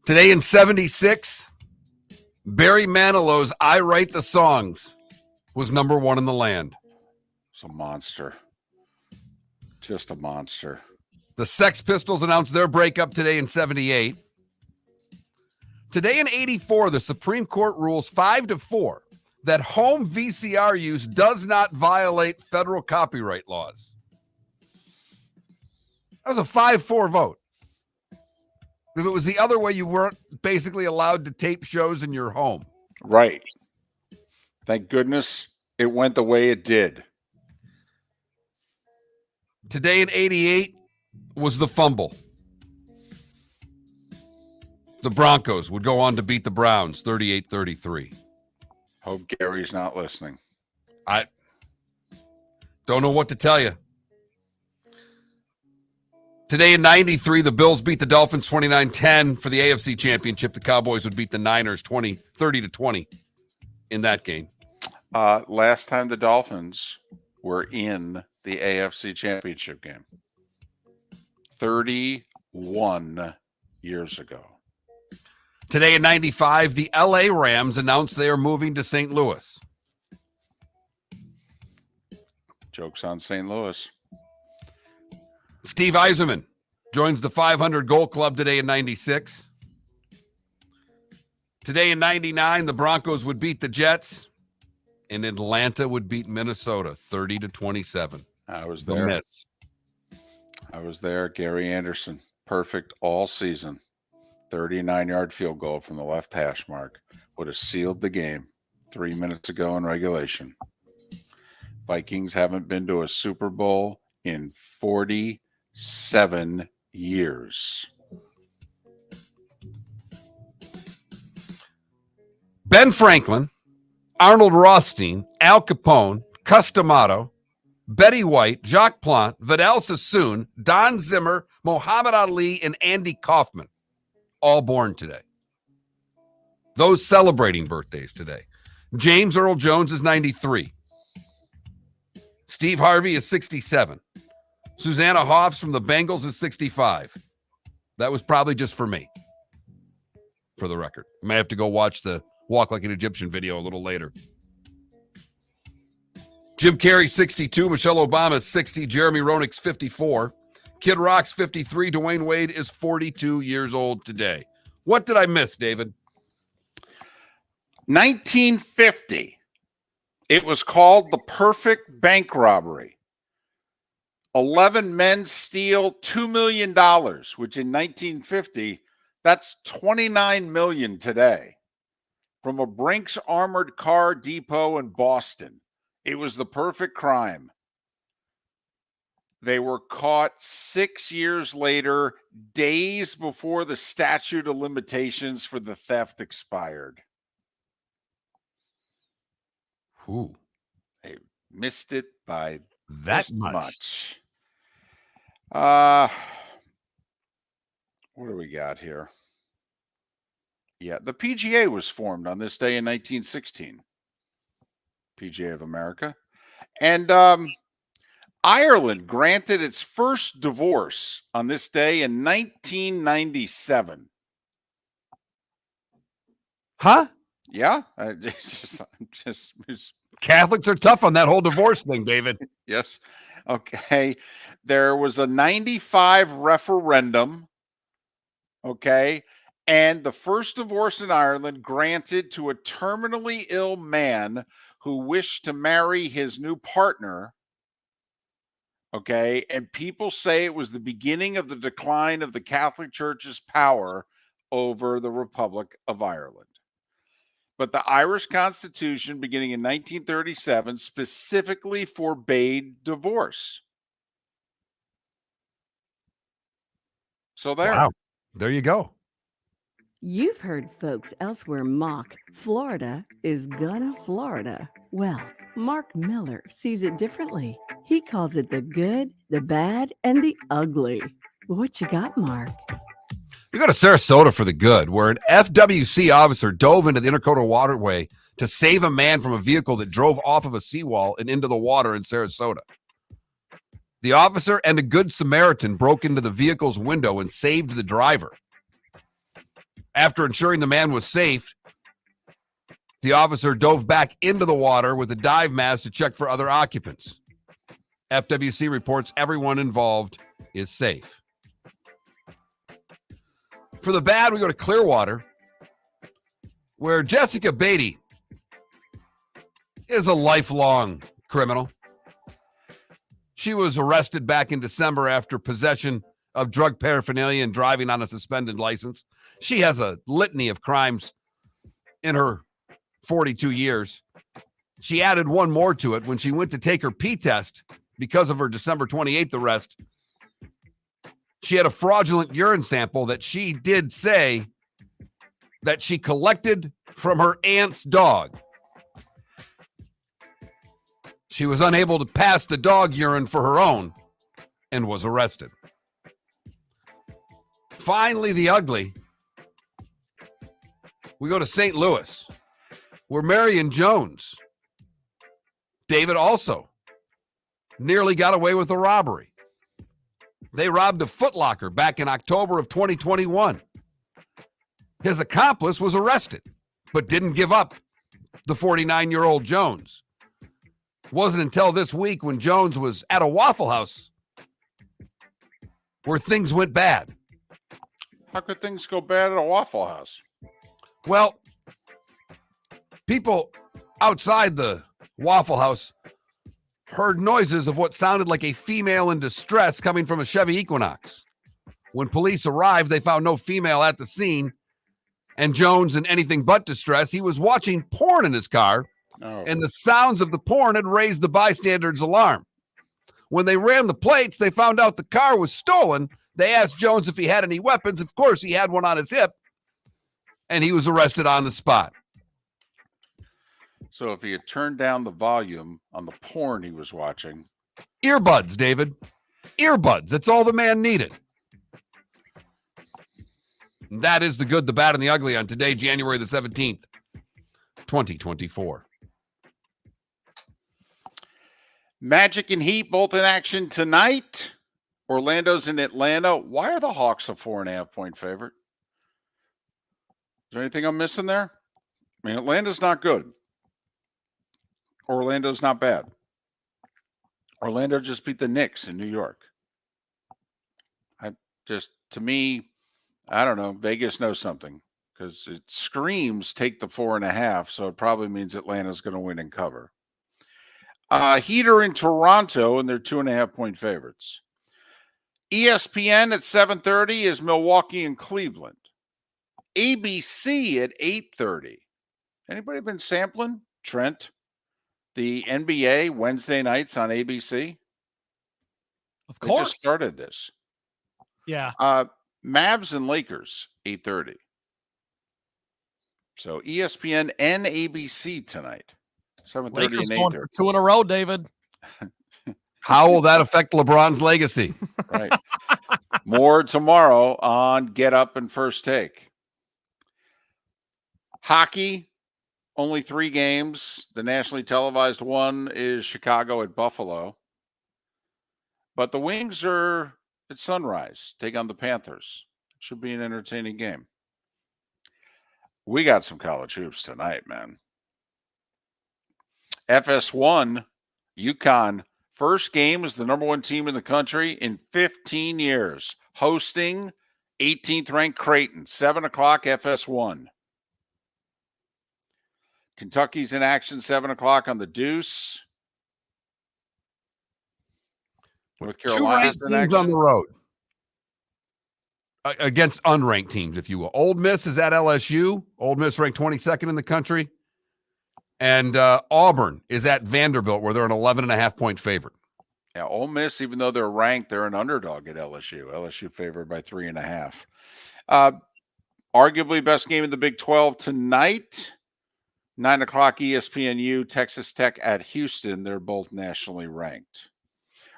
Today in 76, Barry Manilow's I Write the Songs was number one in the land. It's a monster. Just a monster. The Sex Pistols announced their breakup today in 78. Today in 84, the Supreme Court rules 5-4 that home VCR use does not violate federal copyright laws. That was a 5-4 vote. If it was the other way, you weren't basically allowed to tape shows in your home. Right. Thank goodness it went the way it did. Today in 88 was the fumble. The Broncos would go on to beat the Browns 38-33. Hope Gary's not listening. I don't know what to tell you. Today in 93, the Bills beat the Dolphins 29-10 for the AFC Championship. The Cowboys would beat the Niners 30-20 in that game. Last time the Dolphins were in the AFC Championship game. 31 years ago. Today in 95, the LA Rams announced they are moving to St. Louis. Joke's on St. Louis. Steve Yzerman joins the 500 goal club today in 96. Today in 99, the Broncos would beat the Jets, and Atlanta would beat Minnesota 30-27. I was The there. miss. I was there. Gary Anderson, perfect all season. 39-yard field goal from the left hash mark would have sealed the game 3 minutes ago in regulation. Vikings haven't been to a Super Bowl in 47 years. Ben Franklin, Arnold Rothstein, Al Capone, Customato, Betty White, Jacques Plant, Vidal Sassoon, Don Zimmer, Muhammad Ali, and Andy Kaufman, all born today. Those celebrating birthdays today. James Earl Jones is 93. Steve Harvey is 67. Susanna Hoffs from the Bengals is 65. That was probably just for me, for the record. I may have to go watch the Walk Like an Egyptian video a little later. Jim Carrey, 62. Michelle Obama, 60. Jeremy Roenick's 54. Kid Rock's 53. Dwayne Wade is 42 years old today. What did I miss, David? 1950. It was called the perfect bank robbery. 11 men steal $2 million, which in 1950, that's $29 million today, from a Brinks armored car depot in Boston. It was the perfect crime. They were caught 6 years later, days before the statute of limitations for the theft expired. Ooh. They missed it by That this much. What do we got here? Yeah, the PGA was formed on this day in 1916. PGA of America. And Ireland granted its first divorce on this day in 1997. Huh? Yeah. Catholics are tough on that whole divorce thing, David. Yes. Okay. There was a 95 referendum. Okay. And the first divorce in Ireland granted to a terminally ill man who wished to marry his new partner. Okay. And people say it was the beginning of the decline of the Catholic Church's power over the Republic of Ireland. But the Irish Constitution, beginning in 1937, specifically forbade divorce. So there. Wow. There you go. You've heard folks elsewhere mock Florida is gonna Florida. Well, Mark Miller sees it differently. He calls it the good, the bad, and the ugly. What you got, Mark? We go to Sarasota for the good, where an FWC officer dove into the Intercoastal Waterway to save a man from a vehicle that drove off of a seawall and into the water in Sarasota. The officer and a good Samaritan broke into the vehicle's window and saved the driver. After ensuring the man was safe, the officer dove back into the water with a dive mask to check for other occupants. FWC reports everyone involved is safe. For the bad, we go to Clearwater, where Jessica Beatty is a lifelong criminal. She was arrested back in December after possession of drug paraphernalia and driving on a suspended license. She has a litany of crimes in her 42 years. She added one more to it when she went to take her P-test because of her December 28th arrest. She had a fraudulent urine sample that she did say that she collected from her aunt's dog. She was unable to pass the dog urine for her own and was arrested. Finally, the ugly. We go to St. Louis, where Marion Jones, David, also nearly got away with a robbery. They robbed a Foot Locker back in October of 2021. His accomplice was arrested, but didn't give up the 49-year-old Jones. It wasn't until this week when Jones was at a Waffle House where things went bad. How could things go bad at a Waffle House? Well, people outside the Waffle House heard noises of what sounded like a female in distress coming from a Chevy Equinox. When police arrived, they found no female at the scene, and Jones in anything but distress. He was watching porn in his car, and the sounds of the porn had raised the bystanders' alarm. When they ran the plates, they found out the car was stolen. They asked Jones if he had any weapons. Of course, he had one on his hip, and he was arrested on the spot. So if he had turned down the volume on the porn he was watching. Earbuds, David. Earbuds. That's all the man needed. And that is the good, the bad, and the ugly on today, January the 17th, 2024. Magic and Heat both in action tonight. Orlando's in Atlanta. Why are the Hawks a 4.5-point favorite? Is there anything I'm missing there? I mean, Atlanta's not good. Orlando's not bad. Orlando just beat the Knicks in New York. To me, I don't know. Vegas knows something because it screams take the 4.5. So it probably means Atlanta's going to win and cover. Heat are in Toronto and they're 2.5-point favorites. ESPN at 7:30 is Milwaukee and Cleveland. ABC at 8:30. Anybody been sampling, Trent? The NBA Wednesday nights on ABC? Of course. They just started this. Yeah. Mavs and Lakers, 8:30. So ESPN and ABC tonight. 7:30 Lakers and going 8:30. for 2 in a row, David. How will that affect LeBron's legacy? Right. More tomorrow on Get Up and First Take. Hockey, only 3 games. The nationally televised one is Chicago at Buffalo. But the Wings are at sunrise, take on the Panthers. It should be an entertaining game. We got some college hoops tonight, man. FS1, UConn, first game as the number one team in the country in 15 years, hosting 18th ranked Creighton, 7 o'clock FS1. Kentucky's in action, 7 o'clock on the Deuce. North Carolina's Two in ranked teams on action. the road against unranked teams, if you will. Ole Miss is at LSU. Ole Miss ranked 22nd in the country. And Auburn is at Vanderbilt, where they're an 11.5-point favorite. Yeah, Ole Miss, even though they're ranked, they're an underdog at LSU. LSU favored by 3.5. Arguably best game in the Big 12 tonight. 9 o'clock ESPNU, Texas Tech at Houston. They're both nationally ranked.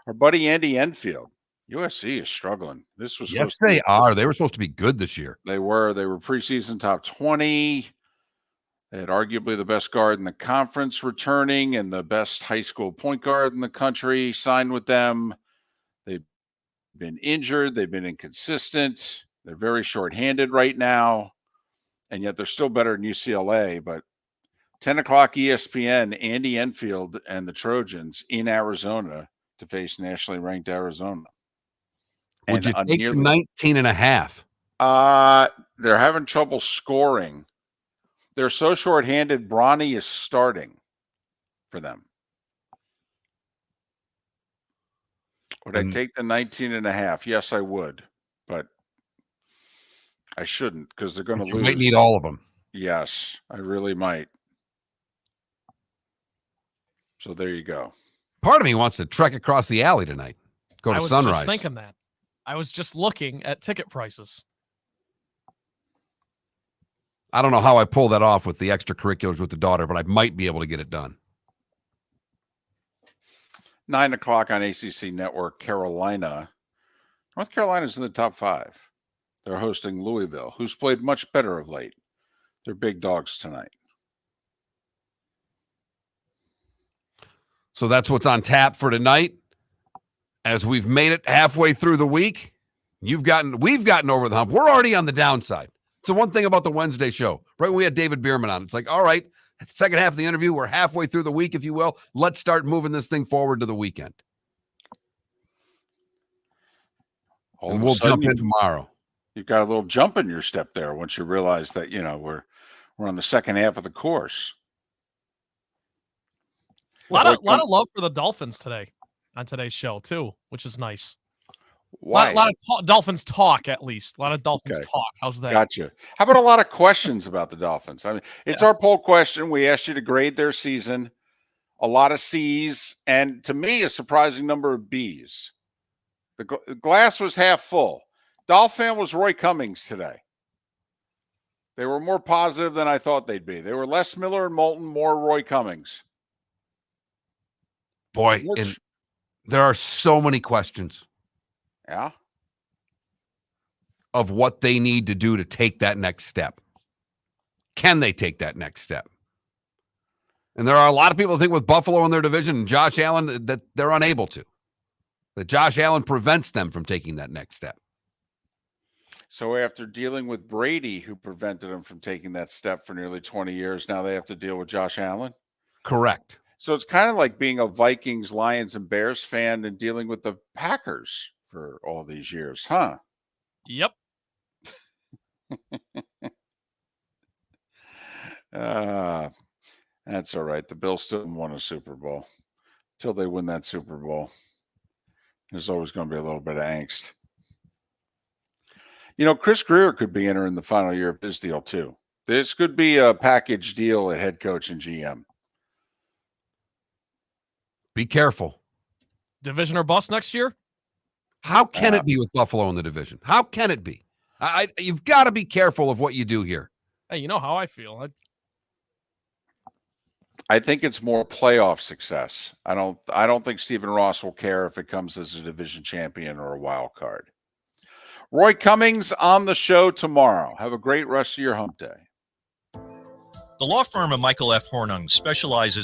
Our buddy Andy Enfield, USC is struggling. This was Yes, they are. They were supposed to be good this year. They were preseason top 20. They had arguably the best guard in the conference returning and the best high school point guard in the country signed with them. They've been injured. They've been inconsistent. They're very shorthanded right now, and yet they're still better than UCLA. But 10 o'clock ESPN, Andy Enfield and the Trojans in Arizona to face nationally ranked Arizona. Would you take 19.5? They're having trouble scoring. They're so shorthanded, Bronny is starting for them. Would I take the 19.5? Yes, I would, but I shouldn't because they're going to lose. You might need all of them. Yes, I really might. So there you go. Part of me wants to trek across the alley tonight. Go to Sunrise. I was just thinking that. I was just looking at ticket prices. I don't know how I pull that off with the extracurriculars with the daughter, but I might be able to get it done. 9 o'clock on ACC Network, Carolina. North Carolina's in the top 5. They're hosting Louisville, who's played much better of late. They're big dogs tonight. So that's what's on tap for tonight. As we've made it halfway through the week, we've gotten over the hump. We're already on the downside. It's the one thing about the Wednesday show. Right when we had David Bearman on, it's like, all right, second half of the interview, we're halfway through the week, if you will. Let's start moving this thing forward to the weekend. And we'll jump in tomorrow. You've got a little jump in your step there once you realize that, we're on the second half of the course. A lot of love for the Dolphins today on today's show too, which is nice. Why? A lot of Dolphins talk, at least. A lot of Dolphins talk. How's that? Gotcha. How about a lot of questions about the Dolphins? I mean, it's our poll question. We asked you to grade their season. A lot of C's, and to me, a surprising number of B's. The glass was half full. Dolphin was Roy Cummings today. They were more positive than I thought they'd be. They were less Miller and Moulton, more Roy Cummings. Boy, and there are so many questions. Yeah. Of what they need to do to take that next step. Can they take that next step? And there are a lot of people who think with Buffalo in their division and Josh Allen that they're unable to. That Josh Allen prevents them from taking that next step. So after dealing with Brady, who prevented them from taking that step for nearly 20 years, now they have to deal with Josh Allen? Correct. So it's kind of like being a Vikings, Lions, and Bears fan and dealing with the Packers for all these years, huh? Yep. That's all right. The Bills still won a Super Bowl. Until they win that Super Bowl, there's always going to be a little bit of angst. Chris Greer could be entering the final year of his deal, too. This could be a package deal at head coach and GM. Be careful. Division or bust next year? How can it be with Buffalo in the division? How can it be? You've got to be careful of what you do here. Hey, you know how I feel. I think it's more playoff success. I don't think Stephen Ross will care if it comes as a division champion or a wild card. Roy Cummings on the show tomorrow. Have a great rest of your hump day. The law firm of Michael F. Hornung specializes